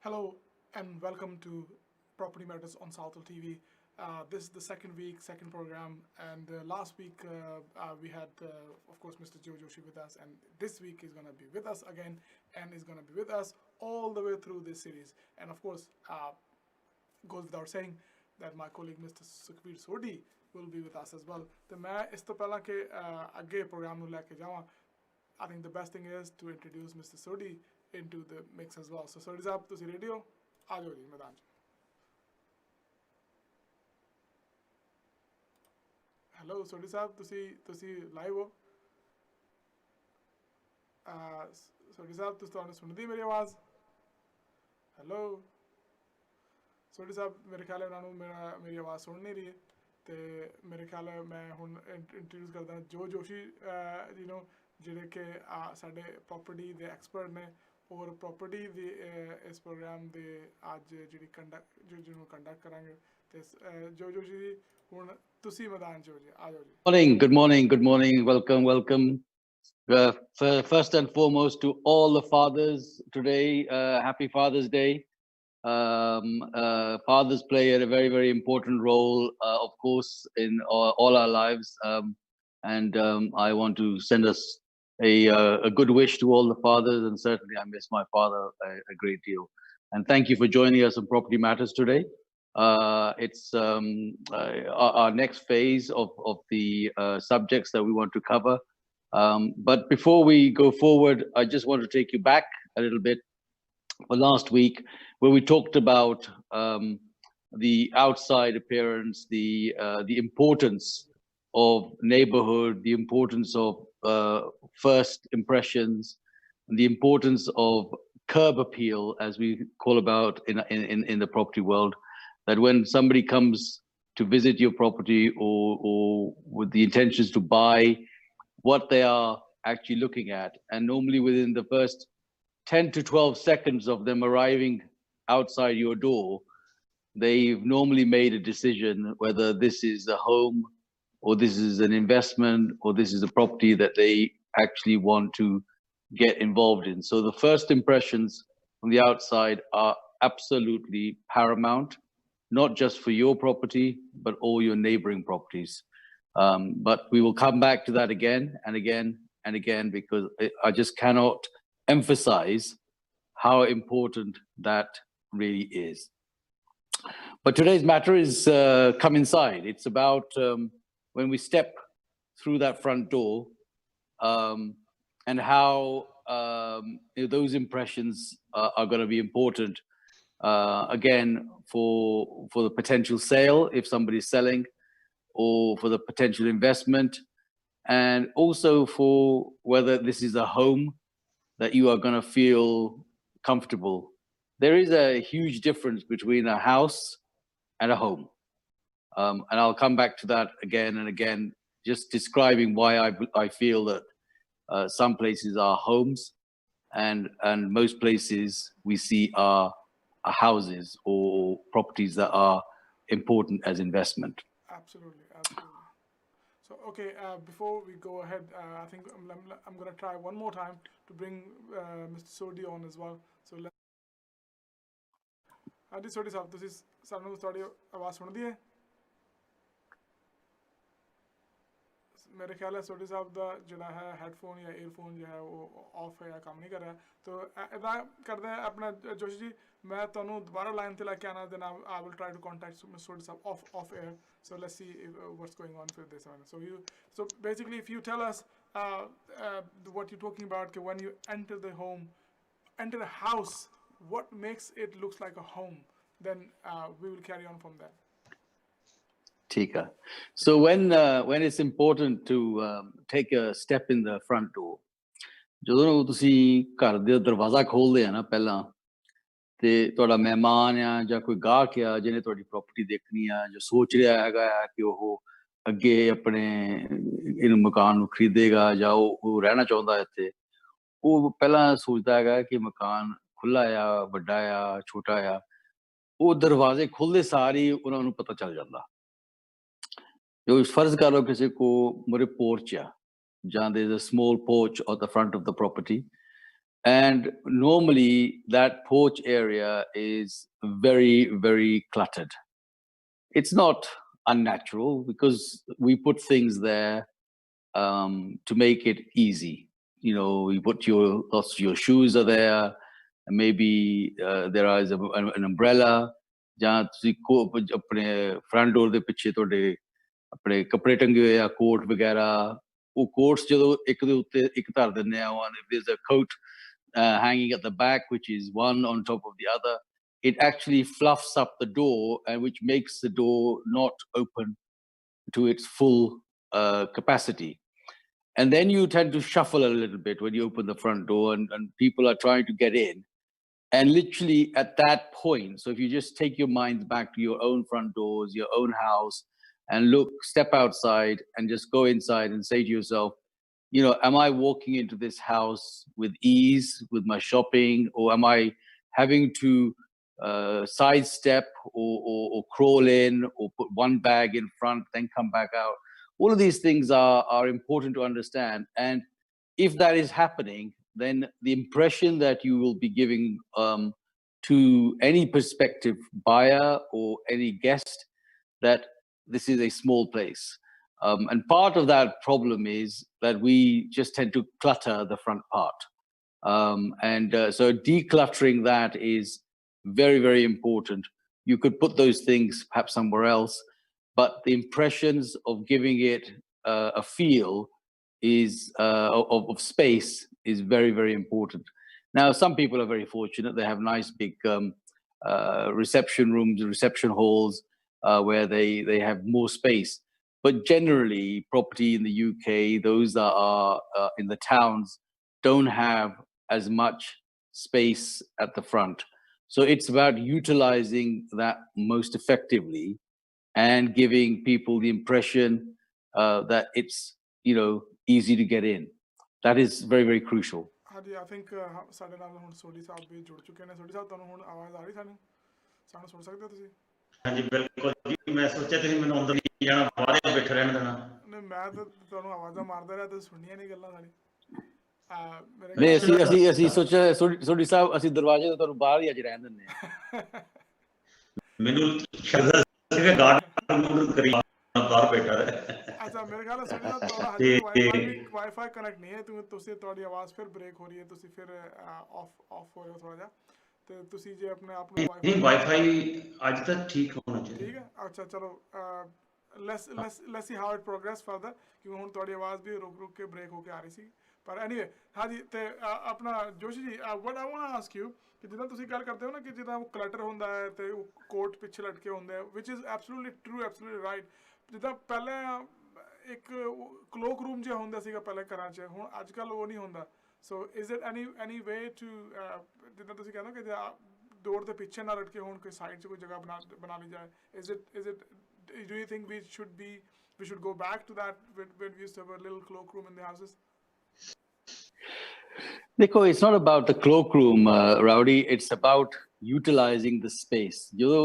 Hello and welcome to Property Matters on Southall TV. This is the second week, second program, and last week we had, of course, Mr. Joe Joshi with us, and this week he's going to be with us again, and he's going to be with us all the way through this series. And of course, goes without saying that my colleague Mr. Sukhvir Sodhi will be with us as well. तो मैं इस तो पहला के आगे programme ਨੂੰ ਲੈ ਕੇ ਜਾਵਾਂ, I think the best thing is to introduce Mr. Sodhi into the mix as well. So Sodhi साहब ਤੁਸੀਂ ready ਹੋ? आ जाओ जी मैदान 'ਚ. Hello Sodhi साहब ਤੁਸੀਂ live ਹੋ? Sodhi साहब ਤੁਹਾਨੂੰ ਸੁਣਦੀ ਮੇਰੀ ਆਵਾਜ਼? Hello ਸੋਢੀ ਸਾਹਿਬ ਮੇਰੇ ਖਿਆਲ ਹੈ ਉਹਨਾਂ ਨੂੰ ਮੇਰੀ ਆਵਾਜ਼ ਸੁਣ ਨਹੀਂ ਰਹੀ ਹੈ ਤੇ ਮੇਰੇ ਖਿਆਲ ਹੈ ਮੈਂ ਹੁਣ ਇੰਟਰੋਡਿਊਸ ਕਰਦਾ ਜੋ ਜੋਸ਼ੀ ਜੀ ਨੂੰ ਜਿਹੜੇ ਕਿ ਸਾਡੇ ਪ੍ਰੋਪਰਟੀ ਦੇ ਐਕਸਪਰਟ ਨੇ ਔਰ ਪ੍ਰੋਪਰਟੀ ਦੇ ਇਸ ਪ੍ਰੋਗਰਾਮ ਦੇ ਅੱਜ ਜਿਹੜੀ ਜਿਹਨੂੰ ਕੰਡਕਟ ਕਰਾਂਗੇ ਤੇ ਜੋ ਜੋਸ਼ੀ ਜੀ ਹੁਣ ਤੁਸੀਂ ਮੈਦਾਨ 'ਚ ਹੋ ਜੀ ਆ ਜਾਓ ਜੀ. Good morning. Welcome. First and foremost to all the fathers today, happy Father's Day. Fathers play a very, very important role, of course, in all our lives. And I want to send us a good wish to all the fathers, and certainly I miss my father a great deal. And thank you for joining us on Property Matters today. It's our next phase of the subjects that we want to cover. But before we go forward, I just want to take you back a little bit for last week, where we talked about the outside appearance, the importance of neighborhood, the importance of first impressions, and the importance of curb appeal, as we call about in the property world. That when somebody comes to visit your property or with the intentions to buy, what they are actually looking at, and normally within the first 10 to 12 seconds of them arriving outside your door, they've normally made a decision whether this is a home or this is an investment or this is a property that they actually want to get involved in. So the first impressions from the outside are absolutely paramount, not just for your property, but all your neighboring properties. But we will come back to that again and again and again, because I just cannot emphasize how important that really is. But today's matter is come inside. It's about when we step through that front door, and how those impressions are going to be important, again, for the potential sale, if somebody's selling, or for the potential investment, and also for whether this is a home that you are going to feel comfortable. There is a huge difference between a house and a home. And I'll come back to that again and again, just describing why I feel that some places are homes and most places we see are houses or properties that are important as investment. Absolutely. So, okay, before we go ahead, I think I'm going to try one more time to bring Mr. Sodhi on as well. So, let's. Adi Sodhi साहब, तुसी सानू थोड़ी आवाज़ सुनदी है? मेरे ख्याल है Sodhi साहब दा जिहड़ा है हेडफोन या ईयरफोन जो है वो ऑफ है या काम नहीं कर रहा है. तो इदा करते हैं अपना जोशी जी, मैं ਤੁਹਾਨੂੰ ਦੁਬਾਰਾ ਲਾਈਨ ਤੇ ਲੈ ਕੇ ਆਣਾ, then I will try to contact Mr. Sodhi साहब off air. So let's see what's going on with this one. So basically, if you tell us what you're talking about, when you enter the house, what makes it looks like a home, then we will carry on from there. Tika. So when it's important to take a step in the front door, ਜਦੋਂ ਤੁਸੀਂ ਘਰ ਦਾ ਦਰਵਾਜ਼ਾ ਖੋਲਦੇ ਆ ਨਾ ਪਹਿਲਾਂ, ਤੇ ਤੁਹਾਡਾ ਮਹਿਮਾਨ ਆ ਜਾਂ ਕੋਈ ਗਾਹਕ ਆ ਜਿਹਨੇ ਤੁਹਾਡੀ ਪ੍ਰਾਪਰਟੀ ਦੇਖਣੀ ਆ, ਜੋ ਸੋਚ ਰਿਹਾ ਹੈਗਾ ਕਿ ਉਹ ਅੱਗੇ ਆਪਣੇ ਇਹਨੂੰ ਮਕਾਨ ਨੂੰ ਖਰੀਦੇਗਾ ਜਾਂ ਉਹ ਰਹਿਣਾ ਚਾਹੁੰਦਾ ਇੱਥੇ, ਉਹ ਪਹਿਲਾਂ ਸੋਚਦਾ ਹੈਗਾ ਕਿ ਮਕਾਨ ਖੁੱਲਾ ਆ, ਵੱਡਾ ਆ, ਛੋਟਾ ਆ. ਉਹ ਦਰਵਾਜ਼ੇ ਖੁੱਲਦੇ ਸਾਰ ਹੀ ਉਹਨਾਂ ਨੂੰ ਪਤਾ ਚੱਲ ਜਾਂਦਾ. ਜੋ ਫਰਜ਼ ਕਰ ਲਓ ਕਿਸੇ ਕੋ ਮੂਹਰੇ ਪੋਰਚ ਆ, ਜਾਂ there's a small porch at the front of the property, And normally that porch area is very, very cluttered. It's not unnatural because we put things there to make it easy. You know, you put lots of your shoes are there, and maybe there is an umbrella. ਜਾਂ ਤੁਸੀਂ ਆਪਣੇ front door ਦੇ ਪਿੱਛੇ ਤੁਹਾਡੇ ਆਪਣੇ ਕੱਪੜੇ ਟੰਗੇ ਹੋਏ ਆ, ਕੋਟ ਵਗੈਰਾ, ਉਹ ਕੋਟਸ ਜਦੋਂ ਇੱਕ ਦੇ ਉੱਤੇ ਇੱਕ ਧਰ ਦਿੰਦੇ ਆ, there's a coat hanging at the back, which is one on top of the other. It actually fluffs up the door, and which makes the door not open to its full capacity. And then you tend to shuffle a little bit when you open the front door, and people are trying to get in. And literally at that point, so if you just take your minds back to your own front doors, your own house, and step outside and just go inside and say to yourself, you know, am I walking into this house with ease, with my shopping, or am I having to sidestep or crawl in or put one bag in front, then come back out? All of these things are important to understand. And if that is happening, then the impression that you will be giving to any prospective buyer or any guest that this is a small place. And part of that problem is that we just tend to clutter the front part. So decluttering that is very, very important. You could put those things perhaps somewhere else, but the impressions of giving it a feel is of space is very, very important. Now, some people are very fortunate. They have nice big reception rooms, reception halls, where they have more space. But generally, property in the UK, those that are in the towns, don't have as much space at the front. So it's about utilizing that most effectively and giving people the impression that it's, you know, easy to get in. That is very, very crucial. ਹਾਂਜੀ I think ਸਾਡੇ ਨਾਲ ਹੁਣ ਸੋਢੀ ਸਾਹਿਬ ਵੀ ਜੁੜ ਚੁੱਕੇ ਨੇ। ਸੋਢੀ ਸਾਹਿਬ ਤੁਹਾਨੂੰ ਹੁਣ ਆਵਾਜ਼ ਆ ਰਹੀ ਸਾਨੂੰ ਸੁਣ ਸਕਦੇ ਹੋ ਤੁਸੀਂ? ਹਾਂਜੀ ਬਿਲਕੁਲ ਜੀ, ਮੈਂ ਸੋਚਿਆ ਤੁਸੀਂ ਮੈਨੂੰ ਅੰਦਰ ਨਹੀਂ ਜਾਣਾ, ਬਾਹਰ ਹੀ ਬੈਠੇ ਰਹਿਣ ਦੇਣਾ। ਨਹੀਂ, ਮੈਂ ਤਾਂ ਤੁਹਾਨੂੰ ਆਵਾਜ਼ਾਂ ਮਾਰਦਾ ਰਿਹਾ, ਤੁਸੀਂ ਸੁਣੀਆਂ ਨਹੀਂ ਗੱਲਾਂ ਸਾਡੀ। ਨਹੀਂ, ਅਸੀਂ ਸੋਚਿਆ ਸੋਢੀ ਸਾਹਿਬ ਅਸੀਂ ਦਰਵਾਜ਼ੇ ਤੋਂ ਤੁਹਾਨੂੰ ਬਾਹਰ ਹੀ ਅੱਜ ਰਹਿਣ ਦਿੰਦੇ ਹਾਂ। ਮੈਨੂੰ ਸ਼ਰਦਾ ਸੀਗਾ ਗਾਰਡ ਕਰੀ ਬਾਹਰ ਬੈਠਾ ਰਿਹਾ। ਅੱਛਾ, ਮੇਰੇ ਖਿਆਲ ਸੋਢੀ ਸਾਹਿਬ ਤੁਹਾਡਾ ਹਜੇ ਵਾਈਫਾਈ ਕਨੈਕਟ ਨਹੀਂ ਹੈ, ਤੁਸੀਂ ਤੁਹਾਡੀ ਆਵਾਜ਼ ਫਿਰ ਬ੍ਰੇਕ ਹੋ ਰਹੀ ਹੈ, ਤੁਸੀਂ ਫਿਰ ਆਫ ਹੋ ਰਹੇ ਹੋ ਥੋੜਾ ਜਿਹਾ, ਤੇ ਤੁਸੀਂ ਜੇ ਆਪਣੇ ਆਪ ਨੂੰ ਵਾਈਫਾਈ ਅੱਜ ਤੱਕ ਠੀਕ ਹੋਣਾ ਚਾਹੀਦਾ। ਠੀਕ ਹੈ, ਅੱਛਾ ਚਲੋ let's see how it progress further, ਕਿਉਂਕਿ ਹੁਣ ਤੁਹਾਡੀ ਆਵਾਜ਼ ਵੀ ਰੁਕ ਕੇ ਬ੍ਰੇਕ ਹੋ ਕੇ ਆ ਰਹੀ ਸੀ। ਪਰ ਐਨੀਵੇ ਹਾਂਜੀ, ਤੇ ਆਪਣਾ Joshi ji, what I want to ask you ਕਿ ਜਿੱਦਾਂ ਤੁਸੀਂ ਗੱਲ ਕਰਦੇ ਹੋ ਨਾ ਕਿ ਜਿੱਦਾਂ ਉਹ ਕਲਟਰ ਹੁੰਦਾ ਹੈ ਤੇ ਉਹ ਕੋਟ ਪਿੱਛੇ ਲਟਕੇ ਹੁੰਦੇ ਆ, which is absolutely true, absolutely right. ਜਿੱਦਾਂ ਪਹਿਲਾਂ ਇੱਕ ਕਲੋਕ ਰੂਮ ਜਿਹਾ ਹੁੰਦਾ ਸੀਗਾ ਪਹਿਲੇ ਘਰਾਂ 'ਚ, ਹੁਣ ਅੱਜ ਕੱਲ੍ਹ ਉਹ ਨਹੀਂ ਹੁੰਦਾ। So is it anyway to, ਜਿੱਦਾਂ ਤੁਸੀਂ ਕਹਿੰਦੇ ਕਿ ਡੋਰ ਦੇ ਪਿੱਛੇ ਨਾ ਲਟਕੇ ਹੋਣ, ਕੋਈ ਸਾਈਡ 'ਚ ਕੋਈ ਜਗ੍ਹਾ ਬਣਾ ਲਈ ਜਾਏ, is it do you think we should go back to that when we used to have a little cloakroom in the houses? Dekho, it's not about the cloakroom, Rowdy. It's about utilizing the space. ਜਦੋਂ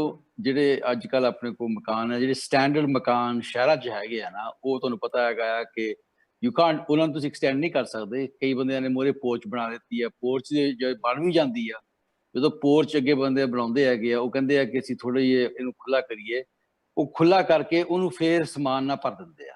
ਜਿਹੜੇ ਅੱਜ ਕੱਲ੍ਹ ਆਪਣੇ ਕੋਲ ਮਕਾਨ ਹੈ, ਜਿਹੜੇ standard ਮਕਾਨ ਸ਼ਹਿਰਾਂ 'ਚ ਹੈਗੇ ਆ ਨਾ, ਉਹ ਤੁਹਾਨੂੰ ਪਤਾ ਹੈਗਾ ਕਿ ਯੂ ਕਾਂਟ, ਉਹਨਾਂ ਨੂੰ ਤੁਸੀਂ ਐਕਸਟੈਂਡ ਨਹੀਂ ਕਰ ਸਕਦੇ। ਕਈ ਬੰਦਿਆਂ ਨੇ ਮੂਹਰੇ ਪੋਰਚ ਬਣਾ ਦਿੱਤੀ ਆ, ਪੋਰਚ ਜੇ ਬਣ ਵੀ ਜਾਂਦੀ ਆ, ਜਦੋਂ ਪੋਰਚ ਅੱਗੇ ਬੰਦੇ ਬਣਾਉਂਦੇ ਹੈਗੇ ਆ, ਉਹ ਕਹਿੰਦੇ ਆ ਕਿ ਅਸੀਂ ਥੋੜ੍ਹਾ ਜਿਹਾ ਇਹਨੂੰ ਖੁੱਲ੍ਹਾ ਕਰੀਏ, ਉਹ ਖੁੱਲ੍ਹਾ ਕਰਕੇ ਉਹਨੂੰ ਫੇਰ ਸਮਾਨ ਨਾਲ ਭਰ ਦਿੰਦੇ ਆ।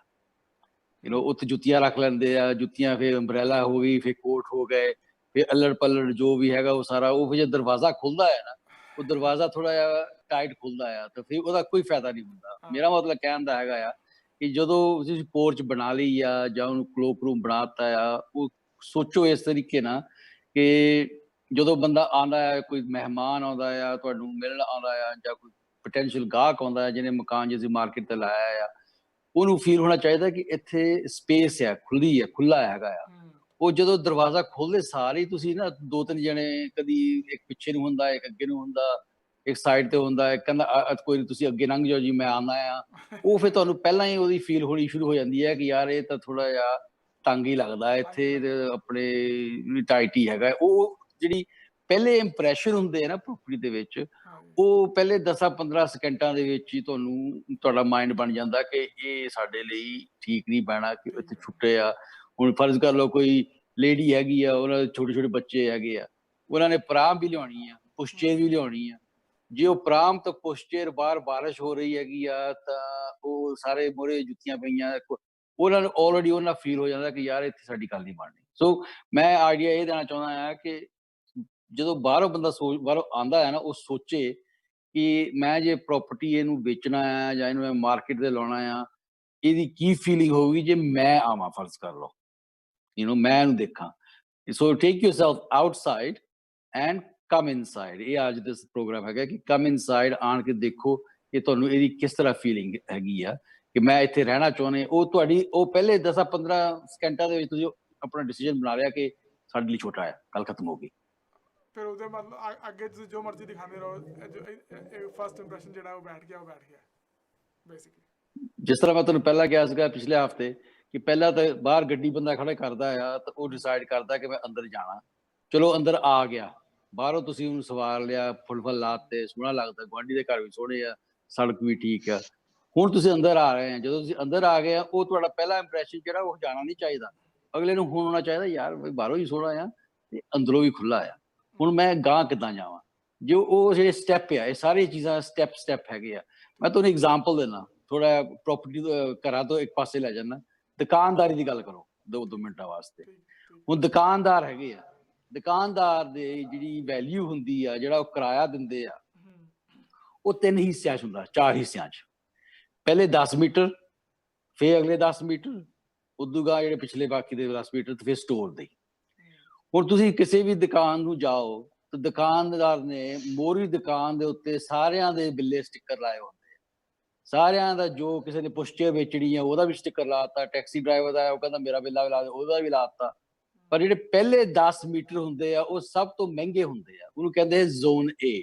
ਯੂ ਨੋ, ਉੱਥੇ ਜੁੱਤੀਆਂ ਰੱਖ ਲੈਂਦੇ ਆ, ਜੁੱਤੀਆਂ ਫਿਰ ਅੰਬਰੈਲਾ ਹੋ ਗਈ, ਫਿਰ ਕੋਟ ਹੋ ਗਏ, ਫਿਰ ਅੱਲੜ ਪੱਲੜ ਜੋ ਵੀ ਹੈਗਾ ਉਹ ਸਾਰਾ, ਉਹ ਫਿਰ ਜੇ ਦਰਵਾਜ਼ਾ ਖੁੱਲਦਾ ਹੈ ਨਾ, ਉਹ ਦਰਵਾਜ਼ਾ ਥੋੜ੍ਹਾ ਜਿਹਾ ਟਾਈਟ ਖੁੱਲਦਾ ਆ, ਤਾਂ ਫਿਰ ਉਹਦਾ ਕੋਈ ਫਾਇਦਾ ਨਹੀਂ ਹੁੰਦਾ। ਮੇਰਾ ਮਤਲਬ ਕਹਿਣ ਦਾ ਹੈਗਾ ਆ ਕਿ ਜਦੋਂ ਤੁਸੀਂ ਪੋਰਚ ਬਣਾ ਲਈ ਆ ਜਾਂ ਉਹਨੂੰ ਕਲੋਕ ਰੂਮ ਬਣਾ ਦਿੱਤਾ ਆ, ਉਹ ਸੋਚੋ ਇਸ ਤਰੀਕੇ ਨਾਲ ਕਿ ਜਦੋਂ ਬੰਦਾ ਆਉਂਦਾ ਹੈ, ਕੋਈ ਮਹਿਮਾਨ ਆਉਂਦਾ ਆ, ਤੁਹਾਨੂੰ ਮਿਲਣ ਆਉਂਦਾ ਆ, ਜਾਂ ਕੋਈ ਪੋਟੈਂਸ਼ੀਅਲ ਗਾਹਕ ਆਉਂਦਾ ਹੈ ਜਿਹਨੇ ਮਕਾਨ ਜਿਸ ਮਾਰਕੀਟ ਤੇ ਲਾਇਆ ਆ, ਉਹਨੂੰ ਫੀਲ ਹੋਣਾ ਚਾਹੀਦਾ ਕਿ ਇੱਥੇ ਸਪੇਸ ਹੈ, ਖੁੱਲੀ ਹੈ, ਖੁੱਲਾ ਹੈਗਾ ਆ। ਉਹ ਜਦੋਂ ਦਰਵਾਜ਼ਾ ਖੋਲ੍ਹਦੇ ਸਾਰੇ ਹੀ ਤੁਸੀਂ ਨਾ 2-3 ਜਣੇ, ਕਦੀ ਇੱਕ ਪਿੱਛੇ ਨੂੰ ਹੁੰਦਾ, ਇੱਕ ਅੱਗੇ ਨੂੰ ਹੁੰਦਾ, ਇੱਕ ਸਾਈਡ ਤੇ ਹੁੰਦਾ, ਇੱਕ ਕਹਿੰਦਾ ਕੋਈ ਨਹੀਂ ਤੁਸੀਂ ਅੱਗੇ ਲੰਘ ਜਾਓ ਜੀ, ਮੈਂ ਆਉਂਦਾ ਆ। ਉਹ ਫਿਰ ਤੁਹਾਨੂੰ ਪਹਿਲਾਂ ਹੀ ਉਹਦੀ ਫੀਲ ਹੋਣੀ ਸ਼ੁਰੂ ਹੋ ਜਾਂਦੀ ਹੈ ਕਿ ਯਾਰ ਇਹ ਤਾਂ ਥੋੜਾ ਜਿਹਾ ਤੰਗ ਹੀ ਲੱਗਦਾ ਇੱਥੇ, ਆਪਣੇ ਟਾਈਟ ਹੀ ਹੈਗਾ। ਉਹ ਜਿਹੜੀ ਪਹਿਲੇ ਇੰਪ੍ਰੈਸ਼ਨ ਹੁੰਦੇ ਆ ਨਾ ਪ੍ਰੋਪਰਟੀ ਦੇ ਵਿੱਚ, ਉਹ ਪਹਿਲੇ 10-15 ਸਕਿੰਟਾਂ ਦੇ ਵਿੱਚ ਹੀ ਤੁਹਾਡਾ ਮਾਈਂਡ ਬਣ ਜਾਂਦਾ ਕਿ ਇਹ ਸਾਡੇ ਲਈ ਠੀਕ ਨਹੀਂ ਪੈਣਾ, ਕਿ ਇੱਥੇ ਛੁੱਟੇ ਆ। ਹੁਣ ਫਰਜ਼ ਕਰ ਲਓ ਕੋਈ ਲੇਡੀ ਹੈਗੀ ਆ, ਉਹਨਾਂ ਦੇ ਛੋਟੇ ਛੋਟੇ ਬੱਚੇ ਹੈਗੇ ਆ, ਉਹਨਾਂ ਨੇ ਪਰਾਮ ਵੀ ਲਿਆਉਣੀ ਆ, ਪੁਸ਼ਚੇਰ ਵੀ ਲਿਆਉਣੀ ਆ। ਜੇ ਉਹ ਪਰਾਮ ਤੋਂ ਪੁਸ਼ਚੇਰ ਬਾਹਰ ਬਾਰਿਸ਼ ਹੋ ਰਹੀ ਹੈਗੀ ਆ ਤਾਂ ਉਹ ਸਾਰੇ ਮੂਹਰੇ ਜੁੱਤੀਆਂ ਪਈਆਂ, ਉਹਨਾਂ ਨੂੰ ਆਲਰੇਡੀ ਉਹਨਾਂ ਫੀਲ ਹੋ ਜਾਂਦਾ ਕਿ ਯਾਰ ਇੱਥੇ ਸਾਡੀ ਗੱਲ ਨਹੀਂ ਬਣਨੀ। ਸੋ ਮੈਂ ਆਈਡੀਆ ਇਹ ਦੇਣਾ ਚਾਹੁੰਦਾ ਹਾਂ ਕਿ ਜਦੋਂ ਬਾਹਰੋਂ ਬੰਦਾ ਬਾਹਰੋਂ ਆਉਂਦਾ ਹੈ ਨਾ, ਉਹ ਸੋਚੇ ਕਿ ਮੈਂ ਜੇ ਪ੍ਰੋਪਰਟੀ ਇਹਨੂੰ ਵੇਚਣਾ ਆ ਜਾਂ ਇਹਨੂੰ ਮੈਂ ਮਾਰਕੀਟ ਤੇ ਲਾਉਣਾ ਆ, ਇਹਦੀ ਕੀ ਫੀਲਿੰਗ ਹੋਊਗੀ ਜੇ ਮੈਂ ਆਵਾਂ, ਫਰਜ਼ ਕਰ ਲਓ ਮੈਂ ਇਹਨੂੰ ਦੇਖਾਂ। So take yourself outside and come inside. ਇਹ ਅੱਜ ਦਾ ਪ੍ਰੋਗਰਾਮ ਹੈਗਾ ਕਿ ਕਮ ਇਨਸਾਈਡ, ਆਣ ਕੇ ਦੇਖੋ ਕਿ ਤੁਹਾਨੂੰ ਇਹਦੀ ਕਿਸ ਤਰ੍ਹਾਂ ਫੀਲਿੰਗ ਹੈਗੀ ਆ ਕਿ ਮੈਂ ਇੱਥੇ ਰਹਿਣਾ ਚਾਹੁੰਦੇ। ਉਹ ਤੁਹਾਡੀ ਉਹ ਪਹਿਲੇ 10-15 ਸਕਿੰਟਾਂ ਦੇ ਵਿੱਚ ਤੁਸੀਂ ਆਪਣਾ ਡਿਸੀਜਨ ਬਣਾ ਲਿਆ ਕਿ ਸਾਡੇ ਲਈ ਛੋਟਾ ਹੈ, ਗੱਲ ਖਤਮ ਹੋ ਗਈ। ਫਿਰ ਉਹਦੇ ਮਤਲਬ ਅੱਗੇ ਤੁਸੀਂ ਜੋ ਮਰਜ਼ੀ ਦਿਖਾਉਂਦੇ ਰਹੋ, ਫਸਟ ਇੰਪ੍ਰੈਸ਼ਨ ਜਿਹੜਾ ਉਹ ਬੈਠ ਗਿਆ ਬੇਸਿਕਲੀ। ਜਿਸ ਤਰ੍ਹਾਂ ਮੈਂ ਤੁਹਾਨੂੰ ਪਹਿਲਾਂ ਕਿਹਾ ਸੀਗਾ ਪਿਛਲੇ ਹਫ਼ਤੇ ਕਿ ਪਹਿਲਾਂ ਤਾਂ ਬਾਹਰ ਗੱਡੀ ਬੰਦਾ ਖੜਾ ਕਰਦਾ ਆ ਤਾਂ ਉਹ ਡਿਸਾਈਡ ਕਰਦਾ ਕਿ ਮੈਂ ਅੰਦਰ ਜਾਣਾ। ਚਲੋ ਅੰਦਰ ਆ ਗਿਆ, ਬਾਹਰੋਂ ਤੁਸੀਂ ਉਹਨੂੰ ਸਵਾਰ ਲਿਆ, ਫੁੱਲ ਲਾਤੇ, ਸੋਹਣਾ ਲੱਗਦਾ, ਗੁਆਂਢੀ ਦੇ ਘਰ ਵੀ ਸੋਹਣੇ ਆ, ਸੜਕ ਵੀ ਠੀਕ ਆ। ਹੁਣ ਤੁਸੀਂ ਅੰਦਰ ਆ ਰਹੇ ਆ, ਜਦੋਂ ਤੁਸੀਂ ਅੰਦਰ ਆ ਗਏ ਆ, ਉਹ ਤੁਹਾਡਾ ਪਹਿਲਾ ਇੰਪ੍ਰੈਸ਼ਨ ਜਿਹੜਾ ਉਹ ਜਾਣਾ ਨਹੀਂ ਚਾਹੀਦਾ। ਅਗਲੇ ਨੂੰ ਹੁਣ ਹੋਣਾ ਚਾਹੀਦਾ ਯਾਰ ਬਾਹਰੋਂ ਹੀ ਸੋਹਣਾ ਆ ਤੇ ਅੰਦਰੋਂ ਵੀ ਖੁੱਲਾ ਆ, ਹੁਣ ਮੈਂ ਗਾਂ ਕਿੱਦਾਂ ਜਾਵਾਂ। ਜੋ ਉਹ ਜਿਹੜੇ ਸਟੈਪ ਆ, ਇਹ ਸਾਰੀਆਂ ਚੀਜ਼ਾਂ ਸਟੈਪ ਹੈਗੇ ਆ। ਮੈਂ ਤੁਹਾਨੂੰ ਐਗਜ਼ਾਮਪਲ ਦੇਣਾ, ਥੋੜਾ ਪ੍ਰੋਪਰਟੀ ਘਰਾਂ ਤੋਂ ਇੱਕ ਪਾਸੇ ਲੈ ਜਾਣਾ। ਦੁਕਾਨਦਾਰੀ ਦੀ ਗੱਲ ਕਰੋ 2 ਮਿੰਟਾਂ ਵਾਸਤੇ। ਹੁਣ ਦੁਕਾਨਦਾਰ ਹੈਗੇ ਆ, ਦੁਕਾਨਦਾਰ ਦੇ ਜਿਹੜੀ ਵੈਲਿਊ ਹੁੰਦੀ ਆ, ਜਿਹੜਾ ਉਹ ਕਿਰਾਇਆ ਦਿੰਦੇ ਆ, ਉਹ 3 ਹਿੱਸਿਆਂ 'ਚ ਹੁੰਦਾ, 4 ਹਿੱਸਿਆਂ 'ਚ। ਪਹਿਲੇ 10 ਮੀਟਰ, ਫਿਰ ਅਗਲੇ 10 ਮੀਟਰ, ਉਦੋਂ ਗਾ ਜਿਹੜੇ ਪਿਛਲੇ ਬਾਕੀ ਦੇ 10 ਮੀਟਰ, ਤੇ ਫਿਰ ਸਟੋਰ ਦੇ। ਹੁਣ ਤੁਸੀਂ ਕਿਸੇ ਵੀ ਦੁਕਾਨ ਨੂੰ ਜਾਓ ਤਾਂ ਦੁਕਾਨਦਾਰ ਨੇ ਮੋਹਰੀ ਦੁਕਾਨ ਦੇ ਉੱਤੇ ਸਾਰਿਆਂ ਦੇ ਬਿੱਲੇ ਸਟਿੱਕਰ ਲਾਏ ਹੁੰਦੇ ਆ, ਸਾਰਿਆਂ ਦਾ। ਜੋ ਕਿਸੇ ਨੇ ਪੁਸ਼ਚੇਰ ਵੇਚਣੀ ਆ ਉਹਦਾ ਵੀ ਸਟਿੱਕਰ ਲਾਤਾ, ਟੈਕਸੀ ਡਰਾਈਵਰ ਦਾ ਉਹ ਕਹਿੰਦਾ ਮੇਰਾ ਬਿੱਲਾ ਵੀ ਲਾ ਦੇ, ਉਹਦਾ ਵੀ ਲਾਤਾ। ਪਰ ਜਿਹੜੇ ਪਹਿਲੇ 10 ਮੀਟਰ ਹੁੰਦੇ ਆ ਉਹ ਸਭ ਤੋਂ ਮਹਿੰਗੇ ਹੁੰਦੇ ਆ, ਉਹਨੂੰ ਕਹਿੰਦੇ ਜ਼ੋਨ ਏ।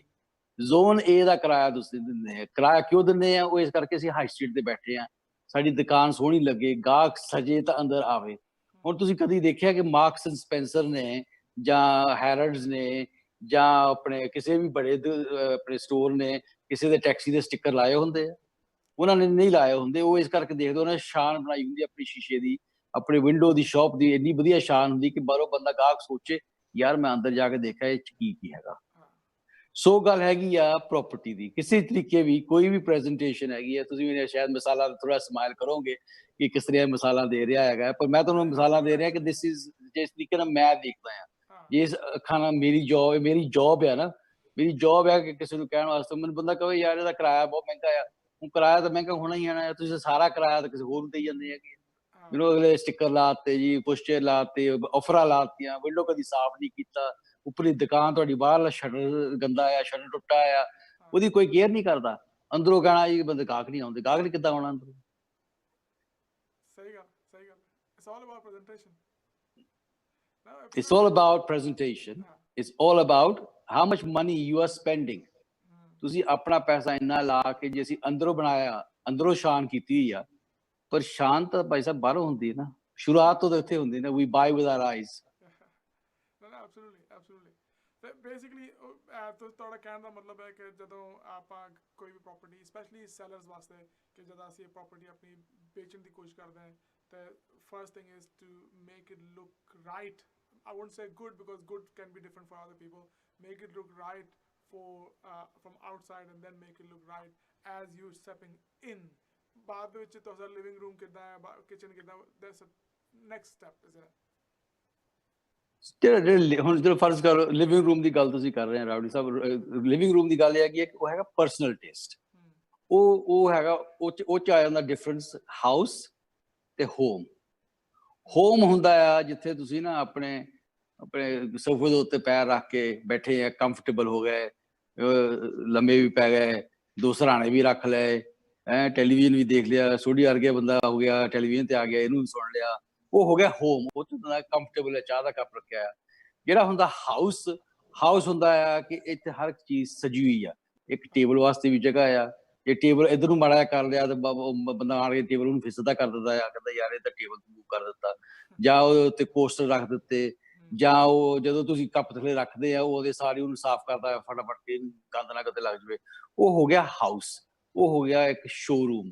ਜ਼ੋਨ ਏ ਦਾ ਕਿਰਾਇਆ ਤੁਸੀਂ ਦਿੰਦੇ ਆ। ਕਿਰਾਇਆ ਕਿਉਂ ਦਿੰਦੇ ਆ? ਉਹ ਇਸ ਕਰਕੇ ਅਸੀਂ ਹਾਈ ਸਟਰੀਟ ਤੇ ਬੈਠੇ ਆ, ਸਾਡੀ ਦੁਕਾਨ ਸੋਹਣੀ ਲੱਗੇ, ਗਾਹਕ ਸਜੇ ਤਾਂ ਅੰਦਰ ਆਵੇ। ਹੁਣ ਤੁਸੀਂ ਕਦੀ ਦੇਖਿਆ ਕਿ ਮਾਰਕਸ ਐਂਡ ਸਪੈਂਸਰ ਨੇ ਜਾਂ ਹੈਰਡਸ ਨੇ ਜਾਂ ਆਪਣੇ ਕਿਸੇ ਵੀ ਬੜੇ ਆਪਣੇ ਸਟੋਰ ਨੇ ਕਿਸੇ ਦੇ ਟੈਕਸੀ ਦੇ ਸਟਿੱਕਰ ਲਾਏ ਹੁੰਦੇ ਆ? ਉਹਨਾਂ ਨੇ ਨਹੀਂ ਲਾਏ ਹੁੰਦੇ। ਉਹ ਇਸ ਕਰਕੇ ਦੇਖਦੇ, ਉਹਨਾਂ ਨੇ ਸ਼ਾਨ ਬਣਾਈ ਹੁੰਦੀ ਆਪਣੀ ਸ਼ੀਸ਼ੇ ਦੀ, ਆਪਣੇ ਵਿੰਡੋ ਦੀ, ਸ਼ਾਪ ਦੀ ਇੰਨੀ ਵਧੀਆ ਸ਼ਾਨ ਹੁੰਦੀ ਕਿ ਬਾਹਰੋਂ ਬੰਦਾ ਗਾਹਕ ਸੋਚੇ ਯਾਰ ਮੈਂ ਅੰਦਰ ਜਾ ਕੇ ਦੇਖਿਆ ਇਹ 'ਚ ਕੀ ਹੈਗਾ। ਸੋ ਗੱਲ ਹੈਗੀ ਆ ਪ੍ਰੋਪਰਟੀ ਦੀ। ਕਿਸੇ ਤਰੀਕੇ ਵੀ ਕੋਈ ਵੀ ਪ੍ਰੈਜੈਂਟੇਸ਼ਨ ਹੈਗੀ ਹੈ, ਤੁਸੀਂ ਮੈਨੂੰ ਸ਼ਾਇਦ ਮਿਸਾਲਾਂ ਥੋੜਾ ਸਮਾਈਲ ਕਰੋਗੇ ਕਿ ਕਿਸ ਤਰ੍ਹਾਂ ਮਿਸਾਲਾਂ ਦੇ ਰਿਹਾ ਹੈਗਾ, ਪਰ ਮੈਂ ਤੁਹਾਨੂੰ ਮਿਸਾਲਾਂ ਦੇ ਰਿਹਾ ਕਿ ਦਿਸ ਇਜ਼ ਜਿਸ ਤਰੀਕੇ ਨਾਲ ਮੈਂ ਦੇਖਦਾ ਹਾਂ, ਜਿਸ ਅੱਖਾਂ ਨਾਲ ਮੇਰੀ ਜੌਬ ਹੈ ਨਾ, ਮੇਰੀ ਜੌਬ ਹੈ ਕਿ ਕਿਸੇ ਨੂੰ ਕਹਿਣ ਵਾਸਤੇ। ਮੈਨੂੰ ਬੰਦਾ ਕਹੇ ਯਾਰ ਇਹਦਾ ਕਿਰਾਇਆ ਬਹੁਤ ਮਹਿੰਗਾ ਆ, ਹੁਣ ਕਿਰਾਇਆ ਤਾਂ ਮਹਿੰਗਾ ਹੋਣਾ ਹੀ ਆਣਾ, ਤੁਸੀਂ ਸਾਰਾ ਕਿਰਾਇਆ ਤਾਂ ਕਿਸੇ ਹੋਰ ਨੂੰ ਦੇਈ ਜਾਂਦੇ ਹੈਗੇ। ਮੈਨੂੰ ਅਗਲੇ ਸਟਿੱਕਰ ਲਾਤੇ ਜੀ, ਪੁਸ਼ਚਰ ਲਾਤੇ, ਆਫਰਾਂ ਲਾਤੀਆਂ, ਵਿੰਡੋ ਕਦੀ ਸਾਫ਼ ਨਹੀਂ ਕੀਤਾ, ਉੱਪਰਲੀ ਦੁਕਾਨ ਤੁਹਾਡੀ ਬਾਹਰਲਾ ਸ਼ਟਰ ਗੰਦਾ ਆ, ਸ਼ਟਰ ਟੁੱਟਾ ਆ, ਉਹਦੀ ਕੋਈ ਕੇਅਰ ਨਹੀਂ ਕਰਦਾ। ਅੰਦਰੋਂ ਕਹਿਣਾ ਜੀ ਬੰਦੇ ਗਾਹਕ ਨਹੀਂ ਆਉਂਦੇ, ਗਾਹਕ ਨੇ ਕਿੱਦਾਂ ਆਉਣਾ ਅੰਦਰੋਂ? ਸਹੀ ਗੱਲ। It's all about presentation. It's all about presentation. It's all about how much money you are spending. ਤੁਸੀਂ ਆਪਣਾ ਪੈਸਾ ਇੰਨਾ ਲਾ ਕੇ ਜੇ ਅਸੀਂ ਅੰਦਰੋਂ ਬਣਾਇਆ, ਅੰਦਰੋਂ ਸ਼ਾਨ ਕੀਤੀ ਹੋਈ ਆ, ਪਰ ਸ਼ਾਨ ਤਾਂ ਭਾਈ ਸਾਹਿਬ ਬਾਹਰੋਂ ਹੁੰਦੀ ਹੈ ਨਾ, ਸ਼ੁਰੂਆਤ ਤੋਂ ਇੱਥੇ ਹੁੰਦੀ ਨਾ। We buy with our eyes. Absolutely. Basically ਤੁਹਾਡਾ ਕਹਿਣ ਦਾ ਮਤਲਬ ਹੈ ਕਿ ਜਦੋਂ ਆਪਾਂ ਕੋਈ ਵੀ ਪ੍ਰੋਪਰਟੀ, ਸਪੈਸ਼ਲੀ ਸੈਲਰਸ ਵਾਸਤੇ, ਕਿ ਜਦੋਂ ਅਸੀਂ ਇਹ ਪ੍ਰੋਪਰਟੀ ਆਪਣੀ ਵੇਚਣ ਦੀ ਕੋਸ਼ਿਸ਼ ਕਰਦੇ ਹਾਂ ਤਾਂ first thing is to make it look right. I won't say good because good can be different for other people. Make it look right from outside and then make it look right as you stepping in. ਬਾਅਦ ਵਿੱਚ ਤੁਹਾਡਾ living room ਕਿੱਦਾਂ ਹੈ, kitchen ਕਿੱਦਾਂ, that's a next step, isn't it? ਹੁਣ ਜਦੋਂ ਫਰਜ਼ ਕਰੋ ਲਿਵਿੰਗ ਰੂਮ ਦੀ ਗੱਲ ਤੁਸੀਂ ਕਰ ਰਹੇ ਹੋ ਰਾਉਡੀ ਸਾਹਿਬ, ਲਿਵਿੰਗ ਰੂਮ ਦੀ ਗੱਲ ਇਹ ਹੈਗੀ ਹੈ ਕਿ ਉਹ ਹੈਗਾ ਪਰਸਨਲ ਟੇਸਟ। ਉਹ ਹੈਗਾ, ਉਹ 'ਚ ਆ ਜਾਂਦਾ ਡਿਫਰੈਂਸ ਹਾਊਸ ਤੇ ਹੋਮ। ਹੋਮ ਹੁੰਦਾ ਆ ਜਿੱਥੇ ਤੁਸੀਂ ਨਾ ਆਪਣੇ ਸੋਫੇ ਦੇ ਉੱਤੇ ਪੈਰ ਰੱਖ ਕੇ ਬੈਠੇ ਆ, ਕੰਫਰਟੇਬਲ ਹੋ ਗਏ, ਲੰਮੇ ਵੀ ਪੈ ਗਏ, 2 ਸਰਾਣੇ ਵੀ ਰੱਖ ਲਏ, ਟੈਲੀਵਿਜ਼ਨ ਵੀ ਦੇਖ ਲਿਆ, ਸੋਢੀ ਵਰਗਾ ਬੰਦਾ ਹੋ ਗਿਆ, ਟੈਲੀਵਿਜ਼ਨ ਤੇ ਆ ਗਿਆ, ਇਹਨੂੰ ਵੀ ਸੁਣ ਲਿਆ, ਉਹ ਹੋ ਗਿਆ ਹੋਮ। ਉਹ 'ਚ ਕੰਫਰਟੇਬਲ ਹੈ, ਚਾਹ ਦਾ ਕੱਪ ਰੱਖਿਆ ਆ। ਜਿਹੜਾ ਹੁੰਦਾ ਹਾਊਸ ਹੁੰਦਾ ਆ ਕਿ ਇੱਥੇ ਹਰ ਇੱਕ ਚੀਜ਼ ਸਜੀ ਹੋਈ ਆ, ਇੱਕ ਟੇਬਲ ਵਾਸਤੇ ਵੀ ਜਗ੍ਹਾ ਆ। ਜੇ ਟੇਬਲ ਇੱਧਰ ਨੂੰ ਮਾੜਾ ਕਰ ਲਿਆ ਤਾਂ ਬੰਦਾ ਆ ਕੇ ਟੇਬਲ ਨੂੰ ਫਿਰ ਸਿੱਧਾ ਕਰ ਦਿੰਦਾ ਆ, ਕਹਿੰਦਾ ਯਾਰ ਇਹ ਤਾਂ ਟੇਬਲ ਮੂਵ ਕਰ ਦਿੱਤਾ, ਜਾਂ ਉਹਦੇ ਉੱਤੇ ਕੋਸਟਰ ਰੱਖ ਦਿੱਤੇ, ਜਾਂ ਉਹ ਜਦੋਂ ਤੁਸੀਂ ਕੱਪ ਥੱਲੇ ਰੱਖਦੇ ਆ ਉਹਦੇ ਸਾਰੇ ਉਹਨੂੰ ਸਾਫ਼ ਕਰਦਾ ਫਟਾਫਟ ਕੇ, ਗੰਦ ਨਾ ਕਿਤੇ ਲੱਗ ਜਾਵੇ। ਉਹ ਹੋ ਗਿਆ ਹਾਊਸ, ਉਹ ਹੋ ਗਿਆ ਇੱਕ ਸ਼ੋਰੂਮ।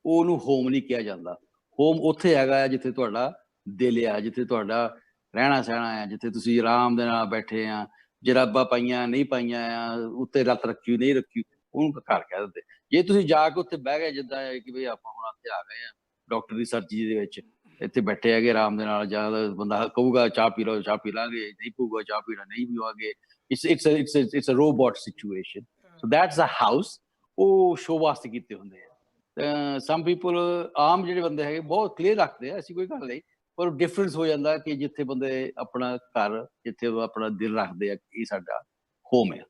ਉਹਨੂੰ ਹੋਮ ਨਹੀਂ ਕਿਹਾ ਜਾਂਦਾ। ਹੋਮ ਉੱਥੇ ਹੈਗਾ ਆ ਜਿੱਥੇ ਤੁਹਾਡਾ ਦਿਲ ਆ, ਜਿੱਥੇ ਤੁਹਾਡਾ ਰਹਿਣਾ ਸਹਿਣਾ ਆ, ਜਿੱਥੇ ਤੁਸੀਂ ਆਰਾਮ ਦੇ ਨਾਲ ਬੈਠੇ ਆ, ਜਰਾਬਾਂ ਪਾਈਆਂ ਨਹੀਂ ਪਾਈਆਂ ਆ, ਉੱਤੇ ਲੱਤ ਰੱਖੀ ਨਹੀਂ ਰੱਖੀ, ਉਹਨੂੰ ਘਰ ਕਹਿ ਦਿੰਦੇ। ਜੇ ਤੁਸੀਂ ਜਾ ਕੇ ਉੱਥੇ ਬਹਿ ਗਏ ਜਿੱਦਾਂ ਕਿ ਵੀ ਆਪਾਂ ਹੁਣ ਇੱਥੇ ਆ ਗਏ ਆ ਡਾਕਟਰ ਦੀ ਸਰਜਰੀ ਦੇ ਵਿੱਚ, ਇੱਥੇ ਬੈਠੇ ਹੈਗੇ ਆਰਾਮ ਦੇ ਨਾਲ, ਜਾਂ ਬੰਦਾ ਕਹੂਗਾ ਚਾਹ ਪੀ ਲਓ ਚਾਹ ਪੀ ਲਾਂਗੇ, ਨਹੀਂ ਕਹੂਗਾ ਚਾਹ ਪੀਣਾ ਨਹੀਂ ਪੀਵਾਂਗੇ। it's a robot situation. So that's a house, ਉਹ ਸ਼ੋਅ ਵਾਸਤੇ ਕੀਤੇ ਹੁੰਦੇ ਆ। ਸਮ ਪੀਪਲ ਆਮ ਜਿਹੜੇ ਬੰਦੇ ਹੈਗੇ ਬਹੁਤ ਕਲੀਅਰ ਰੱਖਦੇ ਆ, ਐਸੀ ਕੋਈ ਗੱਲ ਨਹੀਂ, ਪਰ ਡਿਫਰੈਂਸ ਹੋ ਜਾਂਦਾ ਕਿ ਜਿੱਥੇ ਬੰਦੇ ਆਪਣਾ ਘਰ, ਜਿੱਥੇ ਉਹ ਆਪਣਾ ਦਿਲ ਰੱਖਦੇ ਆ, ਇਹ ਸਾਡਾ ਹੋਮ ਹੈ।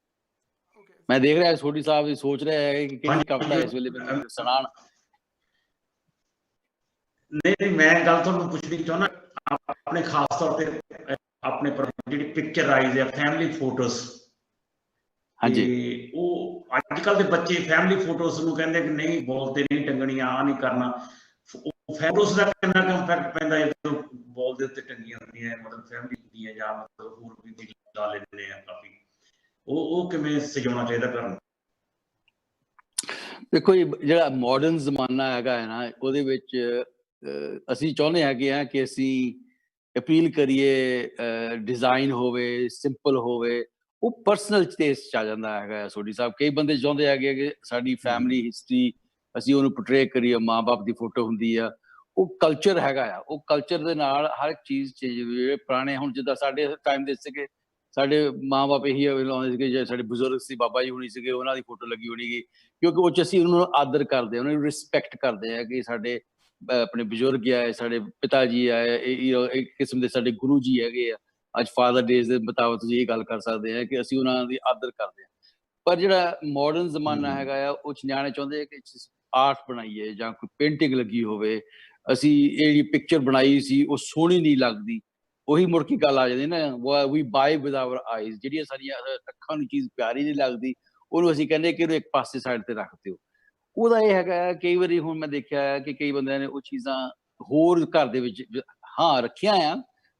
ਮੈਂ ਦੇਖ ਰਿਹਾ ਸੋਢੀ ਸਾਹਿਬ ਵੀ ਸੋਚ ਰਿਹਾ ਹੈ ਕਿ ਕਿਹੜੀ ਕਵਿਤਾ ਇਸ ਵੇਲੇ ਮੈਨੂੰ ਸੁਣਾਉਣ। ਨਹੀਂ, ਮੈਂ ਗੱਲ ਤੁਹਾਨੂੰ ਪੁੱਛਣੀ ਚਾਹੁੰਦਾ, ਆਪਣੇ ਖਾਸ ਤੌਰ ਤੇ ਆਪਣੇ ਪਰ ਜਿਹੜੀ ਪਿਕਚਰਾਈਜ਼ ਹੈ ਫੈਮਿਲੀ ਫੋਟੋਜ਼, ਹਾਂਜੀ, ਉਹ ਅੱਜ ਕੱਲ੍ਹ ਦੇ ਬੱਚੇ ਫੈਮਿਲੀ ਫੋਟੋਜ਼ ਨੂੰ ਕਹਿੰਦੇ ਕਿ ਨਹੀਂ ਬੋਲਦੇ, ਨਹੀਂ ਟੰਗਣੀਆਂ, ਆ ਨਹੀਂ ਕਰਨਾ। ਫੋਟੋਜ਼ ਦਾ ਕਿੰਨਾ ਕੁ ਇੰਪੈਕਟ ਪੈਂਦਾ ਜਦੋਂ ਬੋਲ ਦੇ ਉੱਤੇ ਟੰਗੀਆਂ ਹੁੰਦੀਆਂ, ਮਤਲਬ ਫੈਮਿਲੀ ਹੁੰਦੀ ਹੈ ਜਾਂ ਮਤਲਬ ਹੋਰ ਵੀ ਲਾ ਲੈਂਦੇ ਆ ਕਾਫੀ, ਉਹ ਕਿਵੇਂ ਸਜਾਉਣਾ ਚਾਹੀਦਾ ਘਰ ਨੂੰ? ਦੇਖੋ ਜੀ, ਜਿਹੜਾ ਮਾਡਰਨ ਜ਼ਮਾਨਾ ਹੈਗਾ ਹੈ ਨਾ, ਉਹਦੇ ਵਿੱਚ ਅਸੀਂ ਚਾਹੁੰਦੇ ਹੈਗੇ ਆ ਕਿ ਅਸੀਂ ਅਪੀਲ ਕਰੀਏ, ਡਿਜ਼ਾਈਨ ਹੋਵੇ, ਸਿੰਪਲ ਹੋਵੇ, ਉਹ ਪਰਸਨਲ ਟੇਸਟ 'ਚ ਆ ਜਾਂਦਾ ਹੈਗਾ ਸੋਢੀ ਸਾਹਿਬ। ਕਈ ਬੰਦੇ ਚਾਹੁੰਦੇ ਹੈਗੇ ਕਿ ਸਾਡੀ ਫੈਮਿਲੀ ਹਿਸਟਰੀ ਅਸੀਂ ਉਹਨੂੰ ਪੋਰਟਰੇ ਕਰੀਏ, ਮਾਂ ਬਾਪ ਦੀ ਫੋਟੋ ਹੁੰਦੀ ਆ, ਉਹ ਕਲਚਰ ਹੈਗਾ ਆ, ਉਹ ਕਲਚਰ ਦੇ ਨਾਲ ਹਰ ਇੱਕ ਚੀਜ਼ ਜਿਹੜੇ ਪੁਰਾਣੇ, ਹੁਣ ਜਿੱਦਾਂ ਸਾਡੇ ਟਾਈਮ ਦੇ ਸੀਗੇ, ਸਾਡੇ ਮਾਂ ਬਾਪ ਇਹੀ ਲਾਉਂਦੇ ਸੀਗੇ, ਜੇ ਸਾਡੇ ਬਜ਼ੁਰਗ ਸੀ, ਬਾਬਾ ਜੀ ਹੋਣੀ ਸੀਗੇ, ਉਹਨਾਂ ਦੀ ਫੋਟੋ ਲੱਗੀ ਹੋਣੀ ਗੀ, ਕਿਉਂਕਿ ਉਹ 'ਚ ਅਸੀਂ ਉਹਨਾਂ ਨੂੰ ਆਦਰ ਕਰਦੇ, ਉਹਨਾਂ ਨੂੰ ਰਿਸਪੈਕਟ ਕਰਦੇ ਆ ਕਿ ਸਾਡੇ ਆਪਣੇ ਬਜ਼ੁਰਗ ਆਏ, ਸਾਡੇ ਪਿਤਾ ਜੀ ਆਏ, ਇੱਕ ਕਿਸਮ ਦੇ ਸਾਡੇ ਗੁਰੂ ਜੀ ਹੈਗੇ ਆ। ਅੱਜ ਫਾਦਰ ਡੇਜ਼ ਦੇ ਮੁਤਾਬਕ ਤੁਸੀਂ ਇਹ ਗੱਲ ਕਰ ਸਕਦੇ ਆ ਕਿ ਅਸੀਂ ਉਹਨਾਂ ਦੀ ਆਦਰ ਕਰਦੇ ਹਾਂ। ਪਰ ਜਿਹੜਾ ਮਾਡਰਨ ਜ਼ਮਾਨਾ ਹੈਗਾ ਆ, ਉਹ 'ਚ ਨਿਆਣੇ ਚਾਹੁੰਦੇ ਆ ਕਿ ਆਰਟ ਬਣਾਈਏ ਜਾਂ ਕੋਈ ਪੇਂਟਿੰਗ ਲੱਗੀ ਹੋਵੇ, ਅਸੀਂ ਇਹ ਜਿਹੜੀ ਪਿਕਚਰ ਬਣਾਈ ਸੀ ਉਹ ਸੋਹਣੀ ਨਹੀਂ ਲੱਗਦੀ, ਉਹੀ ਮੁੜ ਕੇ ਗੱਲ ਆ ਜਾਂਦੀ ਨਾ, ਵੀ ਬਾਏ ਵਿਦ ਆਵਰ ਆਈਜ਼, ਜਿਹੜੀਆਂ ਸਾਡੀਆਂ ਅੱਖਾਂ ਨੂੰ ਚੀਜ਼ ਪਿਆਰੀ ਨਹੀਂ ਲੱਗਦੀ, ਉਹਨੂੰ ਅਸੀਂ ਕਹਿੰਦੇ ਕਿ ਇਹਨੂੰ ਇੱਕ ਪਾਸੇ ਸਾਈਡ ਤੇ ਰੱਖ ਦਿਓ। ਉਹਦਾ ਇਹ ਹੈਗਾ, ਕਈ ਵਾਰੀ ਹੁਣ ਮੈਂ ਦੇਖਿਆ ਹੈ ਕਿ ਕਈ ਬੰਦਿਆਂ ਨੇ ਉਹ ਚੀਜ਼ਾਂ ਹੋਰ ਘਰ ਦੇ ਵਿੱਚ ਹਾਂ ਰੱਖੀਆਂ ਆ,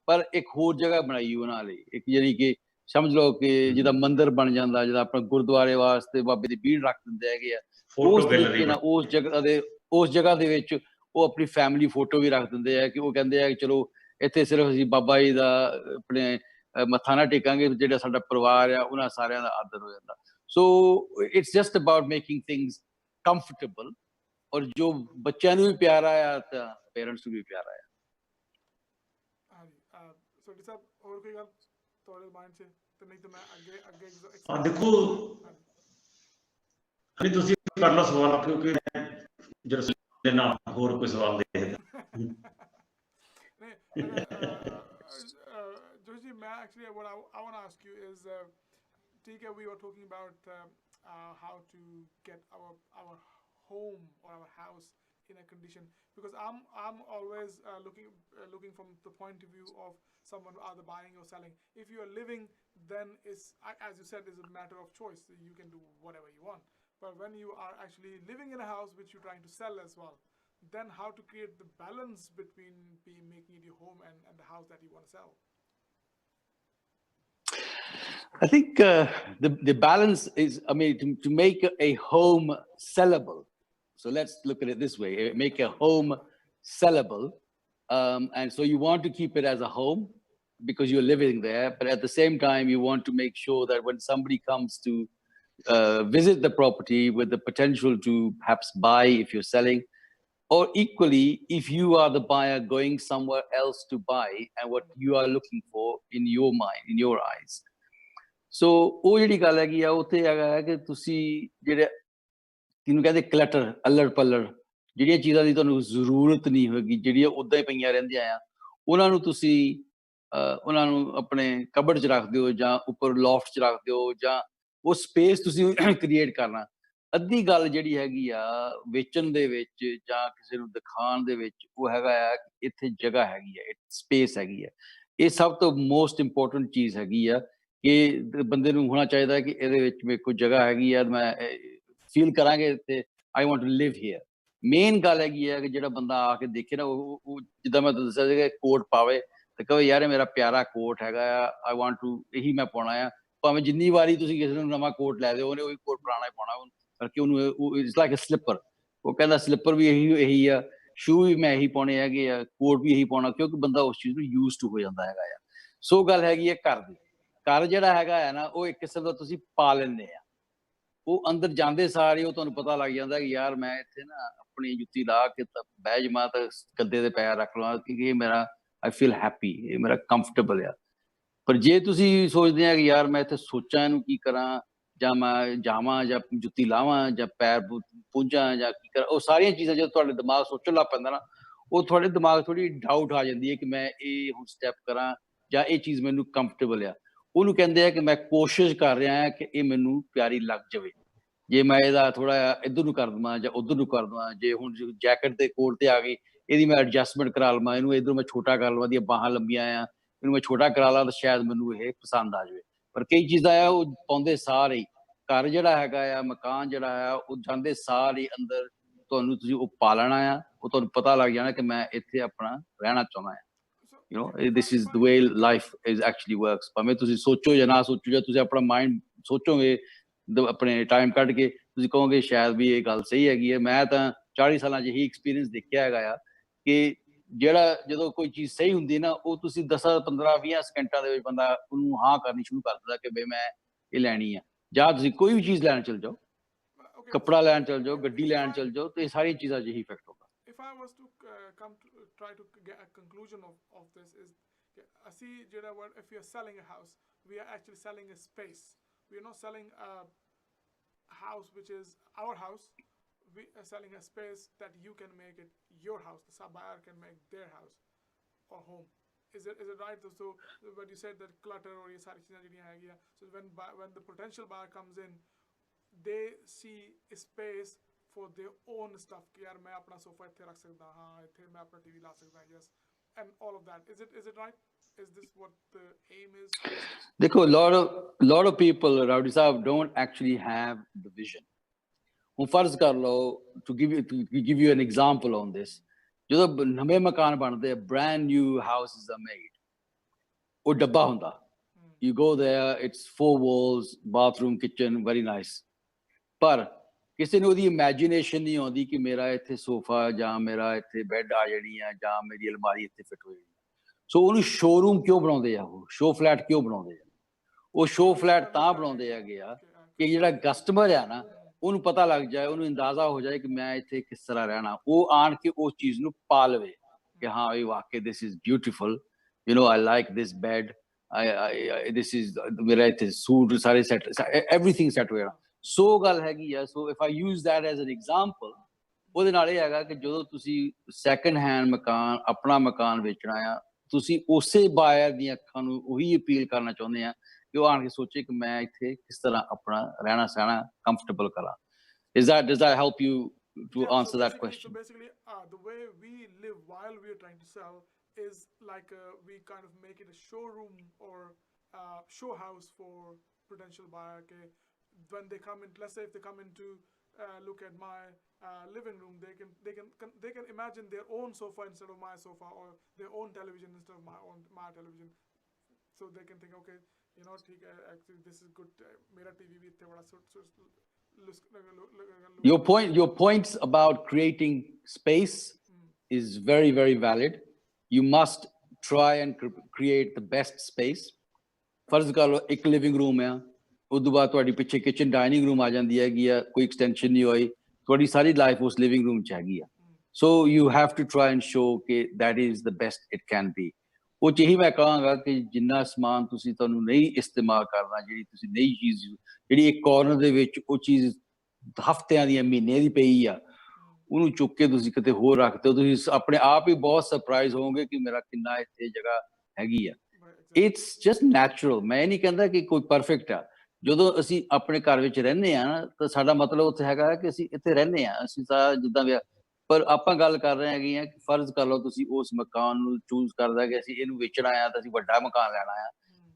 ਪਰ ਇੱਕ ਹੋਰ ਜਗ੍ਹਾ ਬਣਾਈ ਉਹਨਾਂ ਲਈ, ਇੱਕ ਜਿਹੜੀ ਕਿ ਸਮਝ ਲਓ ਕਿ ਜਿੱਦਾਂ ਮੰਦਿਰ ਬਣ ਜਾਂਦਾ, ਜਿੱਦਾਂ ਆਪਣਾ ਗੁਰਦੁਆਰੇ ਵਾਸਤੇ ਬਾਬੇ ਦੀ ਭੀੜ ਰੱਖ ਦਿੰਦੇ ਹੈਗੇ ਆ, ਉਸ ਤਰੀਕੇ ਨਾਲ ਉਸ ਜਗ੍ਹਾ ਦੇ ਵਿੱਚ ਉਹ ਆਪਣੀ ਫੈਮਿਲੀ ਫੋਟੋ ਵੀ ਰੱਖ ਦਿੰਦੇ ਆ, ਕਿ ਉਹ ਕਹਿੰਦੇ ਆ ਕਿ ਚਲੋ ਇੱਥੇ ਸਿਰਫ ਅਸੀਂ ਬਾਬਾ ਜੀ ਦਾ ਆਪਣੇ ਮੱਥਾ ਨਾ ਟੇਕਾਂਗੇ, ਜਿਹੜਾ ਸਾਡਾ ਪਰਿਵਾਰ ਆ ਉਹਨਾਂ ਸਾਰਿਆਂ ਦਾ ਆਦਰ ਹੋ ਜਾਂਦਾ। So it's just about making things comfortable, ਔਰ ਜੋ ਬੱਚਿਆਂ ਨੂੰ ਵੀ ਪਿਆਰਾ ਆ ਤਾਂ ਪੇਰੈਂਟਸ ਨੂੰ ਵੀ ਪਿਆਰਾ ਆ। ਸੋਢੀ ਸਾਹਿਬ, ਹੋਰ ਕੋਈ ਗੱਲ ਤੁਹਾਡੇ ਮਾਈਂਡ 'ਚ? ਤੇ ਨਹੀਂ ਤਾਂ ਮੈਂ ਅੱਗੇ ਦੇਖੋ, ਨਹੀਂ ਤੁਸੀਂ ਕਰ ਲਓ ਸਵਾਲ, ਕਿਉਂਕਿ ਜਿਹੜੇ ਨਾਲ ਹੋਰ ਕੋਈ ਸਵਾਲ ਦੇਖਦਾ। Joshi, actually what I want to ask you is, ठीक है, we were talking about how to get our home or our house in a condition, because I'm always looking from the point of view of someone either buying or selling. If you are living, then it's, as you said, is a matter of choice. You can do whatever you want. But when you are actually living in a house which you're trying to sell as well, then how to create the balance between making it your home and the house that you want to sell? I think the balance is, I mean, to make a home sellable. So let's look at it this way: make a home sellable, and so you want to keep it as a home because you're living there, but at the same time you want to make sure that when somebody comes to visit the property with the potential to perhaps buy if you're selling, or equally if you are the buyer going somewhere else to buy, and what you are looking for in your mind, in your eyes. So ਉਹ ਜਿਹੜੀ ਗੱਲ ਹੈਗੀ ਆ, ਉੱਥੇ ਹੈਗਾ ਹੈ ਕਿ ਤੁਸੀਂ ਜਿਹੜੇ ਜਿਹਨੂੰ ਕਹਿੰਦੇ ਕਲਟਰ, ਅੱਲੜ ਪੱਲੜ, ਜਿਹੜੀਆਂ ਚੀਜ਼ਾਂ ਦੀ ਤੁਹਾਨੂੰ ਜ਼ਰੂਰਤ ਨਹੀਂ ਹੋਏਗੀ, ਜਿਹੜੀਆਂ ਉੱਦਾਂ ਹੀ ਪਈਆਂ ਰਹਿੰਦੀਆਂ ਆ, ਉਹਨਾਂ ਨੂੰ ਤੁਸੀਂ ਉਹਨਾਂ ਨੂੰ ਆਪਣੇ ਕਬਰਡ 'ਚ ਰੱਖ ਦਿਓ, ਜਾਂ ਉੱਪਰ ਲੋਫਟ 'ਚ ਰੱਖ ਦਿਓ, ਜਾਂ ਉਹ ਸਪੇਸ ਤੁਸੀਂ ਕ੍ਰੀਏਟ ਕਰਨਾ। ਅੱਧੀ ਗੱਲ ਜਿਹੜੀ ਹੈਗੀ ਆ ਵੇਚਣ ਦੇ ਵਿੱਚ ਜਾਂ ਕਿਸੇ ਨੂੰ ਦਿਖਾਉਣ ਦੇ ਵਿੱਚ, ਉਹ ਹੈਗਾ ਆ ਕਿ ਇੱਥੇ ਜਗ੍ਹਾ ਹੈਗੀ ਆ, ਸਪੇਸ ਹੈਗੀ ਆ। ਇਹ ਸਭ ਤੋਂ ਮੋਸਟ ਇੰਪੋਰਟੈਂਟ ਚੀਜ਼ ਹੈਗੀ ਆ, ਕਿ ਬੰਦੇ ਨੂੰ ਹੋਣਾ ਚਾਹੀਦਾ ਕਿ ਇਹਦੇ ਵਿੱਚ ਮੇਰੇ ਕੋਲ ਜਗ੍ਹਾ ਹੈਗੀ ਆ, ਮੈਂ ਫੀਲ ਕਰਾਂਗੇ ਤੇ I want to live here. Main ਗੱਲ ਹੈਗੀ ਆ ਕਿ ਜਿਹੜਾ ਬੰਦਾ ਆ ਕੇ ਦੇਖੇ ਨਾ, ਉਹ ਜਿੱਦਾਂ ਮੈਂ ਦੱਸਿਆ ਸੀਗਾ, ਕੋਟ ਪਾਵੇ ਤੇ ਕਹੇ ਯਾਰ ਇਹ ਮੇਰਾ ਪਿਆਰਾ ਕੋਟ ਹੈਗਾ ਆ, ਆਈ ਵਾਂਟ ਟੂ, ਇਹੀ ਮੈਂ ਪਾਉਣਾ ਆ। ਭਾਵੇਂ ਜਿੰਨੀ ਵਾਰੀ ਤੁਸੀਂ ਕਿਸੇ ਨੂੰ ਨਵਾਂ ਕੋਟ ਲੈ ਦਿਓ, ਉਹਨੇ ਉਹੀ ਕੋਟ ਪੁਰਾਣਾ ਹੀ ਪਾਉਣਾ, ਕਰਕੇ ਉਹਨੂੰ ਇਟਸ ਲਾਈਕ ਅ ਸਲਿੱਪਰ। ਉਹ ਕਹਿੰਦਾ ਸਲਿੱਪਰ ਵੀ ਇਹੀ ਆ, ਸ਼ੂ ਵੀ ਮੈਂ ਇਹੀ ਪਾਉਣੇ ਹੈਗੇ ਆ, ਕੋਟ ਵੀ ਇਹੀ ਪਾਉਣਾ, ਕਿਉਂਕਿ ਬੰਦਾ ਉਸ ਚੀਜ਼ ਨੂੰ ਯੂਜ਼ ਟੂ ਹੋ ਜਾਂਦਾ ਹੈਗਾ ਆ। ਸੋ ਗੱਲ ਹੈਗੀ ਹੈ ਘਰ ਦੀ। ਘਰ ਜਿਹੜਾ ਹੈਗਾ ਹੈ ਨਾ ਉਹ ਇੱਕ ਕਿਸਮ ਦਾ ਤੁਸੀਂ ਪਾ ਲੈਂਦੇ ਆ। ਉਹ ਅੰਦਰ ਜਾਂਦੇ ਸਾਰ ਹੀ ਉਹ ਤੁਹਾਨੂੰ ਪਤਾ ਲੱਗ ਜਾਂਦਾ ਕਿ ਯਾਰ ਮੈਂ ਇੱਥੇ ਨਾ ਆਪਣੀ ਜੁੱਤੀ ਲਾ ਕੇ ਬਹਿ ਜਾਵਾਂ ਤਾਂ ਗੱਦੇ ਦੇ ਪੈਰ ਰੱਖ ਲਵਾਂ ਕਿਉਂਕਿ ਇਹ ਮੇਰਾ ਆਈ ਫੀਲ ਹੈਪੀ, ਇਹ ਮੇਰਾ ਕੰਫਰਟੇਬਲ ਆ। ਪਰ ਜੇ ਤੁਸੀਂ ਸੋਚਦੇ ਆ ਕਿ ਯਾਰ ਮੈਂ ਇੱਥੇ ਸੋਚਾਂ ਇਹਨੂੰ ਕੀ ਕਰਾਂ, ਜਾਂ ਮੈਂ ਜਾਵਾਂ ਜਾਂ ਜੁੱਤੀ ਲਾਵਾਂ ਜਾਂ ਪੈਰ ਪੂੰਝਾਂ ਜਾਂ ਕੀ ਕਰਾਂ, ਉਹ ਸਾਰੀਆਂ ਚੀਜ਼ਾਂ ਜਦੋਂ ਤੁਹਾਡੇ ਦਿਮਾਗ ਸੋਚਣ ਲੱਗ ਪੈਂਦਾ ਨਾ, ਉਹ ਤੁਹਾਡੇ ਦਿਮਾਗ ਥੋੜੀ ਡਾਊਟ ਆ ਜਾਂਦੀ ਹੈ ਕਿ ਮੈਂ ਇਹ ਹੁਣ ਸਟੈਪ ਕਰਾਂ ਜਾਂ ਇਹ ਚੀਜ਼ ਮੈਨੂੰ ਕੰਫਰਟੇਬਲ ਆ। ਉਹਨੂੰ ਕਹਿੰਦੇ ਆ ਕਿ ਮੈਂ ਕੋਸ਼ਿਸ਼ ਕਰ ਰਿਹਾ ਹਾਂ ਕਿ ਇਹ ਮੈਨੂੰ ਪਿਆਰੀ ਲੱਗ ਜਾਵੇ। ਜੇ ਮੈਂ ਇਹਦਾ ਥੋੜਾ ਜਿਹਾ ਇੱਧਰ ਨੂੰ ਕਰ ਦੇਵਾਂ ਜਾਂ ਉੱਧਰ ਨੂੰ ਕਰ ਦੇਵਾਂ, ਜੇ ਹੁਣ ਜੈਕਟ ਦੇ ਕੋਟ ਤੇ ਆ ਗਈ ਇਹਦੀ ਮੈਂ ਐਡਜਸਟਮੈਂਟ ਕਰਾ ਲਵਾਂ, ਇਹਨੂੰ ਇੱਧਰੋਂ ਮੈਂ ਛੋਟਾ ਕਰ ਲਵਾਂ, ਦੀਆਂ ਬਾਹਾਂ ਲੰਬੀਆਂ ਆ, ਇਹਨੂੰ ਮੈਂ ਛੋਟਾ ਕਰਾ ਲਾਂ ਤਾਂ ਸ਼ਾਇਦ ਮੈਨੂੰ ਇਹ ਪਸੰਦ ਆ ਜਾਵੇ। ਪਰ ਕਈ ਚੀਜ਼ਾਂ ਆ ਉਹ ਪਾਉਂਦੇ ਸਾਰ ਹੀ ਘਰ ਜਿਹੜਾ ਹੈਗਾ ਆ, ਮਕਾਨ ਜਿਹੜਾ ਆ, ਉਹ ਜਾਂਦੇ ਸਾਰ ਹੀ ਅੰਦਰ ਤੁਹਾਨੂੰ ਤੁਸੀਂ ਉਹ ਪਾ ਲੈਣਾ ਆ। ਉਹ ਤੁਹਾਨੂੰ ਪਤਾ ਲੱਗ ਜਾਣਾ ਕਿ ਮੈਂ ਇੱਥੇ ਆਪਣਾ ਰਹਿਣਾ ਚਾਹੁੰਦਾ ਆ। You know, this is the way life is actually works. ਭਾਵੇਂ ਤੁਸੀਂ ਸੋਚੋ ਜਾਂ ਨਾ ਸੋਚੋ, ਜਾਂ ਤੁਸੀਂ ਆਪਣਾ ਮਾਈਂਡ ਸੋਚੋਗੇ ਆਪਣੇ ਟਾਈਮ ਕੱਢ ਕੇ, ਤੁਸੀਂ ਕਹੋਗੇ ਸ਼ਾਇਦ ਵੀ ਇਹ ਗੱਲ ਸਹੀ ਹੈਗੀ ਹੈ। ਮੈਂ ਤਾਂ 40 ਸਾਲਾਂ 'ਚ ਇਹੀ ਐਕਸਪੀਰੀਅੰਸ ਦੇਖਿਆ ਹੈਗਾ ਆ ਕਿ ਜਿਹੜਾ ਜਦੋਂ ਕੋਈ ਚੀਜ਼ ਸਹੀ ਹੁੰਦੀ ਨਾ, ਉਹ ਤੁਸੀਂ 10 15 20 ਸਕਿੰਟਾਂ ਦੇ ਵਿੱਚ ਬੰਦਾ ਉਹਨੂੰ ਹਾਂ ਕਰਨੀ ਸ਼ੁਰੂ ਕਰ ਦਿੰਦਾ ਕਿ ਬਈ ਮੈਂ ਇਹ ਲੈਣੀ ਆ। ਜਾਂ ਤੁਸੀਂ ਕੋਈ ਵੀ ਚੀਜ਼ ਲੈਣ ਚਲ ਜਾਓ, ਕੱਪੜਾ ਲੈਣ ਚਲ ਜਾਓ, ਗੱਡੀ ਲੈਣ ਚਲ ਜਾਓ, ਤੇ ਇਹ ਸਾਰੀਆਂ ਚੀਜ਼ਾਂ 'ਚ ਇਹੀ ਇਫੈਕਟ ਹੋਗਾ। If I was to come to try to get a conclusion of this is, see, if we are selling a house, we are actually selling a space. We are not selling a house which is our house. We are selling a space that you can make it your house. The buyer can make their house or home. Is it right? So when you said that clutter or ये सारी चीज़ें जिन्हें हैगी, so when the potential buyer comes in, they see a space for their own stuff कि यार मैं अपना sofa इत्थे रख सकता, हाँ इत्थे मैं अपना टीवी ला सकता, yes, and all of that. Is it right? Is this what the aim is? देखो, lot of people, Rowdy साहब, don't actually have the vision. ਹੁਣ ਫਰਜ਼ ਕਰ ਲਓ, to give you an example on this, ਜਦੋਂ ਨਵੇਂ ਮਕਾਨ ਬਣਦੇ ਆ, brand new houses are made, ਉਹ ਡੱਬਾ ਹੁੰਦਾ, you go there, it's 4 walls, bathroom, kitchen, very nice. ਪਰ ਕਿਸੇ ਨੂੰ ਉਹਦੀ ਇਮੈਜੀਨੇਸ਼ਨ ਨਹੀਂ ਆਉਂਦੀ ਕਿ ਮੇਰਾ ਇੱਥੇ ਸੋਫਾ ਜਾਂ ਮੇਰਾ ਇੱਥੇ ਬੈੱਡ ਆ ਜਾਣੀ ਆ ਜਾਂ ਮੇਰੀ ਅਲਮਾਰੀ ਇੱਥੇ ਫਿੱਟ ਹੋ ਜਾਣੀ। ਸੋ ਉਹਨੂੰ ਸ਼ੋਰੂਮ ਕਿਉਂ ਬਣਾਉਂਦੇ ਆ, ਉਹ ਸ਼ੋ ਫਲੈਟ ਕਿਉਂ ਬਣਾਉਂਦੇ ਆ? ਉਹ ਸ਼ੋ ਫਲੈਟ ਤਾਂ ਬਣਾਉਂਦੇ ਹੈਗੇ ਆ ਕਿ ਜਿਹੜਾ ਕਸਟਮਰ ਆ ਨਾ, ਉਹਨੂੰ ਪਤਾ ਲੱਗ ਜਾਏ, ਉਹਨੂੰ ਅੰਦਾਜ਼ਾ ਹੋ ਜਾਏ ਕਿ ਮੈਂ ਇੱਥੇ ਕਿਸ ਤਰ੍ਹਾਂ ਰਹਿਣਾ, ਉਹ ਆਣ ਕੇ ਉਸ ਚੀਜ਼ ਨੂੰ ਪਾ ਲਵੇ ਕਿ ਹਾਂ ਇਹ ਵਾਕਈ this is beautiful, you know, I like this bed, this is ਮੇਰਾ ਇੱਥੇ ਸੂਟ ਸਾਰੇ ਸੈਟ, ਐਵਰੀਥਿੰਗ ਸੈਟ ਹੋਇਆ। ਸੋ ਗੱਲ ਹੈਗੀ ਆ। ਸੋ if I use that as an example, ਉਹਦੇ ਨਾਲ ਇਹ ਹੈਗਾ ਕਿ ਜਦੋਂ ਤੁਸੀਂ ਸੈਕਿੰਡ ਹੈਂਡ ਮਕਾਨ, ਆਪਣਾ ਮਕਾਨ ਵੇਚਣਾ ਆ, ਤੁਸੀਂ ਉਸੇ ਬਾਇਰ ਦੀਆਂ ਅੱਖਾਂ ਨੂੰ ਉਹੀ ਅਪੀਲ ਕਰਨਾ ਚਾਹੁੰਦੇ ਆ ਕਿ ਉਹ ਆਣ ਕੇ ਸੋਚੇ ਕਿ ਮੈਂ ਇੱਥੇ ਕਿਸ ਤਰ੍ਹਾਂ ਆਪਣਾ ਰਹਿਣਾ ਸਹਿਣਾ ਕੰਫਰਟੇਬਲ ਕਰਾਂ। Does that help you to answer that question? So basically, the way we live while we are trying to sell is like we kind of make it a showroom or show house for potential buyer. Okay, when they come in, let's say if they come in to look at my living room, they can imagine their own sofa instead of my sofa, or their own television instead of my television. So they can think, okay, you know, actually this is good. Mera TV bhi itte bada Your points about creating space is very, very valid. You must try and create the best space. ਫਰਜ਼ ਕਰ ਲਓ ਇੱਕ living room ਆ, ਉਦੋਂ ਬਾਅਦ ਤੁਹਾਡੀ ਪਿੱਛੇ kitchen dining room ਆ ਜਾਂਦੀ ਹੈਗੀ ਆ, ਕੋਈ ਐਕਸਟੈਂਸ਼ਨ ਨਹੀਂ ਹੋਈ, ਤੁਹਾਡੀ ਸਾਰੀ ਲਾਈਫ ਉਸ ਲਿਵਿੰਗ ਰੂਮ 'ਚ ਹੈਗੀ ਆ। So you have to try and show ਕਿ that is the best it can be. ਉਹ 'ਚ ਇਹੀ ਮੈਂ ਕਹਾਂਗਾ ਕਿ ਜਿੰਨਾ ਸਮਾਨ ਤੁਹਾਨੂੰ ਨਹੀਂ ਇਸਤੇਮਾਲ ਕਰਨਾ, ਜਿਹੜੀ ਤੁਸੀਂ ਨਈ ਚੀਜ਼, ਜਿਹੜੀ ਇੱਕ ਕਾਰਨਰ ਦੇ ਵਿੱਚ ਉਹ ਚੀਜ਼ ਹਫ਼ਤਿਆਂ ਦੀਆਂ, ਮਹੀਨੇ ਦੀ ਪਈ ਆ, ਉਹਨੂੰ ਚੁੱਕ ਕੇ ਤੁਸੀਂ ਕਿਤੇ ਹੋਰ ਰੱਖ ਦਿਓ, ਤੁਸੀਂ ਆਪਣੇ ਆਪ ਹੀ ਬਹੁਤ ਸਰਪ੍ਰਾਈਜ਼ ਹੋਵੋਗੇ ਕਿ ਮੇਰਾ ਕਿੰਨਾ ਇੱਥੇ ਜਗ੍ਹਾ ਹੈਗੀ ਆ। It's just natural. ਮੈਂ ਇਹ ਨਹੀਂ ਕਹਿੰਦਾ ਕਿ ਕੋਈ ਪਰਫੈਕਟ ਆ। ਜਦੋਂ ਅਸੀਂ ਆਪਣੇ ਘਰ ਵਿੱਚ ਰਹਿੰਦੇ ਆ ਨਾ, ਤਾਂ ਸਾਡਾ ਮਤਲਬ ਉੱਥੇ ਹੈਗਾ ਕਿ ਅਸੀਂ ਇੱਥੇ ਰਹਿੰਦੇ ਆ, ਅਸੀਂ ਤਾਂ ਜਿੱਦਾਂ ਵੀ। ਪਰ ਆਪਾਂ ਗੱਲ ਕਰ ਰਹੇ ਹੈਗੇ ਆ ਕਿ ਫਰਜ਼ ਕਰ ਲਓ ਤੁਸੀਂ ਉਸ ਮਕਾਨ ਨੂੰ ਚੂਜ਼ ਕਰਦਾ ਕਿ ਅਸੀਂ ਇਹਨੂੰ ਵੇਚਣਾ ਆ, ਤਾਂ ਅਸੀਂ ਵੱਡਾ ਮਕਾਨ ਲੈਣਾ ਆ।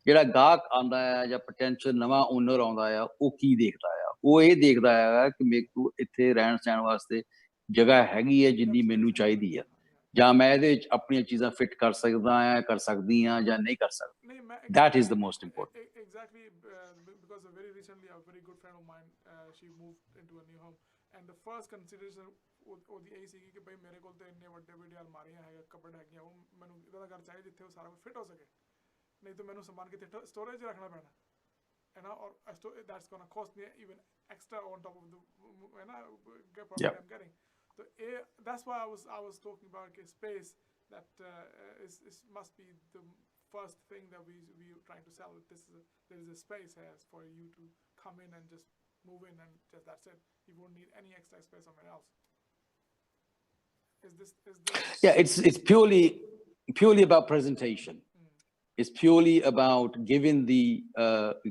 ਜਿਹੜਾ ਗਾਹਕ ਆਉਂਦਾ ਆ ਜਾਂ ਪੋਟੈਂਸ਼ੀਅਲ ਨਵਾਂ ਓਨਰ ਆਉਂਦਾ ਆ, ਉਹ ਕੀ ਦੇਖਦਾ ਆ? ਉਹ ਇਹ ਦੇਖਦਾ ਆ ਕਿ ਮੇਰੇ ਕੋਲ ਇੱਥੇ ਰਹਿਣ ਸਹਿਣ ਵਾਸਤੇ ਜਗ੍ਹਾ ਹੈਗੀ ਹੈ ਜਿੰਨੀ ਮੈਨੂੰ ਚਾਹੀਦੀ ਆ, ਜਾਂ ਮੈਂ ਇਹਦੇ ਵਿੱਚ ਆਪਣੀਆਂ ਚੀਜ਼ਾਂ ਫਿੱਟ ਕਰ ਸਕਦਾ ਆ, ਕਰ ਸਕਦੀ ਆ ਜਾਂ ਨਹੀਂ ਕਰ ਸਕਦੀ। That is the most important. Exactly, because very recently a very good friend of mine, she moved into a new home, and the first consideration ਉਹਦੀ ਇਹੀ ਸੀਗੀ ਕਿ ਭਾਈ ਮੇਰੇ ਕੋਲ ਤਾਂ ਇੰਨੇ ਵੱਡੇ ਵੱਡੇ ਅਲਮਾਰੀਆਂ ਹੈਗੇ, ਕਬਰਡ ਹੈਗੀਆਂ, ਉਹ ਮੈਨੂੰ ਇੱਦਾਂ ਦਾ ਘਰ ਚਾਹੀਦਾ ਜਿੱਥੇ ਉਹ ਸਾਰਾ ਕੁਝ ਫਿੱਟ ਹੋ ਸਕੇ। नहीं तो मैंने सामान कितने स्टोरेज रखना पैना है ना, और that's gonna cost me even extra on top of the है ना profit Yeah. I'm getting. So that's why I was talking about space that is must be the first thing that we trying to sell. There is a space here for you to come in and just move in and just that's it. You won't need any extra space somewhere else. Is this Yeah, it's purely about presentation. It's purely about giving the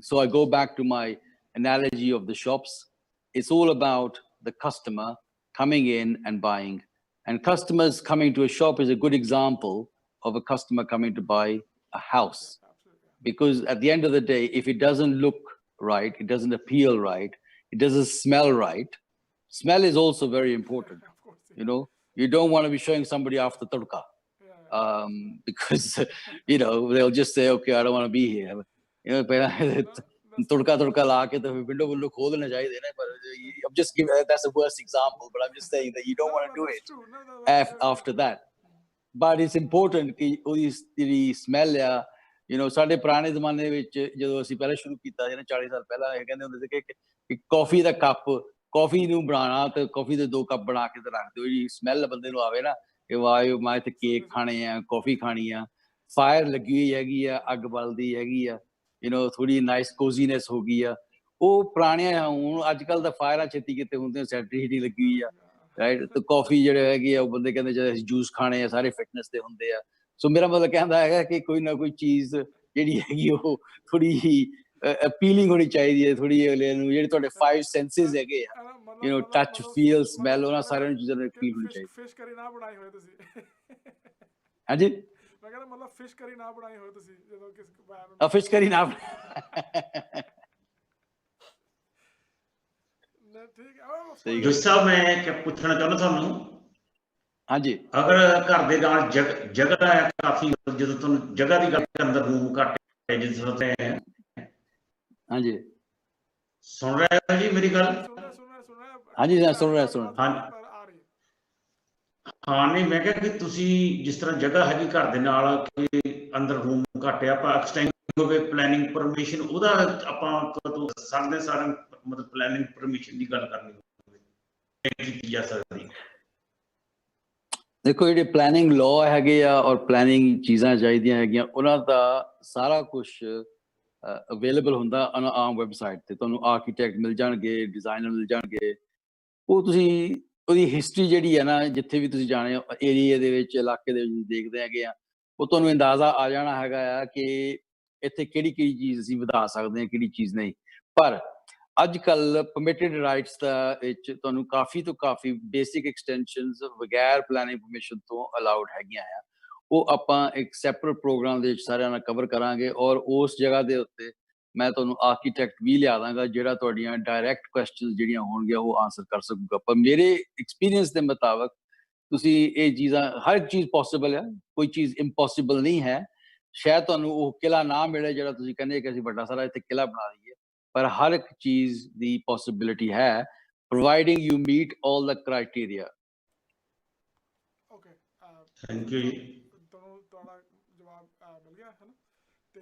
so I go back to my analogy of the shops. It's all about the customer coming in and buying, and customers coming to a shop is a good example of a customer coming to buy a house. absolutely? Because at the end of the day, if it doesn't look right, it doesn't appeal right, it doesn't smell right. Smell is also very important. Of course. You know, you don't want to be showing somebody after tadka. Because they'll just say, okay, I don't want to be here. Tadka la ke to window window khol dena chahiye na, but I'm just giving that's the worst example, but I'm just saying that you don't want to do it after that. But it's important ਕਿ ਉਹਦੀ ਜਿਹੜੀ smell ਆ ਸਾਡੇ ਪੁਰਾਣੇ ਜ਼ਮਾਨੇ ਵਿੱਚ ਜਦੋਂ ਅਸੀਂ ਪਹਿਲਾਂ ਸ਼ੁਰੂ ਕੀਤਾ 40 ਸਾਲ ਪਹਿਲਾਂ ਇਹ ਕਹਿੰਦੇ ਹੁੰਦੇ ਸੀ ਕਿ ਕਾਫੀ ਦਾ ਕੱਪ ਕਾਫੀ ਨੂੰ ਬਣਾਉਣਾ ਤੇ ਕਾਫੀ ਦੇ 2 ਕੱਪ ਬਣਾ ਕੇ ਤੇ ਰੱਖ ਦਿਓ ਜੀ ਸਮੈਲ ਬੰਦੇ ਨੂੰ ਆਵੇ ਨਾ ਕਿ ਵਾਹ ਮੈਂ ਇੱਥੇ ਕੇਕ ਖਾਣੇ ਆ ਕਾਫੀ ਖਾਣੀ ਆ ਫਾਇਰ ਲੱਗੀ ਹੋਈ ਹੈਗੀ ਆ ਅੱਗ ਬਲਦੀ ਹੈਗੀ ਆ ਥੋੜੀ ਨਾਈਸ ਕੋਜ਼ੀਨੈਸ ਹੋ ਗਈ ਆ ਉਹ ਪੁਰਾਣੀਆਂ ਹੁਣ ਅੱਜ ਕੱਲ ਦਾ ਫਾਇਰਾਂ ਛੇਤੀ ਕਿਤੇ ਹੁੰਦੇ ਸੈਟੀਟੀ ਲੱਗੀ ਹੋਈ ਆ ਰਾਈਟ ਤੇ ਕਾਫੀ ਜਿਹੜੇ ਹੈਗੇ ਆ ਉਹ ਬੰਦੇ ਕਹਿੰਦੇ ਜਦੋਂ ਅਸੀਂ ਜੂਸ ਖਾਣੇ ਆ ਸਾਰੇ ਫਿਟਨੈਸ ਤੇ ਹੁੰਦੇ ਆ ਸੋ ਮੇਰਾ ਮਤਲਬ ਕਹਿੰਦਾ ਹੈਗਾ ਕਿ ਕੋਈ ਨਾ ਕੋਈ ਚੀਜ਼ ਜਿਹੜੀ ਹੈਗੀ ਉਹ ਥੋੜੀ appealing ਹੋਣੀ ਚਾਹੀਦੀ ਹੈ ਥੋੜੀ ਅਗਲੇ ਨੂੰ ਜਿਹੜੇ ਤੁਹਾਡੇ 5 ਸੈਂਸਸ ਹੈਗੇ ਆ ਟੱਚ ਫੀਲ ਸਮੈਲ ਉਹਨਾਂ ਸਾਰਿਆਂ ਨੂੰ ਚੀਜ਼ਾਂ ਨੂੰ ਅਪੀਲ ਹੋਣੀ ਚਾਹੀਦੀ ਫਿਸ਼ ਕਰੀ ਨਾ ਬਣਾਈ ਹੋਏ ਤੁਸੀਂ ਹਾਂਜੀ ਮੈਂ ਕਹਿੰਦਾ ਮਤਲਬ ਫਿਸ਼ ਕਰੀ ਨਾ ਬਣਾਈ ਹੋਏ ਤੁਸੀਂ ਜਦੋਂ ਕਿਸ ਫਿਸ਼ ਕਰੀ ਨਾ ਠੀਕ ਜੋ ਸਾਹਿਬ ਮੈਂ ਕਿ ਪੁੱਛਣਾ ਚਾਹੁੰਦਾ ਤੁਹਾਨੂੰ ਹਾਂਜੀ ਅਗਰ ਘਰ ਦੇ ਨਾਲ ਜਗ੍ਹਾ ਹੈ ਕਾਫੀ ਜਦੋਂ ਤੁਹਾਨੂੰ ਜਗ੍ਹਾ ਦੀ ਗੱਲ ਅੰਦਰ ਰੂਮ ਘੱਟ ਹੈ ਜਿਸ ਤਰ੍ਹਾਂ ਹਾਂਜੀ ਸੁਣ ਰਹੇ ਹੋ ਜੀ ਮੇਰੀ ਗੱਲ ਹਾਂਜੀ ਸੁਣ ਰਿਹਾ ਹਾਂ ਨਹੀਂ ਮੈਂ ਕਿਹਾ ਕਿ ਤੁਸੀਂ ਜਿਸ ਤਰ੍ਹਾਂ ਜਗ੍ਹਾ ਹੈਗੀ ਘਰ ਦੇ ਨਾਲ ਕਿ ਅੰਦਰ ਰੂਮ ਘੱਟ ਹੈ ਆਪਾਂ ਐਕਸਟੈਂਡ ਹੋਵੇ ਪਲੈਨਿੰਗ ਪਰਮਿਸ਼ਨ ਉਹਦਾ ਆਪਾਂ ਕਦੋਂ ਸਕਦੇ ਸਾਰੇ ਮਤਲਬ ਪਲੈਨਿੰਗ ਪਰਮਿਸ਼ਨ ਦੀ ਗੱਲ ਕਰਨੀ ਹੋਵੇ ਕੀਤੀ ਜਾ ਸਕਦੀ ਦੇਖੋ ਜਿਹੜੇ ਪਲੈਨਿੰਗ ਲਾਅ ਹੈਗੇ ਆ ਔਰ ਪਲੈਨਿੰਗ ਚੀਜ਼ਾਂ ਚਾਹੀਦੀਆਂ ਹੈਗੀਆਂ ਉਹਨਾਂ ਦਾ ਸਾਰਾ ਕੁਝ ਅਵੇਲੇਬਲ ਹੁੰਦਾ ਆਮ ਵੈਬਸਾਈਟ ਤੇ ਤੁਹਾਨੂੰ ਆਰਕੀਟੈਕਟ ਮਿਲ ਜਾਣਗੇ ਡਿਜ਼ਾਈਨਰ ਮਿਲ ਜਾਣਗੇ ਉਹ ਤੁਸੀਂ ਉਹਦੀ ਹਿਸਟਰੀ ਜਿਹੜੀ ਹੈ ਨਾ ਜਿੱਥੇ ਵੀ ਤੁਸੀਂ ਜਾਣੇ ਏਰੀਏ ਦੇ ਵਿੱਚ ਇਲਾਕੇ ਦੇ ਵਿੱਚ ਦੇਖਦੇ ਹੈਗੇ ਆ ਉਹ ਤੁਹਾਨੂੰ ਅੰਦਾਜ਼ਾ ਆ ਜਾਣਾ ਹੈਗਾ ਆ ਕਿ ਇੱਥੇ ਕਿਹੜੀ ਚੀਜ਼ ਅਸੀਂ ਵਧਾ ਸਕਦੇ ਹਾਂ ਕਿਹੜੀ ਚੀਜ਼ ਨਹੀਂ ਪਰ ਅੱਜ ਕੱਲ ਪਰਮਿਟਡ ਰਾਈਟਸ ਦਾ ਵਿੱਚ ਤੁਹਾਨੂੰ ਕਾਫੀ ਤੋਂ ਕਾਫੀ ਬੇਸਿਕ ਐਕਸਟੈਂਸ਼ਨਸ ਬਗੈਰ ਪਲੈਨਿੰਗ ਪਰਮਿਸ਼ਨ ਤੋਂ ਅਲਾਉਡ ਹੈਗੀਆਂ ਆ ਉਹ ਆਪਾਂ ਇੱਕ ਸੈਪਰੇਟ ਪ੍ਰੋਗਰਾਮ ਦੇ ਵਿੱਚ ਸਾਰਿਆਂ ਨਾਲ ਕਵਰ ਕਰਾਂਗੇ ਔਰ ਉਸ ਜਗ੍ਹਾ ਦੇ ਉੱਤੇ ਮੈਂ ਤੁਹਾਨੂੰ ਆਰਕੀਟੈਕਟ ਵੀ ਲਿਆ ਦਾਂਗਾ ਜਿਹੜਾ ਤੁਹਾਡੀਆਂ ਡਾਇਰੈਕਟ ਕੁਐਸਚਨਸ ਜਿਹੜੀਆਂ ਹੋਣਗੀਆਂ ਉਹ ਆਨਸਰ ਕਰ ਸਕੂਗਾ ਪਰ ਮੇਰੇ ਐਕਸਪੀਰੀਅੰਸ ਦੇ ਮੁਤਾਬਕ ਤੁਸੀਂ ਇਹ ਚੀਜ਼ਾਂ ਹਰ ਇੱਕ ਚੀਜ਼ ਪੋਸੀਬਲ ਹੈ ਕੋਈ ਚੀਜ਼ ਇੰਪੋਸੀਬਲ ਨਹੀਂ ਹੈ ਸ਼ਾਇਦ ਤੁਹਾਨੂੰ ਉਹ ਕਿਲਾ ਨਾ ਮਿਲੇ ਜਿਹੜਾ ਤੁਸੀਂ ਕਹਿੰਦੇ ਕਿ ਅਸੀਂ ਵੱਡਾ ਸਾਰਾ ਇੱਥੇ ਕਿਲਾ ਬਣਾ ਲਈਏ ਪਰ ਹਰ ਇੱਕ ਚੀਜ਼ ਦੀ ਪੋਸੀਬਿਲਿਟੀ ਹੈ providing you meet all the criteria. Okay. Thank you. ਤੁਹਾਡਾ ਜਵਾਬ ਮਿਲ ਗਿਆ ਹੈ ਨਾ ਤੇ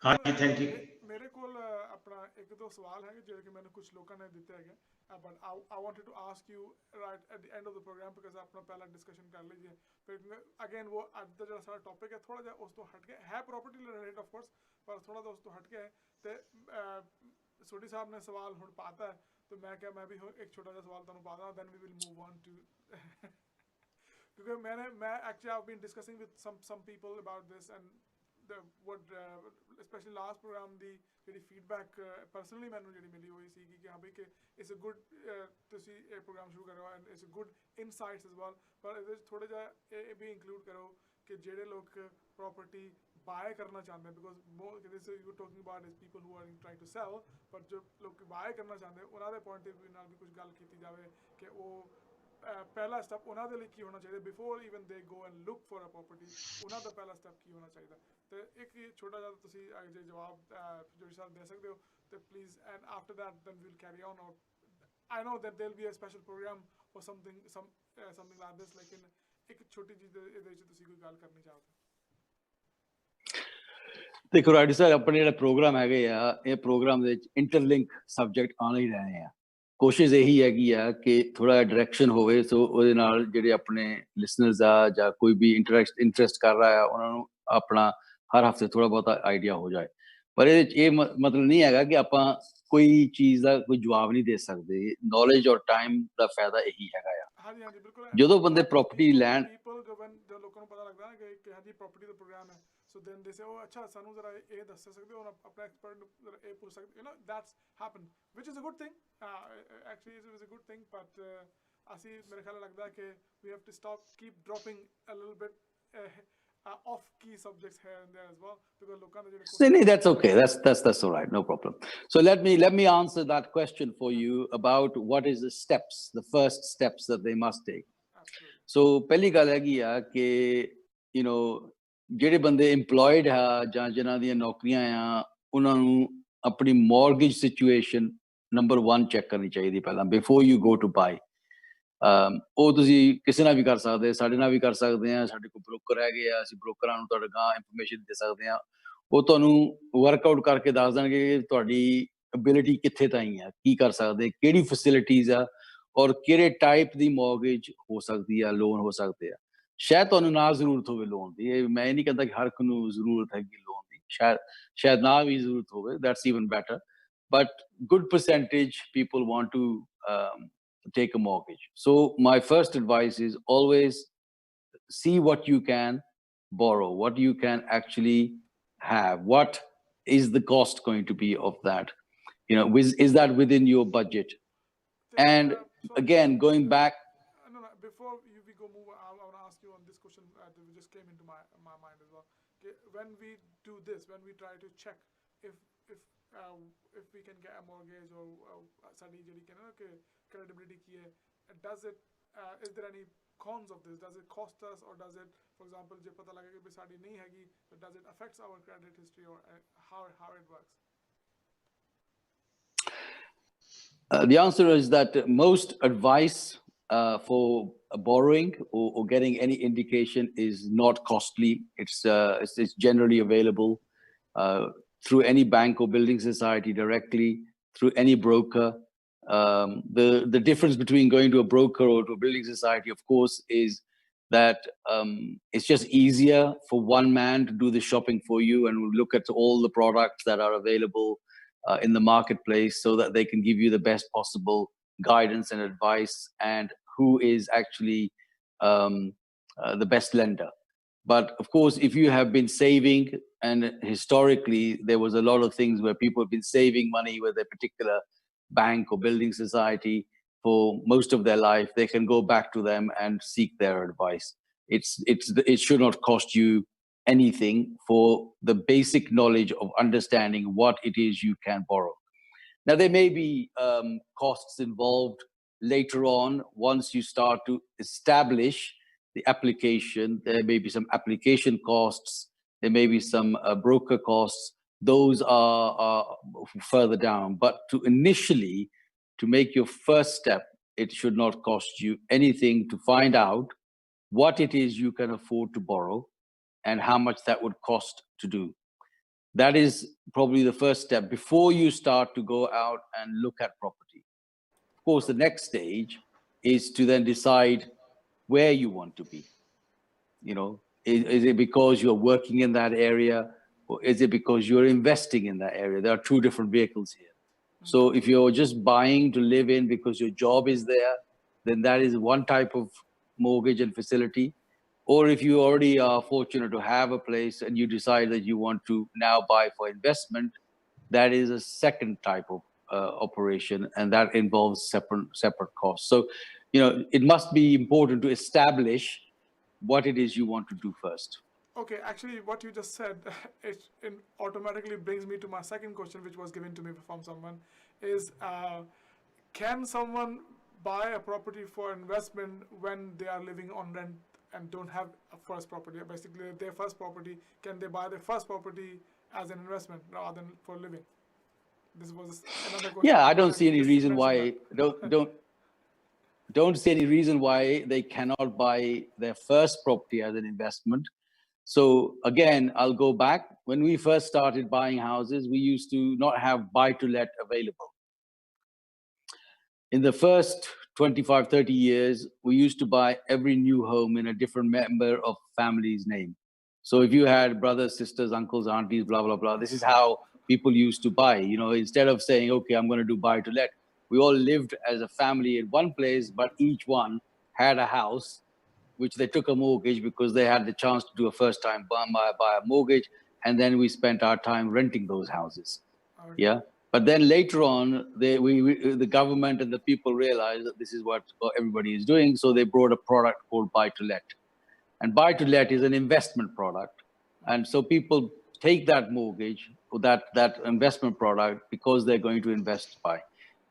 ਹਾਂਜੀ ਥੈਂਕ ਯੂ ਮੇਰੇ ਕੋਲ ਆਪਣਾ ਇੱਕ ਦੋ ਸਵਾਲ ਹੈਗੇ ਜਿਹੜੇ ਕਿ ਮੈਨੂੰ ਕੁਝ ਲੋਕਾਂ ਨੇ ਦਿੱਤੇ ਹੈਗੇ but I wanted to ask you right at the end of the program because ਆਪਣਾ ਪਹਿਲਾ ਡਿਸਕਸ਼ਨ ਕਰ ਲਈਏ ਫਿਰ ਅਗੇਨ ਉਹ ਅੱਜ ਦਾ ਜਿਹੜਾ ਸਾਡਾ ਟੌਪਿਕ ਹੈ ਥੋੜਾ ਜਿਹਾ ਉਸ ਤੋਂ ਹਟ ਕੇ ਹੈ ਪ੍ਰੋਪਰਟੀ ਰਿਲੇਟਡ ਆਫ ਕੋਰਸ ਪਰ ਥੋੜਾ ਜਿਹਾ ਉਸ ਤੋਂ ਹਟ ਕੇ ਹੈ ਤੇ ਸੋਢੀ ਸਾਹਿਬ ਨੇ ਸਵਾਲ ਹੁਣ ਪਾਤਾ ਹੈ तो मैं क्या मैं भी एक छोटा सा सवाल ਤੁਹਾਨੂੰ ਪਾਦਾ then we will move on to क्योंकि मैं actually I've been discussing with some people about this and what especially last program ਦੀ ਜਿਹੜੀ feedback personally ਮੈਨੂੰ ਜਿਹੜੀ ਮਿਲੀ ਹੋਈ ਸੀ ਕਿ ਹਾਂ ਬਈ ਕਿ it's a good ਤੁਸੀਂ ਇਹ ਪ੍ਰੋਗਰਾਮ ਸ਼ੁਰੂ ਕਰੋ and it's a good insights as well ਪਰ ਇਹਦੇ ਵਿੱਚ ਥੋੜਾ ਜਿਹਾ ਇਹ ਵੀ include ਕਰੋ ਕਿ ਜਿਹੜੇ ਲੋਕ property buy करना चाहते हैं because more जैसे you talking about is people who are trying to sell but जो लोग buy करना चाहते हैं उन्होंने point of view नाल भी कुछ गल की जावे कि वो पहला step उन्होंने लिए की होना चाहिए before even they go and look for a property उन्होंने पहला step की होना चाहिए तो एक छोटा सा तुसी अगर जवाब जो साहब दे सकते हो तो please and after that then we'll carry on or I know that there'll be a special program or something like this लेकिन एक छोटी चीज ਇਹਦੇ ਵਿੱਚ ਤੁਸੀਂ ਕੋਈ ਗੱਲ ਕਰਨੀ ਚਾਹੋ ਦੇਖੋ ਰਾਈਟ ਸਰ ਆਪਣੇ ਜਿਹੜਾ ਪ੍ਰੋਗਰਾਮ ਹੈਗੇ ਆ ਇਹ ਪ੍ਰੋਗਰਾਮ ਦੇ ਵਿੱਚ ਇੰਟਰਲਿੰਕ ਸਬਜੈਕਟ ਆਉਣੇ ਹੀ ਰਹਿਣੇ ਆ ਕੋਸ਼ਿਸ਼ ਇਹੀ ਹੈਗੀ ਆ ਕਿ ਥੋੜਾ ਡਾਇਰੈਕਸ਼ਨ ਹੋਵੇ ਸੋ ਉਹਦੇ ਨਾਲ ਜਿਹੜੇ ਆਪਣੇ ਲਿਸਨਰਸ ਆ ਜਾਂ ਕੋਈ ਵੀ ਇੰਟਰਸਟ ਕਰ ਰਿਹਾ ਆ ਉਹਨਾਂ ਨੂੰ ਆਪਣਾ ਹਰ ਹਫਤੇ ਥੋੜਾ ਬਹੁਤਾ ਆਈਡੀਆ ਹੋ ਜਾਏ ਪਰ ਇਹਦੇ ਵਿੱਚ ਇਹ ਮਤਲਬ ਨਹੀਂ ਹੈਗਾ ਕਿ ਆਪਾਂ ਕੋਈ ਚੀਜ਼ ਦਾ ਕੋਈ ਜਵਾਬ ਨਹੀਂ ਦੇ ਸਕਦੇ ਨੌਲੇਜ ਔਰ ਟਾਈਮ ਦਾ ਫਾਇਦਾ ਇਹੀ ਹੈਗਾ ਆ ਹਾਂਜੀ ਹਾਂਜੀ ਬਿਲਕੁਲ ਜਦੋਂ ਬੰਦੇ ਪ੍ਰੋਪਰਟੀ ਲੈਣ ਜਦੋਂ ਲੋਕਾਂ ਨੂੰ ਪਤਾ ਲੱਗਦਾ ਨਾ ਕਿ ਹਾਂਜੀ ਪ੍ਰੋਪਰਟੀ ਦਾ ਪ੍ਰੋਗਰਾਮ ਹੈ so then they say oh ਅੱਛਾ ਸਾਨੂੰ ਜ਼ਰਾ ਇਹ ਦੱਸ ਸਕਦੇ ਹੋ ਆਪਣਾ ਐਕਸਪਰਟ ਨੂੰ ਜ਼ਰਾ ਇਹ ਪੁੱਛ ਸਕਦੇ that's happened which is a good thing actually it was a good thing but ਅਸੀਂ ਮੇਰੇ ਖਿਆਲ ਲੱਗਦਾ ਕਿ we have to keep dropping a little bit off key subjects here and there as well because loਕਾਂ ਦੇ ਜਿਹੜੇ that's okay that's all right no problem so let me answer that question for you about what is the first steps that they must take so ਪਹਿਲੀ ਗੱਲ ਹੈਗੀ ਆ ਕਿ ਜਿਹੜੇ ਬੰਦੇ EMPLOYED ਆ ਜਾਂ ਜਿਨ੍ਹਾਂ ਦੀਆਂ ਨੌਕਰੀਆਂ ਆ ਉਹਨਾਂ ਨੂੰ ਆਪਣੀ mortgage situation number 1 ਚੈੱਕ ਕਰਨੀ ਚਾਹੀਦੀ ਪਹਿਲਾਂ before you go to buy ਉਹ ਤੁਸੀਂ ਕਿਸੇ ਨਾਲ ਵੀ ਕਰ ਸਕਦੇ ਸਾਡੇ ਨਾਲ ਵੀ ਕਰ ਸਕਦੇ ਆ ਸਾਡੇ ਕੋਲ ਬ੍ਰੋਕਰ ਹੈਗੇ ਆ ਅਸੀਂ ਬ੍ਰੋਕਰਾਂ ਨੂੰ ਤੁਹਾਡੇ ਗਾਂ ਇਨਫੋਰਮੇਸ਼ਨ ਦੇ ਸਕਦੇ ਆ ਉਹ ਤੁਹਾਨੂੰ ਵਰਕਆਊਟ ਕਰਕੇ ਦੱਸ ਦੇਣਗੇ ਕਿ ਤੁਹਾਡੀ ਐਬਿਲਿਟੀ ਕਿੱਥੇ ਤਾਈਂ ਆ ਕੀ ਕਰ ਸਕਦੇ ਕਿਹੜੀ ਫੈਸਿਲਿਟੀਜ਼ ਆ ਔਰ ਕਿਹੜੇ ਟਾਈਪ ਦੀ ਮੌਰਗੇਜ ਹੋ ਸਕਦੀ ਆ ਲੋਨ ਹੋ ਸਕਦੇ ਆ ਸ਼ਾਇਦ ਤੁਹਾਨੂੰ ਨਾ ਜ਼ਰੂਰਤ ਹੋਵੇ ਲੋਨ ਦੀ ਇਹ ਮੈਂ ਨਹੀਂ ਕਹਿੰਦਾ ਕਿ ਹਰ ਇੱਕ ਨੂੰ ਜ਼ਰੂਰਤ ਹੈਗੀ ਲੋਨ ਦੀ ਸ਼ਾਇਦ ਨਾ ਵੀ ਜ਼ਰੂਰਤ ਹੋਵੇ that's even better but good percentage people want to take a mortgage so my first advice is always see what you can borrow what you can actually have what is the cost going to be of that is that within your budget and again going back before we go move I want to ask you on this question that just came into my mind as well when we do this when we try to check if we can get a mortgage or ਸਾਡੀ ਜਿਹੜੀ ਕਹਿੰਦੇ ਕਿ credibility ਕੀ ਹੈ does it is there any cons of this does it cost us or does it for example ਜੇ ਪਤਾ ਲੱਗੇ ਕਿ ਸਾਡੀ ਨਹੀਂ ਹੈਗੀ does it affects our credit history or how it works the answer is that most advice for borrowing or getting any indication is not costly it's generally available through any bank or building society directly through any broker the difference between going to a broker or to a building society of course is that it's just easier for one man to do the shopping for you and look at all the products that are available in the marketplace so that they can give you the best possible guidance and advice and who is actually the best lender but of course if you have been saving and historically there was a lot of things where people have been saving money with a particular bank or building society for most of their life they can go back to them and seek their advice it should not cost you anything for the basic knowledge of understanding what it is you can borrow now there may be costs involved later on once you start to establish the application there may be some application costs there may be some broker costs those are further down but to initially to make your first step it should not cost you anything to find out what it is you can afford to borrow and how much that would cost to do that is probably the first step before you start to go out and look at property of course the next stage is to then decide where you want to be is it because you're working in that area or is it because you're investing in that area there are two different vehicles here so if you're just buying to live in because your job is there then that is one type of mortgage and facility or if you already are fortunate to have a place and you decide that you want to now buy for investment that is a second type of operation and that involves separate costs so it must be important to establish what it is you want to do first. Okay, actually what you just said it automatically brings me to my second question which was given to me from someone is can someone buy a property for investment when they are living on rent and don't have a first property basically their first property can they buy their first property as an investment rather than for living this was another question yeah I don't see any reason why don't see any reason why they cannot buy their first property as an investment So again, I'll go back. When we first started buying houses, we used to not have buy-to-let available. In the first 25, 30 years, we used to buy every new home in a different member of family's name. So if you had brothers, sisters, uncles, aunties, blah, blah, blah, this is how people used to buy. You know, instead of saying, okay, I'm going to do buy-to-let, we all lived as a family in one place, but each one had a house, which they took a mortgage because they had the chance to do a first-time buy a mortgage, and then we spent our time renting those houses. Okay. Yeah. But then later on, the government and the people realized that this is what everybody is doing. So they brought a product called buy-to-let. And buy-to-let is an investment product. And so people take that mortgage or that investment product because they're going to invest by.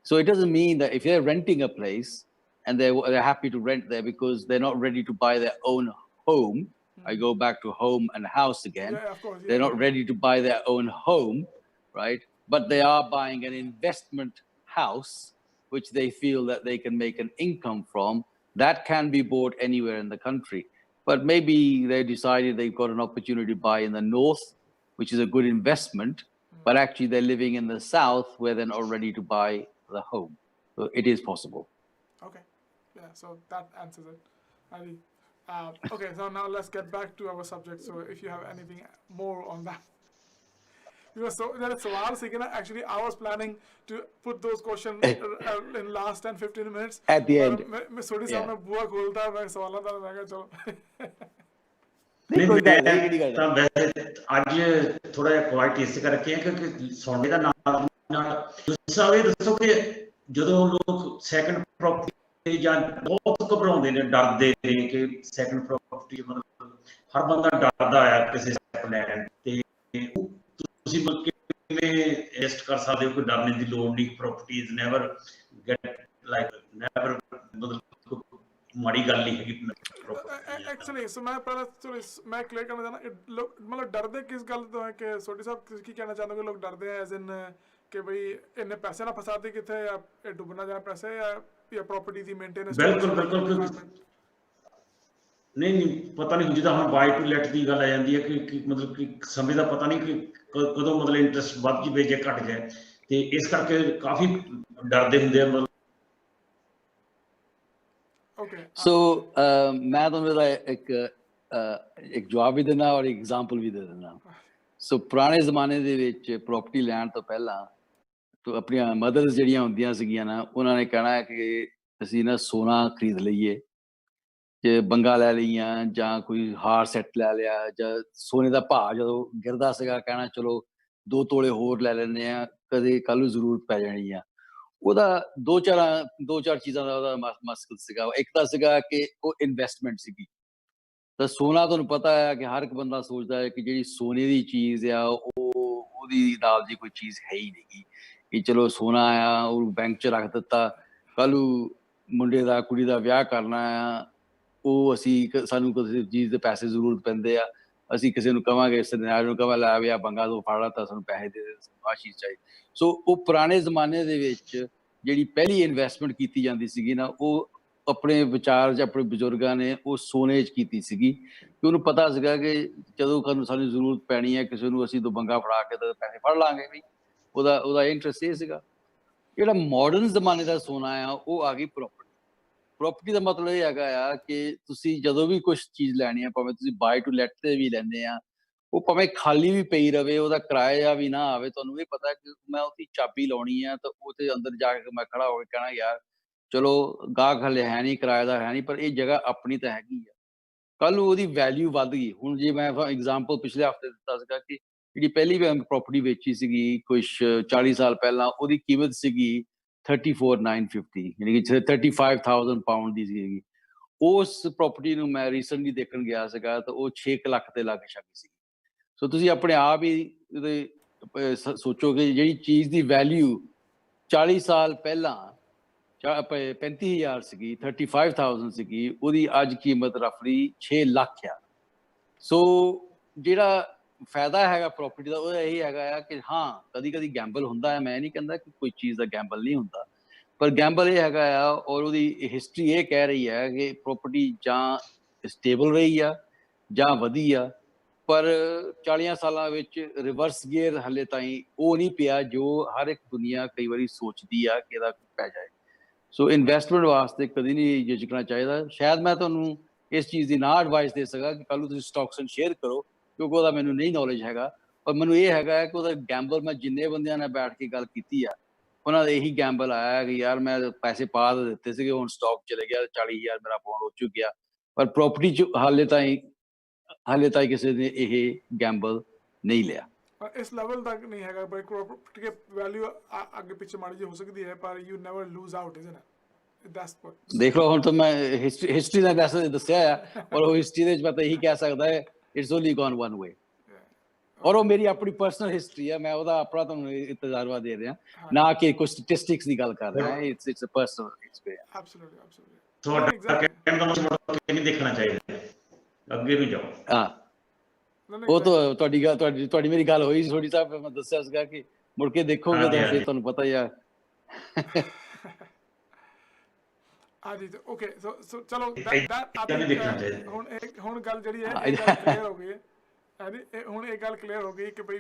So it doesn't mean that if they're renting a place and they're happy to rent there because they're not ready to buy their own home. I go back to home and house again. Yeah, of course. Yeah, they're not ready to buy their own home, right? But they are buying an investment house, which they feel that they can make an income from. That can be bought anywhere in the country. But maybe they decided they've got an opportunity to buy in the north, which is a good investment. But actually they're living in the south where they're not ready to buy the home. So it is possible. Okay. Yeah, so that answers it. Ali. Okay, so now let's get back to our subject. So if you have anything more on that. Because so that's actually I was planning to put those questions in last 10-15 minutes. At the end. Sodhi sahab ne bua kholta main sawalan da main kha chalo. ਨਹੀਂ ਮੈਂ ਤਾਂ ਵੈਸੇ ਅੱਜ ਥੋੜਾ ਜਿਹਾ quite ਇਸ ਕਰਕੇ ਹੈ ਕਿਉਂਕਿ ਸੋਨੇ ਦਾ ਨਾਲ ਤੁਸੀਂ ਇਹ ਦੱਸੋ ਕਿ ਜਦੋਂ ਲੋਕ ਸੈਕੰਡ ਪ੍ਰੋਪਰਟੀ ਜਾਂ ਬਹੁਤ ਘਬਰਾਉਂਦੇ ਨੇ ਡਰਦੇ ਨੇ ਕਿ ਸੈਕੰਡ ਪ੍ਰੋਪਰਟੀ ਮਤਲਬ ਹਰ ਬੰਦਾ ਡਰਦਾ ਆ ਕਿਸੇ ਸੈਕੰਡ ਲੈਣ ਤੇ ਤੁਸੀਂ ਕਿਵੇਂ ਇਨਵੈਸਟ ਕਰ ਸਕਦੇ ਹੋ ਕੋਈ ਡਰਨੇ ਦੀ ਲੋੜ ਨਹੀਂ properties never get like never ਮਤਲਬ ਮਾੜੀ ਗੱਲ ਨਹੀਂ ਹੈਗੀ एक्चुअली सो मैं पहले मैं क्लियर करना चाहना लोग मतलब डरते किस गल तो है कि सोडी साहब की कहना चाहते हो कि लोग डरते हैं एज इन कि भाई इन्हें पैसे ना फसाते कितने या डुबना जाए पैसे या प्रॉपर्टी दी मेंटेनेंस बिल्कुल नहीं पता नहीं जिदा हम बाय टू लेट ਦੀ ਗੱਲ ਆ ਜਾਂਦੀ ਹੈ ਕਿ ਮਤਲਬ ਕਿ ਸਮੇਂ ਦਾ ਪਤਾ ਨਹੀਂ ਕਿ ਕਦੋਂ ਮਤਲਬ ਇੰਟਰਸਟ ਵੱਧ ਜਾਵੇ ਜਾਂ ਘਟ ਜਾਏ ਤੇ ਇਸ ਕਰਕੇ ਕਾਫੀ ਡਰਦੇ ਹੁੰਦੇ ਆ So मैं तुम्हें एक जवाब भी देना और एक एग्जाम्पल भी दे देना. So पुराने ज़माने ਦੇ ਵਿੱਚ प्रॉपर्टी ਲੈਣ ਤੋਂ ਪਹਿਲਾਂ तो ਆਪਣੀਆਂ ਮਦਰਸ ਜਿਹੜੀਆਂ ਹੁੰਦੀਆਂ ਸੀਗੀਆਂ ਨਾ ਉਹਨਾਂ ਨੇ ਕਹਿਣਾ ਕਿ ਅਸੀਂ ਨਾ ਸੋਨਾ ਖਰੀਦ ਲਈਏ ਜੇ ਬੰਗਾ ਲੈ ਲਈਆਂ ਜਾਂ ਕੋਈ ਹਾਰ ਸੈੱਟ ਲੈ ਲਿਆ ਜਾਂ ਸੋਨੇ ਦਾ ਭਾਅ ਜਦੋਂ ਗਿਰਦਾ ਸੀਗਾ ਕਹਿਣਾ ਚਲੋ 2 ਤੋਲੇ ਹੋਰ ਲੈ ਲੈਂਦੇ ਆ ਕਦੇ ਕੱਲ ਨੂੰ ਜ਼ਰੂਰਤ ਪੈ ਜਾਣੀ ਆ. ਉਹਦਾ ਦੋ ਚਾਰ ਚੀਜ਼ਾਂ ਦਾ ਉਹਦਾ ਮਸਲ ਸੀਗਾ. ਇੱਕ ਤਾਂ ਸੀਗਾ ਕਿ ਉਹ ਇਨਵੈਸਟਮੈਂਟ ਸੀਗੀ ਤਾਂ ਸੋਨਾ ਤੁਹਾਨੂੰ ਪਤਾ ਹੈ ਕਿ ਹਰ ਇੱਕ ਬੰਦਾ ਸੋਚਦਾ ਹੈ ਕਿ ਜਿਹੜੀ ਸੋਨੇ ਦੀ ਚੀਜ਼ ਆ ਉਹਦੀ ਨਾਲ ਦੀ ਕੋਈ ਚੀਜ਼ ਹੈ ਹੀ ਨਹੀਂ ਕਿ ਚਲੋ ਸੋਨਾ ਆ ਉਹ ਬੈਂਕ 'ਚ ਰੱਖ ਦਿੱਤਾ ਕੱਲ ਨੂੰ ਮੁੰਡੇ ਦਾ ਕੁੜੀ ਦਾ ਵਿਆਹ ਕਰਨਾ ਆ ਉਹ ਅਸੀਂ ਸਾਨੂੰ ਕਿਸੇ ਚੀਜ਼ ਦੇ ਪੈਸੇ ਜ਼ਰੂਰਤ ਪੈਂਦੇ ਆ ਅਸੀਂ ਕਿਸੇ ਨੂੰ ਕਵਾਂਗੇ ਸਰਦਾਰ ਨੂੰ ਕਹਾਂ ਲੈ ਵੀ ਆ ਬੰਗਾ ਤੋਂ ਫੜਾ ਤਾਂ ਸਾਨੂੰ ਪੈਸੇ ਦੇ ਆ ਚੀਜ਼ ਚਾਹੀਦੀ. ਸੋ ਉਹ ਪੁਰਾਣੇ ਜ਼ਮਾਨੇ ਦੇ ਵਿੱਚ ਜਿਹੜੀ ਪਹਿਲੀ ਇਨਵੈਸਟਮੈਂਟ ਕੀਤੀ ਜਾਂਦੀ ਸੀਗੀ ਨਾ ਉਹ ਆਪਣੇ ਵਿਚਾਰ 'ਚ ਆਪਣੇ ਬਜ਼ੁਰਗਾਂ ਨੇ ਉਹ ਸੋਨੇ 'ਚ ਕੀਤੀ ਸੀਗੀ ਕਿ ਉਹਨੂੰ ਪਤਾ ਸੀਗਾ ਕਿ ਜਦੋਂ ਸਾਨੂੰ ਜ਼ਰੂਰਤ ਪੈਣੀ ਹੈ ਕਿਸੇ ਨੂੰ ਅਸੀਂ ਦੋ ਬੰਗਾ ਫੜਾ ਕੇ ਤਾਂ ਪੈਸੇ ਫੜ ਲਾਂਗੇ ਵੀ ਉਹਦਾ ਇੰਟਰਸਟ ਇਹ ਸੀਗਾ. ਜਿਹੜਾ ਮਾਡਰਨ ਜ਼ਮਾਨੇ ਦਾ ਸੋਨਾ ਆ ਉਹ ਆ ਗਈ ਪ੍ਰੋਪਰਟੀ ਦਾ ਮਤਲਬ ਇਹ ਹੈਗਾ ਆ ਕਿ ਤੁਸੀਂ ਜਦੋਂ ਵੀ ਕੁਛ ਚੀਜ਼ ਲੈਣੀ ਆ ਭਾਵੇਂ ਤੁਸੀਂ ਬਾਈ ਟੂ ਲੈਟ ਤੇ ਵੀ ਲੈਂਦੇ ਆ ਉਹ ਭਾਵੇਂ ਖਾਲੀ ਵੀ ਪਈ ਰਵੇ ਉਹਦਾ ਕਿਰਾਇਆ ਵੀ ਨਾ ਆਵੇ ਤੁਹਾਨੂੰ ਵੀ ਪਤਾ ਕਿ ਮੈਂ ਉਹਦੀ ਚਾਬੀ ਲਾਉਣੀ ਆ ਤਾਂ ਉਹਦੇ ਅੰਦਰ ਜਾ ਕੇ ਮੈਂ ਖੜਾ ਹੋ ਕੇ ਕਹਿਣਾ ਯਾਰ ਚਲੋ ਗਾਹਕ ਹਲੇ ਹੈ ਨਹੀਂ ਕਿਰਾਏਦਾਰ ਹੈ ਨਹੀਂ ਪਰ ਇਹ ਜਗ੍ਹਾ ਆਪਣੀ ਤਾਂ ਹੈਗੀ ਆ. ਕੱਲ ਨੂੰ ਉਹਦੀ ਵੈਲਿਊ ਵੱਧ ਗਈ. ਹੁਣ ਜੇ ਮੈਂ ਐਗਜ਼ਾਮਪਲ ਪਿਛਲੇ ਹਫ਼ਤੇ ਦਿੱਤਾ ਸੀਗਾ ਕਿ ਜਿਹੜੀ ਪਹਿਲੀ ਪ੍ਰੋਪਰਟੀ ਵੇਚੀ ਸੀਗੀ ਕੁਛ 40 ਸਾਲ ਪਹਿਲਾਂ ਉਹਦੀ ਕੀਮਤ ਸੀਗੀ 34,950 ਯਾਨੀ ਕਿ 35,000 ਪਾਉਂਡ ਦੀ ਸੀਗੀ. ਉਸ ਪ੍ਰੋਪਰਟੀ ਨੂੰ ਮੈਂ ਰੀਸੈਂਟਲੀ ਦੇਖਣ ਗਿਆ ਸੀਗਾ ਤਾਂ ਉਹ 6 ਲੱਖ ਦੇ ਲਾਗੇ ਛਾਗੇ ਸੀ. ਸੋ ਤੁਸੀਂ ਆਪਣੇ ਆਪ ਹੀ ਇਹਦੇ ਸੋਚੋ ਕਿ ਜਿਹੜੀ ਚੀਜ਼ ਦੀ ਵੈਲਿਊ 40 ਸਾਲ ਪਹਿਲਾਂ 35,000 ਸੀਗੀ 35,000 ਸੀਗੀ ਉਹਦੀ ਅੱਜ ਕੀਮਤ ਰਫਲੀ 6 ਲੱਖ ਆ. ਸੋ ਜਿਹੜਾ ਫਾਇਦਾ ਹੈਗਾ ਪ੍ਰੋਪਰਟੀ ਦਾ ਉਹ ਇਹ ਹੈਗਾ ਆ ਕਿ ਹਾਂ ਕਦੀ ਕਦੀ ਗੈਂਬਲ ਹੁੰਦਾ ਹੈ. ਮੈਂ ਨਹੀਂ ਕਹਿੰਦਾ ਕਿ ਕੋਈ ਚੀਜ਼ ਦਾ ਗੈਂਬਲ ਨਹੀਂ ਹੁੰਦਾ ਪਰ ਗੈਂਬਲ ਇਹ ਹੈਗਾ ਆ ਔਰ ਉਹਦੀ ਹਿਸਟਰੀ ਇਹ ਕਹਿ ਰਹੀ ਹੈ ਕਿ ਪ੍ਰੋਪਰਟੀ ਜਾਂ ਸਟੇਬਲ ਰਹੀ ਆ ਜਾਂ ਵਧੀ ਆ ਪਰ 40 ਸਾਲਾਂ ਵਿੱਚ ਰਿਵਰਸ ਗੇਅਰ ਹਲੇ ਤਾਈਂ ਉਹ ਨਹੀਂ ਪਿਆ ਜੋ ਹਰ ਇੱਕ ਦੁਨੀਆ ਕਈ ਵਾਰੀ ਸੋਚਦੀ ਆ ਕਿ ਇਹਦਾ ਪੈ ਜਾਏ। ਸੋ ਇਨਵੈਸਟਮੈਂਟ ਵਾਸਤੇ ਕਦੀ ਨਹੀਂ ਝਿਜਕਣਾ ਚਾਹੀਦਾ। ਸ਼ਾਇਦ ਮੈਂ ਤੁਹਾਨੂੰ ਇਸ ਚੀਜ਼ ਦੀ ਨਾ ਐਡਵਾਈਸ ਦੇ ਸਕਾਂ ਕਿ ਕੱਲ ਨੂੰ ਤੁਸੀਂ ਸਟਾਕਸ ਐਂਡ ਸ਼ੇਅਰ ਕਰੋ, ਕਿਉਂਕਿ ਉਹਦਾ ਮੈਨੂੰ ਨਹੀਂ ਨੌਲੇਜ ਹੈਗਾ। ਪਰ ਮੈਨੂੰ ਇਹ ਹੈਗਾ ਕਿ ਉਹਦਾ ਗੈਂਬਲ ਮੈਂ ਜਿੰਨੇ ਬੰਦਿਆਂ ਨਾਲ ਬੈਠ ਕੇ ਗੱਲ ਕੀਤੀ ਆ, ਉਹਨਾਂ ਦਾ ਇਹੀ ਗੈਂਬਲ ਆਇਆ ਕਿ ਯਾਰ ਮੈਂ ਪੈਸੇ ਪਾ ਦਿੱਤੇ ਸੀਗੇ, ਹੁਣ ਸਟਾਕ ਚਲੇ ਗਿਆ, 40,000 ਮੇਰਾ ਪਾਉਂਡ ਹੋ ਚੁੱਕਿਆ। ਪਰ ਪ੍ਰੋਪਰਟੀ 'ਚ ਹਾਲੇ ਤਾਈਂ ਕਿਸੇ ਨੇ ਇਹ ਗੈਂਬਲ ਨਹੀਂ ਲਿਆ। ਇਸ ਲੈਵਲ ਤੱਕ ਨਹੀਂ ਹੈਗਾ, ਬਈ ਪ੍ਰੋਪਰਟੀ ਦੀ ਵੈਲਿਊ ਅੱਗੇ ਪਿੱਛੇ ਮਾੜੀ ਜਿਹੀ ਹੋ ਸਕਦੀ ਹੈ, ਪਰ you never lose out, isn't it? That's what. ਦੇਖ ਲਓ, ਹੁਣ ਤਾਂ ਮੈਂ ਹਿਸਟਰੀ ਦਾ ਵੈਸੇ ਦੱਸਿਆ ਆ, ਪਰ ਉਹ ਹਿਸਟਰੀ ਦੇ ਵਿੱਚ ਮੈਂ ਤਾਂ ਇਹੀ ਕਹਿ ਸਕਦਾ ਹੈ, it's only gone one way. ਔਰ ਉਹ ਮੇਰੀ ਆਪਣੀ ਪਰਸਨਲ ਹਿਸਟਰੀ ਹੈ, ਮੈਂ ਉਹਦਾ ਆਪਣਾ ਤੁਹਾਨੂੰ ਤਜਰਬਾ ਦੇ ਰਿਹਾ, ਨਾ ਕਿ ਕੋਈ ਸਟੈਟਿਸਟਿਕਸ ਦੀ ਗੱਲ ਕਰ ਰਿਹਾ। It's a personal experience. Absolutely, absolutely. ਤੁਹਾਡਾ ਕਹਿਣ ਦਾ ਮਤਲਬ ਨਹੀਂ ਦੇਖਣਾ ਚਾਹੀਦਾ, ਅੱਗੇ ਨੂੰ ਜਾਓ। ਹਾਂ, ਉਹ ਤਾਂ ਤੁਹਾਡੀ ਮੇਰੀ ਗੱਲ ਹੋਈ ਥੋੜੀ ਸਾਹਿਬ, ਮੈਂ ਦੱਸਿਆ ਸੀਗਾ ਕਿ ਮੁੜ ਕੇ ਦੇਖੋਗੇ ਤਾਂ ਫਿਰ ਤੁਹਾਨੂੰ ਪਤਾ ਹੀ ਆ। ਹਾਂਜੀ, ਓਕੇ, ਸੋ ਚਲੋ ਹੁਣ ਗੱਲ ਜਿਹੜੀ ਹੈ ਕਲੀਅਰ ਹੋ ਗਈ ਹੈ। ਹੁਣ ਇਹ ਗੱਲ ਕਲੀਅਰ ਹੋ ਗਈ ਕਿ ਬਈ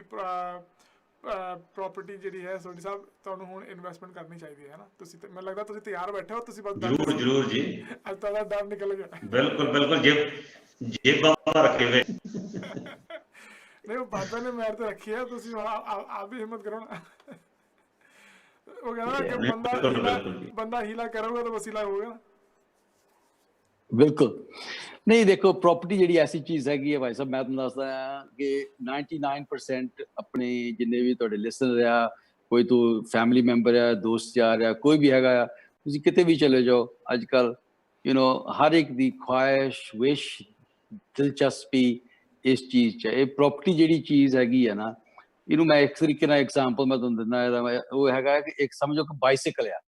ਪ੍ਰੋਪਰਟੀ ਜਿਹੜੀ ਹੈ ਸੋਢੀ ਸਾਹਿਬ, ਤੁਹਾਨੂੰ ਹੁਣ ਇਨਵੈਸਟਮੈਂਟ ਕਰਨੀ ਚਾਹੀਦੀ ਹੈ ਨਾ। ਤੁਸੀਂ ਮੈਨੂੰ ਲੱਗਦਾ ਤੁਸੀਂ ਤਿਆਰ ਬੈਠੇ ਹੋ, ਤੁਸੀਂ ਬਸ ਜ਼ਰੂਰ ਜੀ, ਅੱਜ ਤੁਹਾਡਾ ਡਰ ਨਿਕਲ ਗਿਆ। ਬਿਲਕੁਲ ਜੇਬਾਂ ਰੱਖੇ ਹੋਏ। ਨਹੀਂ, ਉਹ ਬਾਬਾ ਨੇ ਮੈਰ ਤੇ ਰੱਖੀ ਹੈ, ਤੁਸੀਂ ਆਪ ਵੀ ਹਿੰਮਤ ਕਰੋ ਨਾ। ਉਹ ਕਹਿੰਦਾ ਕਿ ਬੰਦਾ ਹੀਲਾ ਕਰੂਗਾ ਤਾਂ ਵਸੀਲਾ ਹੋਊਗਾ। ਬਿਲਕੁਲ ਨਹੀਂ, ਦੇਖੋ ਪ੍ਰੋਪਰਟੀ ਜਿਹੜੀ ਐਸੀ ਚੀਜ਼ ਹੈਗੀ ਹੈ ਭਾਈ ਸਾਹਿਬ, ਮੈਂ ਤੁਹਾਨੂੰ ਦੱਸਦਾ ਹਾਂ ਕਿ 99% ਆਪਣੇ ਜਿੰਨੇ ਵੀ ਤੁਹਾਡੇ ਲਿਸਨਰ ਆ, ਕੋਈ ਤੂੰ ਫੈਮਿਲੀ ਮੈਂਬਰ ਆ, ਦੋਸਤ ਯਾਰ ਆ, ਕੋਈ ਵੀ ਹੈਗਾ ਆ, ਤੁਸੀਂ ਕਿਤੇ ਵੀ ਚਲੇ ਜਾਓ ਅੱਜ ਕੱਲ੍ਹ, ਹਰ ਇੱਕ ਦੀ ਖੁਆਇਸ਼, ਵਿਸ਼, ਦਿਲਚਸਪੀ ਇਸ ਚੀਜ਼ 'ਚ। ਇਹ ਪ੍ਰੋਪਰਟੀ ਜਿਹੜੀ ਚੀਜ਼ ਹੈਗੀ ਆ ਨਾ, ਇਹਨੂੰ ਮੈਂ ਇੱਕ ਤਰੀਕੇ ਨਾਲ ਐਗਜ਼ਾਮਪਲ ਮੈਂ ਤੁਹਾਨੂੰ ਦਿੰਦਾ ਇਹਦਾ, ਉਹ ਹੈਗਾ ਕਿ ਇੱਕ ਸਮਝੋ ਕਿ ਬਾਈਸਾਈਕਲ ਆ।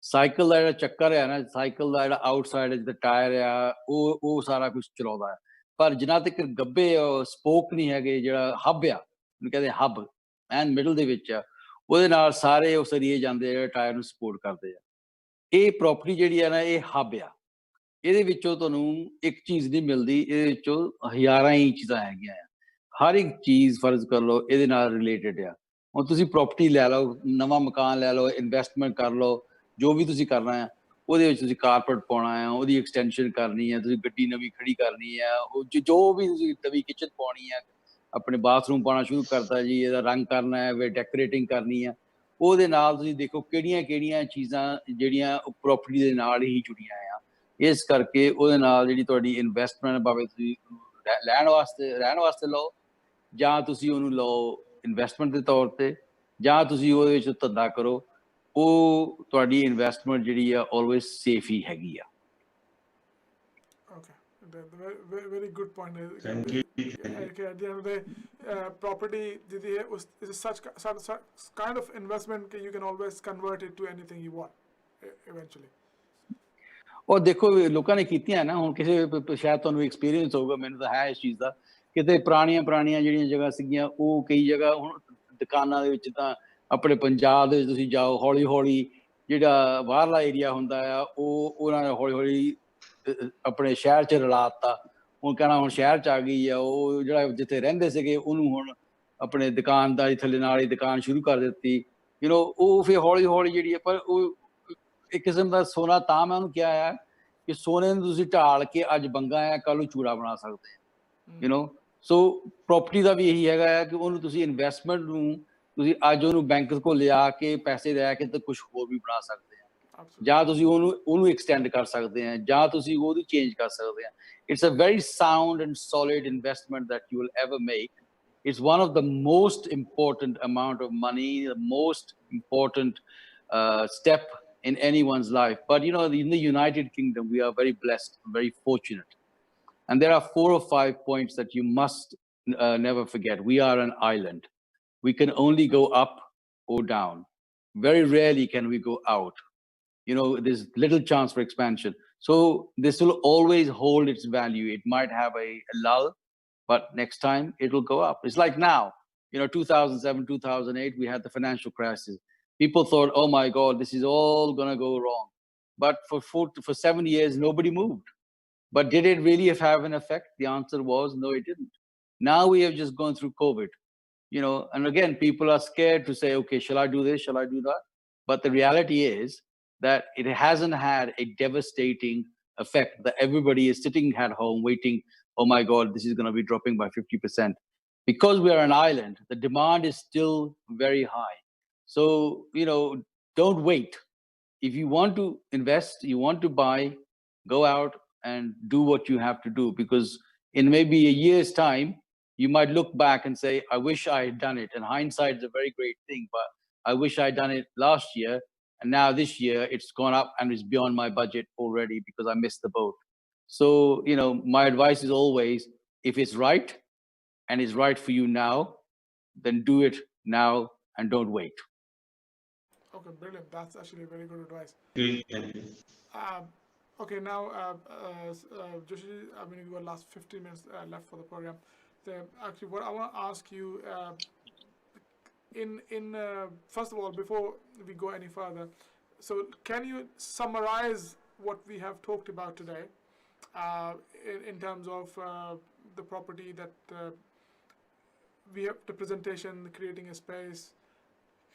ਸਾਈਕਲ ਦਾ ਜਿਹੜਾ ਚੱਕਰ ਹੈ ਨਾ, ਸਾਈਕਲ ਦਾ ਜਿਹੜਾ ਆਊਟਸਾਈਡ ਜਿਹਦਾ ਟਾਇਰ ਆ, ਉਹ ਸਾਰਾ ਕੁਝ ਚਲਾਉਂਦਾ ਹੈ। ਪਰ ਜਿੰਨਾ ਤੱਕ ਗੱਬੇ ਸਪੋਕ ਨਹੀਂ ਹੈਗੇ, ਜਿਹੜਾ ਹੱਬ ਆ, ਉਹਨੂੰ ਕਹਿੰਦੇ ਹੱਬ, ਐਨ ਮਿਡਲ ਦੇ ਵਿੱਚ ਆ, ਉਹਦੇ ਨਾਲ ਸਾਰੇ ਉਹ ਸਰੀਏ ਜਾਂਦੇ ਆ ਜਿਹੜੇ ਟਾਇਰ ਨੂੰ ਸਪੋਰਟ ਕਰਦੇ ਆ। ਇਹ ਪ੍ਰੋਪਰਟੀ ਜਿਹੜੀ ਆ ਨਾ, ਇਹ ਹੱਬ ਆ। ਇਹਦੇ ਵਿੱਚੋਂ ਤੁਹਾਨੂੰ ਇੱਕ ਚੀਜ਼ ਨਹੀਂ ਮਿਲਦੀ, ਇਹਦੇ ਵਿੱਚੋਂ ਹਜ਼ਾਰਾਂ ਹੀ ਚੀਜ਼ਾਂ ਹੈਗੀਆਂ ਆ। ਹਰ ਇੱਕ ਚੀਜ਼ ਫਰਜ਼ ਕਰ ਲਓ ਇਹਦੇ ਨਾਲ ਰਿਲੇਟਡ ਆ। ਹੁਣ ਤੁਸੀਂ ਪ੍ਰੋਪਰਟੀ ਲੈ ਲਓ, ਨਵਾਂ ਮਕਾਨ ਲੈ ਲਓ, ਇਨਵੈਸਟਮੈਂਟ ਕਰ ਲਓ, ਜੋ ਵੀ ਤੁਸੀਂ ਕਰਨਾ ਹੈ ਉਹਦੇ ਵਿੱਚ ਤੁਸੀਂ ਕਾਰਪੇਟ ਪਾਉਣਾ ਹੈ, ਉਹਦੀ ਐਕਸਟੈਂਸ਼ਨ ਕਰਨੀ ਹੈ, ਤੁਸੀਂ ਗੱਡੀ ਨਵੀਂ ਖੜੀ ਕਰਨੀ ਹੈ, ਉਹ ਜੋ ਵੀ ਤੁਸੀਂ ਨਵੀਂ ਕਿਚਨ ਪਾਉਣੀ ਹੈ, ਆਪਣੇ ਬਾਥਰੂਮ ਪਾਉਣਾ ਸ਼ੁਰੂ ਕਰਤਾ ਜੀ, ਇਹਦਾ ਰੰਗ ਕਰਨਾ ਹੈ, ਵੇ ਡੈਕੋਰੇਟਿੰਗ ਕਰਨੀ ਹੈ, ਉਹਦੇ ਨਾਲ ਤੁਸੀਂ ਦੇਖੋ ਕਿਹੜੀਆਂ ਚੀਜ਼ਾਂ ਜਿਹੜੀਆਂ ਪ੍ਰੋਪਰਟੀ ਦੇ ਨਾਲ ਹੀ ਜੁੜੀਆਂ ਆ। ਇਸ ਕਰਕੇ ਉਹਦੇ ਨਾਲ ਜਿਹੜੀ ਤੁਹਾਡੀ ਇਨਵੈਸਟਮੈਂਟ, ਭਾਵੇਂ ਤੁਸੀਂ ਰਹਿਣ ਵਾਸਤੇ ਲਓ, ਜਾਂ ਤੁਸੀਂ ਉਹਨੂੰ ਲਓ ਇਨਵੈਸਟਮੈਂਟ ਦੇ ਤੌਰ ਤੇ, ਜਾਂ ਤੁਸੀਂ ਉਹਦੇ ਵਿੱਚ ਧੰਦਾ ਕਰੋ, ਉਹ ਤੁਹਾਡੀ ਇਨਵੈਸਟਮੈਂਟ ਜਿਹੜੀ ਆ ਆਲਵੇਜ਼ ਸੇਫ ਹੀ ਹੈਗੀ ਆ। very good point. Thank you. At the end of the day, property is such kind of investment that you can always convert it to anything you want eventually. ਉਹ ਦੇਖੋ ਲੋਕਾਂ ਨੇ ਕੀਤੀਆਂ ਨਾ, ਹੁਣ ਕਿਸੇ ਸ਼ਾਇਦ ਤੁਹਾਨੂੰ ਐਕਸਪੀਰੀਅੰਸ ਹੋਊਗਾ, ਮੈਨੂੰ ਤਾਂ ਹੈ ਇਸ ਚੀਜ਼ ਦਾ, ਕਿਤੇ ਪੁਰਾਣੀਆਂ ਜਿਹੜੀਆਂ ਜਗ੍ਹਾ ਸੀਗੀਆਂ, ਉਹ ਕਈ ਜਗ੍ਹਾ ਹੁਣ ਦੁਕਾਨਾਂ ਦੇ ਵਿੱਚ, ਤਾਂ ਆਪਣੇ ਪੰਜਾਬ ਦੇ ਵਿੱਚ ਤੁਸੀਂ ਜਾਓ, ਹੌਲੀ ਜਿਹੜਾ ਬਾਹਰਲਾ ਏਰੀਆ ਹੁੰਦਾ ਆ, ਉਹਨਾਂ ਨੇ ਹੌਲੀ ਆਪਣੇ ਸ਼ਹਿਰ 'ਚ ਰਲਾਤਾ। ਹੁਣ ਕਹਿਣਾ ਹੁਣ ਸ਼ਹਿਰ 'ਚ ਆ ਗਈ ਆ, ਉਹ ਜਿਹੜਾ ਜਿੱਥੇ ਰਹਿੰਦੇ ਸੀਗੇ ਉਹਨੂੰ ਹੁਣ ਆਪਣੇ ਦੁਕਾਨਦਾਰੀ ਥੱਲੇ ਨਾਲ ਹੀ ਦੁਕਾਨ ਸ਼ੁਰੂ ਕਰ ਦਿੱਤੀ। ਉਹ ਫਿਰ ਹੌਲੀ ਜਿਹੜੀ ਹੈ, ਪਰ ਉਹ ਇੱਕ ਕਿਸਮ ਦਾ ਸੋਨਾ, ਤਾਂ ਮੈਂ ਉਹਨੂੰ ਕਿਹਾ ਆ ਕਿ ਸੋਨੇ ਨੂੰ ਤੁਸੀਂ ਢਾਲ ਕੇ ਅੱਜ ਬੰਗਾ ਆ, ਕੱਲ੍ਹ ਨੂੰ ਚੂੜਾ ਬਣਾ ਸਕਦੇ ਆ। ਸੋ ਪ੍ਰੋਪਰਟੀ ਦਾ ਵੀ ਇਹੀ ਹੈਗਾ ਆ ਕਿ ਉਹਨੂੰ ਤੁਸੀਂ ਇਨਵੈਸਟਮੈਂਟ ਨੂੰ ਤੁਸੀਂ ਅੱਜ ਉਹਨੂੰ ਬੈਂਕ ਕੋਲ ਲਿਆ ਕੇ ਪੈਸੇ ਲੈ ਕੇ ਤੇ ਕੁਝ ਹੋਰ ਵੀ ਬਣਾ ਸਕਦੇ ਆ, ਜਾਂ ਤੁਸੀਂ ਉਹਨੂੰ ਐਕਸਟੈਂਡ ਕਰ ਸਕਦੇ ਆ, ਜਾਂ ਤੁਸੀਂ ਉਹਦੀ ਚੇਂਜ ਕਰ ਸਕਦੇ ਆ। It's a very sound and solid investment that you will ever make. It's one of the most important amount of money, the most important step in anyone's life. But in the United Kingdom, we are very blessed, very fortunate. And there are 4 or 5 points that you must never forget. We are an island. We can only go up or down. Very rarely can we go out. There's little chance for expansion. So this will always hold its value. It might have a lull, but next time it will go up. It's like now, 2007, 2008, we had the financial crisis. People thought, oh my God, this is all going to go wrong. But for 7 years, nobody moved. But did it really have an effect? The answer was no, it didn't. Now we have just gone through COVID, you know, and again, people are scared to say, okay, shall I do this? Shall I do that? But the reality is that it hasn't had a devastating effect, that everybody is sitting at home waiting, oh my God, this is going to be dropping by 50%. Because we are an island, the demand is still very high. So, you know, don't wait. If you want to invest, you want to buy, go out and do what you have to do, because in maybe a year's time, you might look back and say, I wish I had done it. And hindsight is a very great thing, but I wish I had done it last year. And now this year it's gone up and it's beyond my budget already because I missed the boat. So, you know, my advice is always, if it's right and it's right for you now, then do it now and don't wait. Okay, brilliant. That's actually very good advice. Okay. Um, okay, now, Joshi, I mean, we got last 15 minutes left for the program. Actually, what I want to ask you, first of all, before we go any further, so can you summarize what we have talked about today in terms of the property that we have, the presentation, creating a space,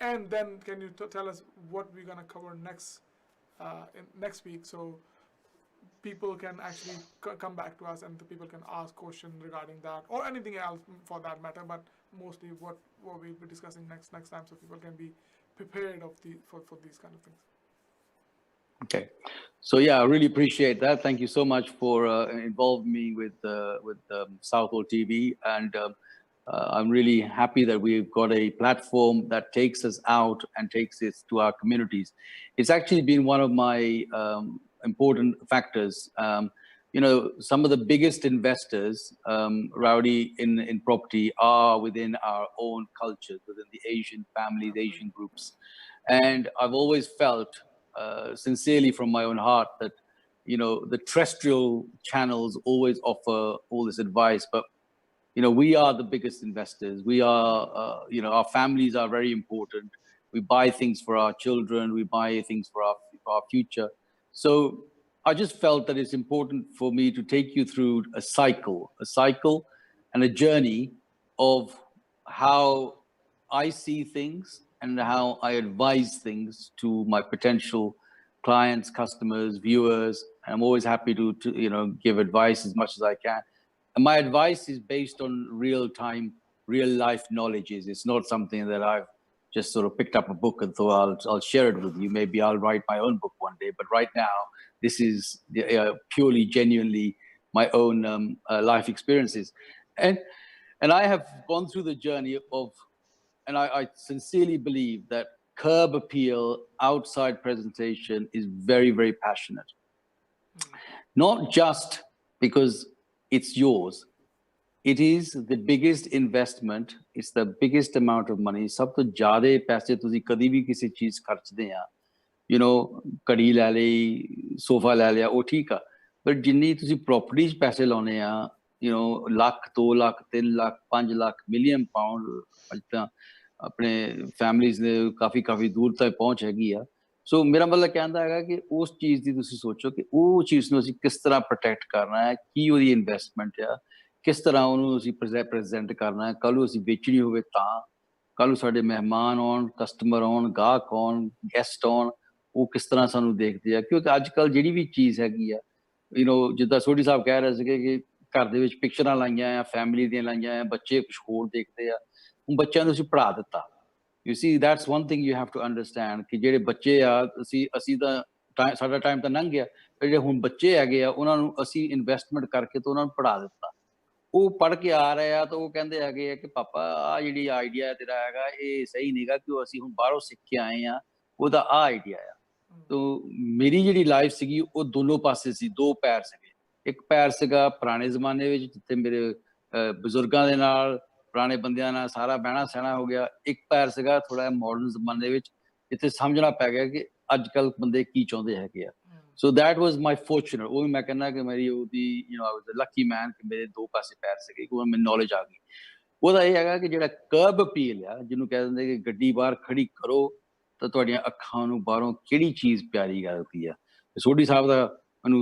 and then can you tell us what we're gonna cover next next week, so people can actually come back to us and the people can ask questions regarding that or anything else for that matter, but mostly what we'll be discussing next time, so people can be prepared for these kind of things. Okay, so yeah, I really appreciate that. Thank you so much for involving me with Southall TV, and I'm really happy that we've got a platform that takes us out and takes it to our communities. It's actually been one of my important factors. You know, some of the biggest investors, Rowdy, in property are within our own culture, within the Asian families, Asian groups. And I've always felt sincerely from my own heart that, you know, the terrestrial channels always offer all this advice, but you know, we are the biggest investors. We are, you know, our families are very important. We buy things for our children. We buy things for our future. So I just felt that it's important for me to take you through a cycle and a journey of how I see things and how I advise things to my potential clients, customers, viewers. And I'm always happy to you know, give advice as much as I can. And my advice is based on real-time, real-life knowledges. It's not something that I've just sort of picked up a book and thought I'll share it with you. Maybe I'll write my own book one day. But right now, this is purely, genuinely my own life experiences. And I have gone through the journey of, and I sincerely believe that curb appeal, outside presentation is very, very passionate. Not just because it's yours. It is the biggest investment. It's the biggest amount of money. सब तो ज़्यादा पैसे तुझे कभी भी किसी चीज़ खर्चते हैं, you know, कड़ी ले ली, सोफा ले लिया, वो ठीक है. But जिन्नी तुझे properties पैसे लाने हैं, you know, lakh, 2 lakh, 3 lakh, 5 lakh, million pound, अल्टा अपने families ने काफी दूर तक पहुंच हैगी है. सो मेरा मतलब कहना है कि उस चीज़ ਦੀ ਤੁਸੀਂ ਸੋਚੋ ਕਿ ਉਹ ਚੀਜ਼ ਨੂੰ ਅਸੀਂ ਕਿਸ ਤਰ੍ਹਾਂ ਪ੍ਰੋਟੈਕਟ ਕਰਨਾ ਹੈ, ਕੀ ਉਹਦੀ ਇਨਵੈਸਟਮੈਂਟ ਆ, ਕਿਸ ਤਰ੍ਹਾਂ ਉਹਨੂੰ ਅਸੀਂ ਪ੍ਰੈਜ਼ੈਂਟ ਕਰਨਾ ਹੈ, ਕੱਲ ਨੂੰ ਅਸੀਂ ਵੇਚਣੀ ਹੋਵੇ ਤਾਂ, ਕੱਲ ਨੂੰ ਸਾਡੇ ਮਹਿਮਾਨ ਆਉਣ, ਕਸਟਮਰ ਆਉਣ, ਗਾਹਕ ਆਉਣ, ਗੈਸਟ ਆਉਣ, ਉਹ ਕਿਸ ਤਰ੍ਹਾਂ ਸਾਨੂੰ ਦੇਖਦੇ ਆ. ਕਿਉਂਕਿ ਅੱਜ ਕੱਲ ਜਿਹੜੀ ਵੀ ਚੀਜ਼ ਹੈਗੀ ਆ, ਯੂ نو, ਜਿੱਦਾਂ ਸੋਢੀ ਸਾਹਿਬ ਕਹਿ ਰਹੇ ਸੀਗੇ ਕਿ ਘਰ ਦੇ ਵਿੱਚ ਪਿਕਚਰਾਂ ਲਾਈਆਂ ਆ, ਫੈਮਿਲੀ ਦੀਆਂ ਲਾਈਆਂ ਆ, ਬੱਚੇ ਕੁਝ ਹੋਰ ਦੇਖਦੇ ਆ, ਹੁਣ ਬੱਚਿਆਂ ਨੂੰ ਅਸੀਂ ਪੜ੍ਹਾ ਦਿੱਤਾ. You see, that's one thing you have to understand ਕਿ ਜਿਹੜੇ ਬੱਚੇ ਆ, ਅਸੀਂ ਤਾਂ ਸਾਡਾ ਟਾਈਮ ਤਾਂ ਲੰਘ ਗਿਆ, ਜਿਹੜੇ ਹੁਣ ਬੱਚੇ ਹੈਗੇ ਆ ਉਹਨਾਂ ਨੂੰ ਅਸੀਂ ਇਨਵੈਸਟਮੈਂਟ ਕਰਕੇ ਤਾਂ ਉਹਨਾਂ ਨੂੰ ਪੜ੍ਹਾ ਦਿੱਤਾ. ਉਹ ਪੜ੍ਹ ਕੇ ਆ ਰਹੇ ਆ ਤਾਂ ਉਹ ਕਹਿੰਦੇ ਹੈਗੇ ਆ ਕਿ ਪਾਪਾ ਆ ਜਿਹੜੀ ਆਈਡੀਆ ਤੇਰਾ ਹੈਗਾ ਇਹ ਸਹੀ ਨਹੀਂਗਾ, ਕਿ ਅਸੀਂ ਹੁਣ ਬਾਹਰੋਂ ਸਿੱਖ ਕੇ ਆਏ ਆ, ਉਹਦਾ ਆ ਆਈਡੀਆ ਆ. ਤੋ ਮੇਰੀ ਜਿਹੜੀ ਲਾਈਫ ਸੀਗੀ ਉਹ ਦੋਨੋਂ ਪਾਸੇ ਸੀ, ਦੋ ਪੈਰ ਸੀਗੇ. ਇੱਕ ਪੈਰ ਸੀਗਾ ਪੁਰਾਣੇ ਜ਼ਮਾਨੇ ਵਿੱਚ ਜਿੱਥੇ ਮੇਰੇ ਬਜ਼ੁਰਗਾਂ ਦੇ ਨਾਲ, ਪੁਰਾਣੇ ਬੰਦਿਆਂ ਨਾਲ ਸਾਰਾ ਬਹਿਣਾ ਸਹਿਣਾ ਹੋ ਗਿਆ. ਇੱਕ ਪੈਰ ਸੀਗਾ ਥੋੜਾ ਮਾਡਰਨ ਜ਼ਮਾਨੇ ਵਿੱਚ ਜਿੱਥੇ ਸਮਝਣਾ ਪੈ ਗਿਆ ਕਿ ਅੱਜ ਕੱਲ ਬੰਦੇ ਕੀ ਚਾਹੁੰਦੇ ਹੈਗੇ ਆ. So that was my fortunate. ਉਹ ਵੀ ਮੈਂ ਕਹਿੰਦਾ ਕਿ ਮੇਰੀ ਉਹਦੀ, you know, I was a Lucky ਮੈਨ ਕਿ ਮੇਰੇ ਦੋ ਪਾਸੇ ਪੈਰ ਸੀਗੇ, ਕਿ ਮੈਨੂੰ ਨੌਲੇਜ ਆ ਗਈ. ਉਹਦਾ ਇਹ ਹੈਗਾ ਕਿ ਜਿਹੜਾ ਕਰਬ ਅਪੀਲ ਆ, ਜਿਹਨੂੰ ਕਹਿ ਦਿੰਦੇ ਕਿ ਗੱਡੀ ਬਾਹਰ ਖੜੀ ਕਰੋ ਤਾਂ ਤੁਹਾਡੀਆਂ ਅੱਖਾਂ ਨੂੰ ਬਾਹਰੋਂ ਕਿਹੜੀ ਚੀਜ਼ ਪਿਆਰੀ ਲੱਗਦੀ ਆ. ਸੋਢੀ ਸਾਹਿਬ ਦਾ ਮੈਨੂੰ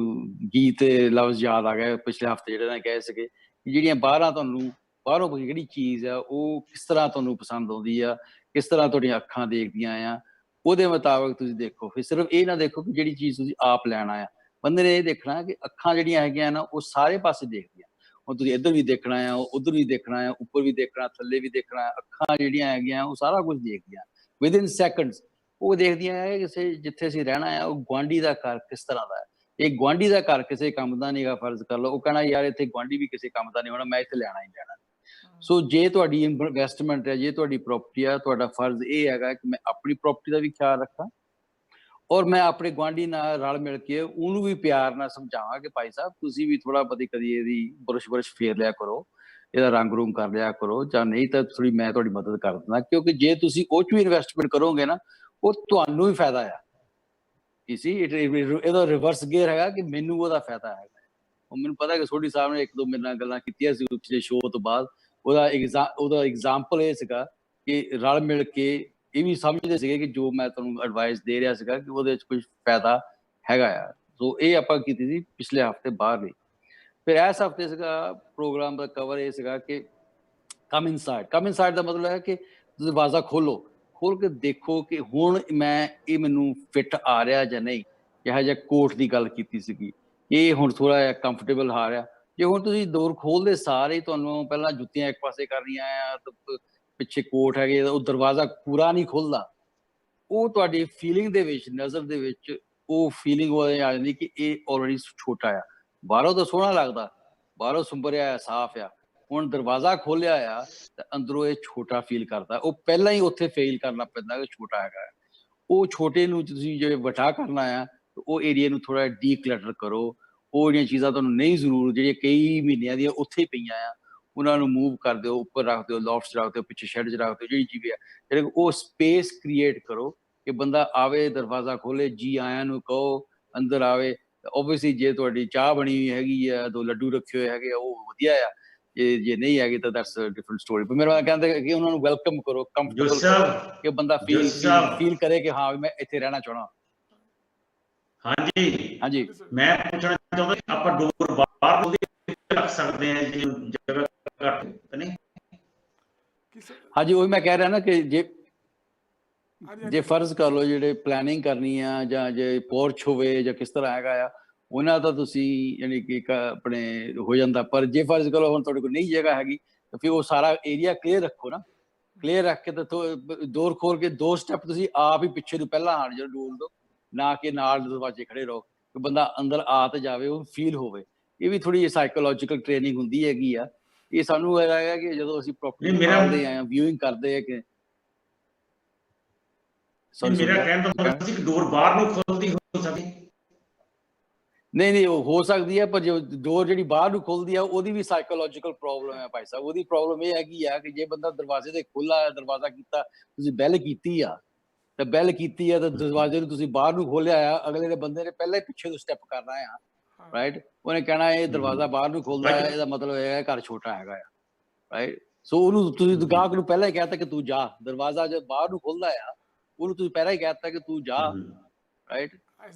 ਗੀਤ ਲਫ਼ਜ਼ ਯਾਦ ਆ ਗਿਆ ਪਿਛਲੇ ਹਫ਼ਤੇ, ਜਿਹੜੇ ਨੇ ਕਹੇ ਸੀਗੇ ਕਿ ਜਿਹੜੀਆਂ ਬਾਹਰਾਂ ਤੁਹਾਨੂੰ ਬਾਹਰੋਂ ਜਿਹੜੀ ਚੀਜ਼ ਆ ਉਹ ਕਿਸ ਤਰ੍ਹਾਂ ਤੁਹਾਨੂੰ ਪਸੰਦ ਆਉਂਦੀ ਆ, ਕਿਸ ਤਰ੍ਹਾਂ ਤੁਹਾਡੀਆਂ ਅੱਖਾਂ ਦੇਖਦੀਆਂ ਆ, ਉਹਦੇ ਮੁਤਾਬਕ ਤੁਸੀਂ ਦੇਖੋ। ਫਿਰ ਸਿਰਫ ਇਹ ਨਾ ਦੇਖੋ ਕਿ ਜਿਹੜੀ ਚੀਜ਼ ਤੁਸੀਂ ਆਪ ਲੈਣਾ ਆ, ਬੰਦੇ ਨੇ ਇਹ ਦੇਖਣਾ ਕਿ ਅੱਖਾਂ ਜਿਹੜੀਆਂ ਹੈਗੀਆਂ ਨਾ ਉਹ ਸਾਰੇ ਪਾਸੇ ਦੇਖਦੀਆਂ। ਹੁਣ ਤੁਸੀਂ ਇੱਧਰ ਵੀ ਦੇਖਣਾ ਆ, ਉੱਧਰ ਵੀ ਦੇਖਣਾ ਆ, ਉੱਪਰ ਵੀ ਦੇਖਣਾ, ਥੱਲੇ ਵੀ ਦੇਖਣਾ। ਅੱਖਾਂ ਜਿਹੜੀਆਂ ਹੈਗੀਆਂ ਉਹ ਸਾਰਾ ਕੁਝ ਦੇਖਦੀਆਂ ਵਿਦਿਨ ਸੈਕਿੰਡਸ। ਉਹ ਦੇਖਦੀਆਂ ਹੈ ਕਿਸੇ ਜਿੱਥੇ ਅਸੀਂ ਰਹਿਣਾ ਆ ਉਹ ਗੁਆਂਢੀ ਦਾ ਘਰ ਕਿਸ ਤਰ੍ਹਾਂ ਦਾ ਹੈ। ਇਹ ਗੁਆਂਢੀ ਦਾ ਘਰ ਕਿਸੇ ਕੰਮ ਦਾ ਨੀਗਾ, ਫਰਜ਼ ਕਰ ਲਓ, ਉਹ ਕਹਿਣਾ ਯਾਰ ਇੱਥੇ ਗੁਆਂਢੀ ਵੀ ਕਿਸੇ ਕੰਮ ਦਾ ਨਹੀਂ ਹੋਣਾ, ਮੈਂ ਇੱਥੇ ਲੈਣਾ ਹੀ ਲੈਣਾ। ਸੋ ਜੇ ਤੁਹਾਡੀ ਇਨਵੈਸਟਮੈਂਟ ਹੈ, ਜੇ ਤੁਹਾਡੀ ਪ੍ਰੋਪਰਟੀ ਆ, ਤੁਹਾਡਾ ਫਰਜ਼ ਇਹ ਹੈਗਾ ਕਿ ਮੈਂ ਆਪਣੀ ਪ੍ਰੋਪਰਟੀ ਦਾ ਵੀ ਖਿਆਲ ਰੱਖਾਂ ਔਰ ਮੈਂ ਆਪਣੇ ਗੁਆਂਢੀ ਨਾਲ ਰਲ ਮਿਲ ਕੇ ਉਹਨੂੰ ਵੀ ਪਿਆਰ ਨਾਲ ਸਮਝਾਵਾਂ ਕਿ ਭਾਈ ਸਾਹਿਬ ਤੁਸੀਂ ਵੀ ਥੋੜਾ ਬਹੁਤੀ ਕਦੀ ਇਹਦੀ ਬੁਰਸ਼ ਫੇਰ ਲਿਆ ਕਰੋ, ਇਹਦਾ ਰੰਗ ਰੂੰਗ ਕਰ ਲਿਆ ਕਰੋ, ਜਾਂ ਨਹੀਂ ਤਾਂ ਥੋੜੀ ਮੈਂ ਤੁਹਾਡੀ ਮਦਦ ਕਰ ਦਿੰਦਾ। ਕਿਉਂਕਿ ਜੇ ਤੁਸੀਂ ਉਹ 'ਚ ਵੀ ਇਨਵੈਸਟਮੈਂਟ ਕਰੋਗੇ ਨਾ ਉਹ ਤੁਹਾਨੂੰ ਵੀ ਫਾਇਦਾ ਆ। ਇਹਦਾ ਰਿਵਰਸ ਗੇਅਰ ਹੈਗਾ ਕਿ ਮੈਨੂੰ ਉਹਦਾ ਫਾਇਦਾ ਹੈਗਾ। ਉਹ ਮੈਨੂੰ ਪਤਾ ਕਿ ਸੋਢੀ ਸਾਹਿਬ ਨੇ 1-2 ਮੇਰੇ ਨਾਲ ਗੱਲਾਂ ਕੀਤੀਆਂ ਸੀ ਪਿਛਲੇ ਸ਼ੋਅ ਤੋਂ ਬਾਅਦ। ਉਹਦਾ ਐਗਜ਼ਾਮਪਲ ਇਹ ਸੀਗਾ ਕਿ ਰਲ ਮਿਲ ਕੇ ਇਹ ਵੀ ਸਮਝਦੇ ਸੀਗੇ ਕਿ ਜੋ ਮੈਂ ਤੁਹਾਨੂੰ ਐਡਵਾਈਸ ਦੇ ਰਿਹਾ ਸੀਗਾ ਕਿ ਉਹਦੇ 'ਚ ਕੁਝ ਫਾਇਦਾ ਹੈਗਾ ਆ। ਸੋ ਇਹ ਆਪਾਂ ਕੀਤੀ ਸੀ ਪਿਛਲੇ ਹਫ਼ਤੇ ਬਾਹਰ ਲਈ। ਫਿਰ ਇਸ ਹਫ਼ਤੇ ਸੀਗਾ ਪ੍ਰੋਗਰਾਮ ਦਾ ਕਵਰ ਇਹ ਸੀਗਾ ਕਿ ਕਮ ਇਨਸਾਈਡ ਦਾ ਮਤਲਬ ਹੈ ਕਿ ਦਰਵਾਜ਼ਾ ਖੋਲ ਕੇ ਦੇਖੋ ਕਿ ਹੁਣ ਇਹ ਮੈਨੂੰ ਫਿੱਟ ਆ ਰਿਹਾ ਜਾਂ ਨਹੀਂ। ਇਹੋ ਜਿਹਾ ਕੋਟ ਦੀ ਗੱਲ ਕੀਤੀ ਸੀਗੀ, ਇਹ ਹੁਣ ਥੋੜਾ ਜਿਹਾ ਕੰਫਰਟੇਬਲ ਆ ਰਿਹਾ। ਜੇ ਹੁਣ ਤੁਸੀਂ ਡੋਰ ਖੋਲਦੇ ਸਾਰੇ ਤੁਹਾਨੂੰ ਪਹਿਲਾਂ ਜੁੱਤੀਆਂ ਇੱਕ ਪਾਸੇ ਕਰਨੀਆਂ ਆ, ਪਿੱਛੇ ਕੋਟ ਹੈਗੇ, ਉਹ ਦਰਵਾਜ਼ਾ ਪੂਰਾ ਨਹੀਂ ਖੁੱਲਦਾ, ਉਹ ਤੁਹਾਡੀ ਫੀਲਿੰਗ ਦੇ ਵਿੱਚ, ਨਜ਼ਰ ਦੇ ਵਿੱਚ ਉਹ ਫੀਲਿੰਗ ਉਹ ਆ ਜਾਂਦੀ ਕਿ ਇਹ ਆਲਰੇਡੀ ਛੋਟਾ ਆ। ਬਾਹਰੋਂ ਤਾਂ ਸੋਹਣਾ ਲੱਗਦਾ, ਬਾਹਰੋਂ ਸੁੰਬਰਿਆ ਆ, ਸਾਫ਼ ਆ, ਹੁਣ ਦਰਵਾਜ਼ਾ ਖੋਲਿਆ ਆ ਤਾਂ ਅੰਦਰੋਂ ਇਹ ਛੋਟਾ ਫੀਲ ਕਰਦਾ। ਉਹ ਪਹਿਲਾਂ ਹੀ ਉੱਥੇ ਫੀਲ ਕਰਨਾ ਪੈਂਦਾ ਕਿ ਛੋਟਾ ਹੈਗਾ। ਉਹ ਛੋਟੇ ਨੂੰ ਤੁਸੀਂ ਜੇ ਵੱਡਾ ਕਰਨਾ ਆ ਉਹ ਏਰੀਆ ਨੂੰ ਥੋੜਾ ਡੀਕਲਟਰ ਕਰੋ। ਉਹ ਜਿਹੜੀਆਂ ਚੀਜ਼ਾਂ ਤੁਹਾਨੂੰ ਨਹੀਂ ਜ਼ਰੂਰ, ਜਿਹੜੀਆਂ ਕਈ ਮਹੀਨਿਆਂ ਦੀਆਂ ਉੱਥੇ ਹੀ ਪਈਆਂ ਆ, ਉਹਨਾਂ ਨੂੰ ਮੂਵ ਕਰ ਦਿਓ, ਉੱਪਰ ਰੱਖ ਦਿਓ, ਲੋਫਟਸ ਰੱਖ ਦਿਓ, ਪਿੱਛੇ ਸ਼ੈਡ 'ਚ ਰੱਖ ਦਿਓ, ਜਿਹੜੀ ਚੀਜ਼ ਹੈ ਜਿਹੜੇ ਉਹ ਸਪੇਸ ਕ੍ਰੀਏਟ ਕਰੋ ਕਿ ਬੰਦਾ ਆਵੇ, ਦਰਵਾਜ਼ਾ ਖੋਲੇ, ਜੀ ਆਇਆਂ ਨੂੰ ਕਹੋ, ਅੰਦਰ ਆਵੇ। ਓਬਵੀਅਸਲੀ ਜੇ ਤੁਹਾਡੀ ਚਾਹ ਬਣੀ ਹੋਈ ਹੈਗੀ ਆ, 2 ਲੱਡੂ ਰੱਖੇ ਹੋਏ ਹੈਗੇ ਆ, ਉਹ ਵਧੀਆ ਆ। ਜੇ ਨਹੀਂ ਹੈਗੀ ਤਾਂ ਦੈਟਸ ਡਿਫਰੈਂਟ ਸਟੋਰੀ। ਪਰ ਮੇਰਾ ਕਹਿੰਦੇ ਕਿ ਉਹਨਾਂ ਨੂੰ ਵੈਲਕਮ ਕਰੋ, ਕੰਫਰਟੇਬਲ ਕਰੋ ਕਿ ਬੰਦਾ ਫੀਲ ਕਰੇ ਕਿ ਹਾਂ ਮੈਂ ਇੱਥੇ ਰਹਿਣਾ ਚਾਹਣਾ। ਹਾਂਜੀ, ਮੈਂ ਪੁੱਛਣਾ ਚਾਹੁੰਦਾ ਆਪਾਂ ਡੋਰ ਬਾਹਰ ਰੱਖ ਸਕਦੇ ਹਾਂ ਜੀ, ਜਗ੍ਹਾ ਘੱਟ ਨਹੀਂ? ਹਾਂਜੀ, ਉਹੀ ਮੈਂ ਕਹਿ ਰਿਹਾ ਨਾ ਕਿ ਜੇ ਫਰਜ਼ ਕਰ ਲਓ ਜਿਹੜੇ ਪਲੈਨਿੰਗ ਕਰਨੀ ਆ ਜਾਂ ਜੇ ਪੋਰਚ ਹੋਵੇ ਜਾਂ ਕਿਸ ਤਰ੍ਹਾਂ ਹੈਗਾ ਆ, ਉਹਨਾਂ ਦਾ ਤੁਸੀਂ ਯਾਨੀ ਕਿ ਆਪਣੇ ਹੋ ਜਾਂਦਾ। ਪਰ ਜੇ ਫਰਜ਼ ਕਰੋ ਹੁਣ ਤੁਹਾਡੇ ਕੋਲ ਨਹੀਂ ਜਗ੍ਹਾ ਹੈਗੀ ਤਾਂ ਫਿਰ ਉਹ ਸਾਰਾ ਏਰੀਆ ਕਲੀਅਰ ਰੱਖੋ ਨਾ। ਕਲੀਅਰ ਰੱਖ ਕੇ ਤਾਂ ਡੋਰ ਖੋਲ ਕੇ 2 ਸਟੈਪ ਤੁਸੀਂ ਆਪ ਹੀ ਪਿੱਛੇ ਨੂੰ ਪਹਿਲਾਂ ਆਣ ਜਾਓ ਡੋਰ ਤੋਂ, ਨਾ ਕਿ ਨਾਲ ਦਰਵਾਜ਼ੇ ਖੜੇ ਰਹੋ ਕਿ ਬੰਦਾ ਅੰਦਰ ਆ ਤੇ ਜਾਵੇ, ਉਹ ਫੀਲ ਹੋਵੇ। ਇਹ ਵੀ ਥੋੜੀ ਸਾਈਕੋਲੋਜੀਕਲ ਟ੍ਰੇਨਿੰਗ ਹੁੰਦੀ ਹੈਗੀ ਆ। ਇਹ ਸਾਨੂੰ ਹੈਗਾ ਕਿ ਜਦੋਂ ਅਸੀਂ ਪ੍ਰੋਪਰਟੀ ਖੋਲਦੇ ਆ, ਵਿਊਇੰਗ ਕਰਦੇ ਆ ਕਿ ਮੇਰਾ ਕਹਿਣ ਦਾ ਮਤਲਬ ਸੀ ਕਿ ਡੋਰ ਬਾਹਰ ਨੂੰ ਖੁੱਲਦੀ ਹੋ ਸਕਦੀ। ਨਹੀਂ, ਉਹ ਹੋ ਸਕਦੀ ਹੈ, ਪਰ ਜੋ ਡੋਰ ਜਿਹੜੀ ਬਾਹਰ ਨੂੰ ਖੁੱਲਦੀ ਆ ਉਹਦੀ ਵੀ ਸਾਈਕੋਲੋਜੀਕਲ ਪ੍ਰੋਬਲਮ ਹੈ ਭਾਈ ਸਾਹਿਬ। ਉਹਦੀ ਪ੍ਰੋਬਲਮ ਇਹ ਹੈਗੀ ਆ ਕਿ ਜੇ ਬੰਦਾ ਦਰਵਾਜ਼ੇ ਤੇ ਖੁੱਲਾ ਦਰਵਾਜ਼ਾ ਕੀਤਾ, ਤੁਸੀਂ ਬੈਲ ਕੀਤੀ ਆ ਤਾਂ ਦਰਵਾਜ਼ੇ ਨੂੰ ਤੁਸੀਂ ਬਾਹਰ ਨੂੰ ਖੋਲਿਆ ਆ, ਅਗਲੇ ਦੇ ਬੰਦੇ ਨੇ ਪਹਿਲਾਂ ਹੀ ਪਿੱਛੇ ਤੋਂ ਸਟੈਪ ਕਰਨਾ ਆ, ਰਾਈਟ। ਉਹਨੇ ਕਹਿਣਾ ਇਹ ਦਰਵਾਜ਼ਾ ਬਾਹਰ ਨੂੰ ਖੁੱਲਦਾ ਹੈ, ਇਹਦਾ ਮਤਲਬ ਇਹ ਹੈ ਘਰ ਛੋਟਾ ਹੈਗਾ ਆ, ਰਾਈਟ। ਸੋ ਉਹਨੂੰ ਤੁਸੀਂ ਗਾਹਕ ਨੂੰ ਪਹਿਲਾਂ ਹੀ ਕਹਿਤਾ ਕਿ ਤੂੰ ਜਾ। ਦਰਵਾਜ਼ਾ ਜਦ ਬਾਹਰ ਨੂੰ ਖੁੱਲਦਾ ਆ ਉਹਨੂੰ ਤੁਸੀਂ ਪਹਿਲਾਂ ਹੀ ਕਹਿਤਾ ਕਿ ਤੂੰ ਜਾ, ਰਾਈਟ।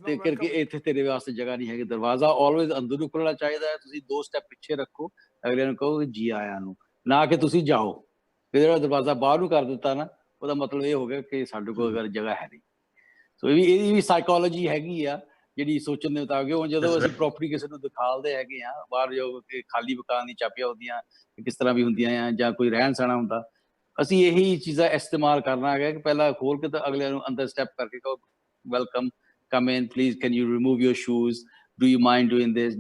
ਤੇ ਕਰਕੇ ਇੱਥੇ ਤੇਰੇ ਵਾਸਤੇ ਜਗ੍ਹਾ ਨਹੀਂ ਹੈਗੀ। ਦਰਵਾਜ਼ਾ ਆਲਵੇਜ਼ ਅੰਦਰ ਨੂੰ ਖੁੱਲਣਾ ਚਾਹੀਦਾ ਹੈ। ਤੁਸੀਂ 2 ਸਟੈਪ ਪਿੱਛੇ ਰੱਖੋ, ਅਗਲੇ ਨੂੰ ਕਹੋ ਜੀ ਆਇਆਂ ਨੂੰ, ਨਾ ਕਿ ਤੁਸੀਂ ਜਾਓ। ਫਿਰ ਜਿਹੜਾ ਦਰਵਾਜ਼ਾ ਬਾਹਰ ਨੂੰ ਕਰ ਦਿੱਤਾ ਨਾ, ਉਹਦਾ ਮਤਲਬ ਇਹ ਹੋ ਗਿਆ ਕਿ ਸਾਡੇ ਕੋਲ ਅਗਰ ਜਗ੍ਹਾ ਹੈ ਨਹੀਂ। ਸੋ ਇਹਦੀ ਵੀ ਸਾਈਕੋਲੋਜੀ ਹੈਗੀ ਆ ਜਿਹੜੀ ਸੋਚਣ ਦੇ ਮੁਤਾਬਿਕ। ਹੁਣ ਜਦੋਂ ਅਸੀਂ ਪ੍ਰੋਪਰਟੀ ਕਿਸੇ ਨੂੰ ਦਿਖਾਲਦੇ ਹੈਗੇ ਆ ਬਾਹਰ, ਜੋ ਕਿ ਖਾਲੀ ਮਕਾਨ ਦੀ ਚਾਬੀਆਂ ਹੁੰਦੀਆਂ ਕਿਸ ਤਰ੍ਹਾਂ ਵੀ ਹੁੰਦੀਆਂ ਆ, ਜਾਂ ਕੋਈ ਰਹਿਣ ਸਹਿਣਾ ਹੁੰਦਾ, ਅਸੀਂ ਇਹੀ ਚੀਜ਼ਾਂ ਇਸਤੇਮਾਲ ਕਰਨਾ ਹੈਗਾ ਕਿ ਪਹਿਲਾਂ ਖੋਲ ਕੇ ਤਾਂ ਅਗਲੇ ਨੂੰ ਅੰਦਰ ਸਟੈਪ ਕਰਕੇ ਕਹੋ welcome, come in please, can you remove your shoes, do you mind doing this,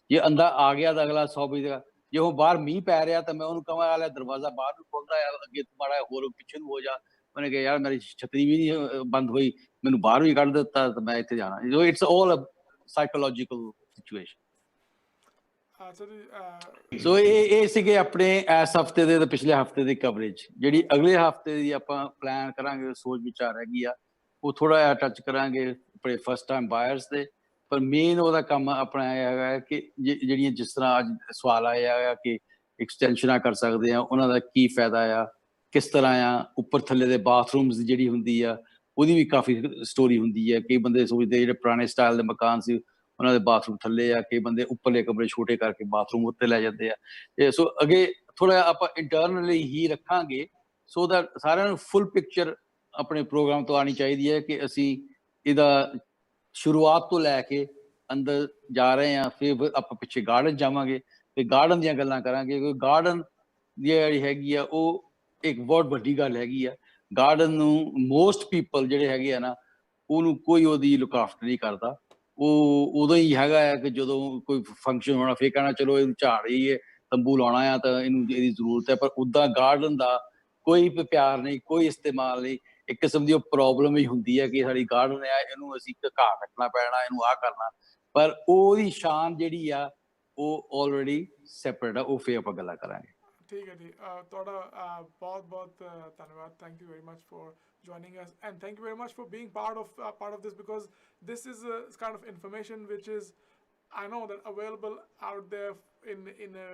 ਜੇ ਅੰਦਰ ਆ ਗਿਆ ਤਾਂ ਅਗਲਾ 100 ਪੁੱਛੇਗਾ। ਜੇ ਉਹ ਬਾਹਰ ਮੀਂਹ ਪੈ ਰਿਹਾ ਤਾਂ ਮੈਂ ਉਹਨੂੰ ਕਹਾਂ ਵਾਲਾ ਦਰਵਾਜ਼ਾ ਬਾਹਰ ਨੂੰ ਖੋਲਦਾ ਆ, ਅੱਗੇ ਮਾੜਾ ਹੋਰ ਪਿੱਛੇ ਨੂੰ ਹੋ ਜਾ। ਉਹਨੇ ਕਿਹਾ ਯਾਰ ਮੇਰੀ ਛਤਰੀ ਵੀ ਨਹੀਂ ਬੰਦ ਹੋਈ, ਮੈਨੂੰ ਬਾਹਰ ਵੀ ਕੱਢ ਦਿੱਤਾ ਤਾਂ ਮੈਂ ਇੱਥੇ ਜਾਣਾ। So it's all a psychological situation. So ਇਹ ਸੀਗੇ ਆਪਣੇ ਇਸ ਹਫ਼ਤੇ ਦੇ ਤੇ ਪਿਛਲੇ ਹਫ਼ਤੇ ਦੀ ਕਵਰੇਜ। ਜਿਹੜੀ ਅਗਲੇ ਹਫ਼ਤੇ ਦੀ ਆਪਾਂ ਪਲਾਨ ਕਰਾਂਗੇ, ਸੋਚ ਵਿਚਾਰ ਹੈਗੀ ਆ, ਉਹ ਥੋੜਾ ਜਿਹਾ ਟੱਚ ਕਰਾਂਗੇ ਆਪਣੇ ਫਸਟ ਟਾਈਮ ਬਾਇਰਸ ਦੇ। ਪਰ ਮੇਨ ਉਹਦਾ ਕੰਮ ਆਪਣਾ ਇਹ ਹੈਗਾ ਕਿ ਜਿਹੜੀਆਂ ਜਿਸ ਤਰ੍ਹਾਂ ਅੱਜ ਸਵਾਲ ਆਇਆ ਆ ਕਿ ਐਕਸਟੈਂਸ਼ਨਾਂ ਕਰ ਸਕਦੇ ਆ, ਉਹਨਾਂ ਦਾ ਕੀ ਫਾਇਦਾ ਆ, ਕਿਸ ਤਰ੍ਹਾਂ ਆ। ਉੱਪਰ ਥੱਲੇ ਦੇ ਬਾਥਰੂਮਸ ਜਿਹੜੀ ਹੁੰਦੀ ਆ ਉਹਦੀ ਵੀ ਕਾਫੀ ਸਟੋਰੀ ਹੁੰਦੀ ਹੈ। ਕਈ ਬੰਦੇ ਸੋਚਦੇ ਜਿਹੜੇ ਪੁਰਾਣੇ ਸਟਾਈਲ ਦੇ ਮਕਾਨ ਸੀ ਉਹਨਾਂ ਦੇ ਬਾਥਰੂਮ ਥੱਲੇ ਆ, ਕਈ ਬੰਦੇ ਉੱਪਰਲੇ ਕਮਰੇ ਛੋਟੇ ਕਰਕੇ ਬਾਥਰੂਮ ਉੱਤੇ ਲੈ ਜਾਂਦੇ ਆ। ਸੋ ਅੱਗੇ ਥੋੜਾ ਆਪਾਂ ਇੰਟਰਨਲੀ ਹੀ ਰੱਖਾਂਗੇ ਸੋ ਦੈਟ ਸਾਰਿਆਂ ਨੂੰ ਫੁੱਲ ਪਿਕਚਰ ਆਪਣੇ ਪ੍ਰੋਗਰਾਮ ਤੋਂ ਆਣੀ ਚਾਹੀਦੀ ਹੈ ਕਿ ਅਸੀਂ ਇਹਦਾ ਸ਼ੁਰੂਆਤ ਤੋਂ ਲੈ ਕੇ ਅੰਦਰ ਜਾ ਰਹੇ ਹਾਂ, ਫਿਰ ਆਪਾਂ ਪਿੱਛੇ ਗਾਰਡਨ ਜਾਵਾਂਗੇ ਤੇ ਗਾਰਡਨ ਦੀਆਂ ਗੱਲਾਂ ਕਰਾਂਗੇ ਕਿਉਂਕਿ ਗਾਰਡਨ ਦੀ ਜਿਹੜੀ ਹੈਗੀ ਆ ਉਹ ਇੱਕ ਬਹੁਤ ਵੱਡੀ ਗੱਲ ਹੈਗੀ ਆ। ਗਾਰਡਨ ਨੂੰ ਮੋਸਟ ਪੀਪਲ ਜਿਹੜੇ ਹੈਗੇ ਆ ਨਾ ਉਹਨੂੰ ਕੋਈ ਉਹਦੀ ਲੁੱਕ ਆਫਟਰ ਨਹੀਂ ਕਰਦਾ। ਉਹ ਉਦੋਂ ਹੀ ਹੈਗਾ ਆ ਕਿ ਜਦੋਂ ਕੋਈ ਫੰਕਸ਼ਨ ਹੋਣਾ ਫਿਰ ਕਹਿਣਾ ਚਲੋ ਇਹਨੂੰ ਝਾੜ ਰਹੀ ਹੈ, ਤੰਬੂ ਲਾਉਣਾ ਆ ਤਾਂ ਇਹਨੂੰ ਇਹਦੀ ਜ਼ਰੂਰਤ ਹੈ, ਪਰ ਉੱਦਾਂ ਗਾਰਡਨ ਦਾ ਕੋਈ ਪਿਆਰ ਨਹੀਂ, ਕੋਈ ਇਸਤੇਮਾਲ ਨਹੀਂ। ਇੱਕ ਕਿਸਮ ਦੀ ਉਹ ਪ੍ਰੋਬਲਮ ਹੀ ਹੁੰਦੀ ਹੈ ਕਿ ਸਾਡੀ ਗਾਰਡਨ ਆ ਇਹਨੂੰ ਅਸੀਂ ਘਾਹ ਕੱਟਣਾ ਪੈਣਾ, ਇਹਨੂੰ ਆਹ ਕਰਨਾ, ਪਰ ਉਹਦੀ ਸ਼ਾਨ ਜਿਹੜੀ ਆ ਉਹ ਆਲਰੇਡੀ ਸੈਪਰੇਟ ਆ, ਉਹ ਫਿਰ ਆਪਾਂ ਗੱਲਾਂ ਕਰਾਂਗੇ। ਠੀਕ ਹੈ ਜੀ, ਤੁਹਾਡਾ ਬਹੁਤ ਬਹੁਤ ਧੰਨਵਾਦ। Thank you very much for joining us and thank you very much for being part of this because this is a kind of information which is I know that available out there in a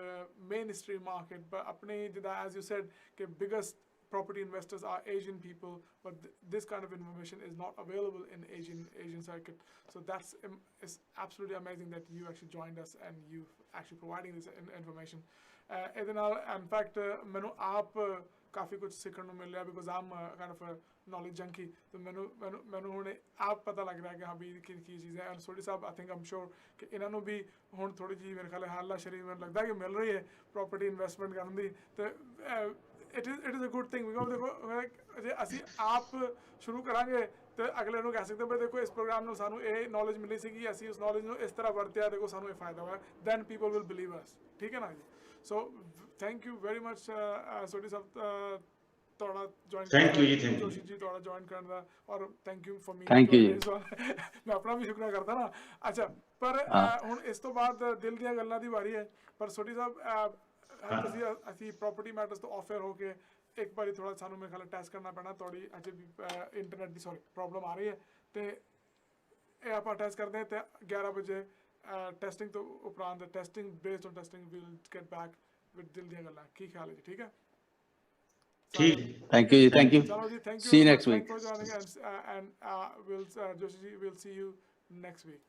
mainstream market, but apne as you said ke biggest property investors are Asian people, but this kind of information is not available in Asian circuit. So that's it's absolutely amazing that you actually joined us and you actually providing this information. ਇਹਦੇ ਨਾਲ in fact ਮੈਨੂੰ ਆਪ ਕਾਫੀ ਕੁਝ ਸਿੱਖਣ ਨੂੰ ਮਿਲ ਰਿਹਾ because I'm kind of a knowledge junkie, ਤੇ ਮੈਨੂੰ ਹੁਣ ਆਪ ਪਤਾ ਲੱਗ ਰਿਹਾ ਕਿ ਹਾਂ ਵੀ ਕੀ ਚੀਜ਼ ਹੈ। ਸੋਢੀ ਸਾਹਿਬ I think I'm sure ਕਿ ਇਹਨਾਂ ਨੂੰ ਵੀ ਹੁਣ ਥੋੜੀ ਜਿਹੀ ਮੇਰੇ ਖਿਆਲ ਹਾਲਾ ਸ਼ਰੀਰ ਮੈਨੂੰ ਲੱਗਦਾ ਕਿ ਮਿਲ ਰਹੀ ਹੈ ਪ੍ਰੋਪਰਟੀ ਇਨਵੈਸਟਮੈਂਟ ਕਰਨ ਦੀ, ਤੇ it is a good thing because ਦੇਖੋ ਜੇ ਅਸੀਂ ਆਪ ਸ਼ੁਰੂ ਕਰਾਂਗੇ ਤੇ ਅਗਲੇ ਨੂੰ ਕਹਿ ਸਕਦੇ ਬਈ ਦੇਖੋ ਇਸ ਪ੍ਰੋਗਰਾਮ ਨੂੰ ਸਾਨੂੰ ਇਹ ਨੌਲੇਜ ਮਿਲੀ ਸੀਗੀ, ਅਸੀਂ ਉਸ ਨੌਲੇਜ ਨੂੰ ਇਸ ਤਰ੍ਹਾਂ ਵਰਤਿਆ, ਦੇਖੋ ਸਾਨੂੰ ਇਹ ਫਾਇਦਾ ਹੋਇਆ, then people will believe us, ਠੀਕ ਹੈ ਨਾ ਜੀ। So thank you very much Sodhi sahab ਤੁਹਾਡਾ join thank you ਜੀ, thank you ਜੋਸ਼ੀ ਜੀ ਤੁਹਾਡਾ join ਕਰਨ ਦਾ, ਔਰ thank you for me thank you ਮੈਂ ਆਪਣਾ ਵੀ ਸ਼ੁਕਰੀਆ ਕਰਦਾ ਨਾ। ਅੱਛਾ ਪਰ ਹੁਣ ਇਸ ਤੋਂ ਬਾਅਦ ਦਿਲ ਦੀਆਂ ਗੱਲਾਂ ਦੀ ਵਾਰੀ ਹੈ, ਪਰ ਸੋਢੀ ਸਾਹਿਬ ਅਸੀਂ ਪ੍ਰੋਪਰਟੀ ਮੈਟਰਸ ਤੋਂ ਆਫਰ ਹੋ ਕੇ ਇੱਕ ਵਾਰੀ ਥੋੜਾ ਸਾਨੂੰ ਮੇਰੇ ਖਿਆਲ ਟੈਸਟ ਕਰਨਾ ਪੈਣਾ, ਤੁਹਾਡੀ ਅਜੇ ਵੀ ਇੰਟਰਨੈਟ ਦੀ ਪ੍ਰੋਬਲਮ ਆ ਰਹੀ ਹੈ, ਤੇ ਇਹ ਆਪਾਂ ਟੈਸਟ ਕਰਦੇ ਹਾਂ ਤੇ 11 ਵਜੇ ਟੈਸਟਿੰਗ ਤੋਂ ਉਪਰੰਤ testing based on testing we will get back with ਦਿਲ ਦੀਆਂ ਗੱਲਾਂ। ਕੀ ਖਿਆਲ ਹੈ ਜੀ? ਠੀਕ ਹੈ, ਠੀਕ, ਥੈਂਕ ਯੂ ਜੀ, ਥੈਂਕ ਯੂ, ਚਲੋ ਜੀ, thank you, see you next week and we'll Joshi ji, we'll see you next week.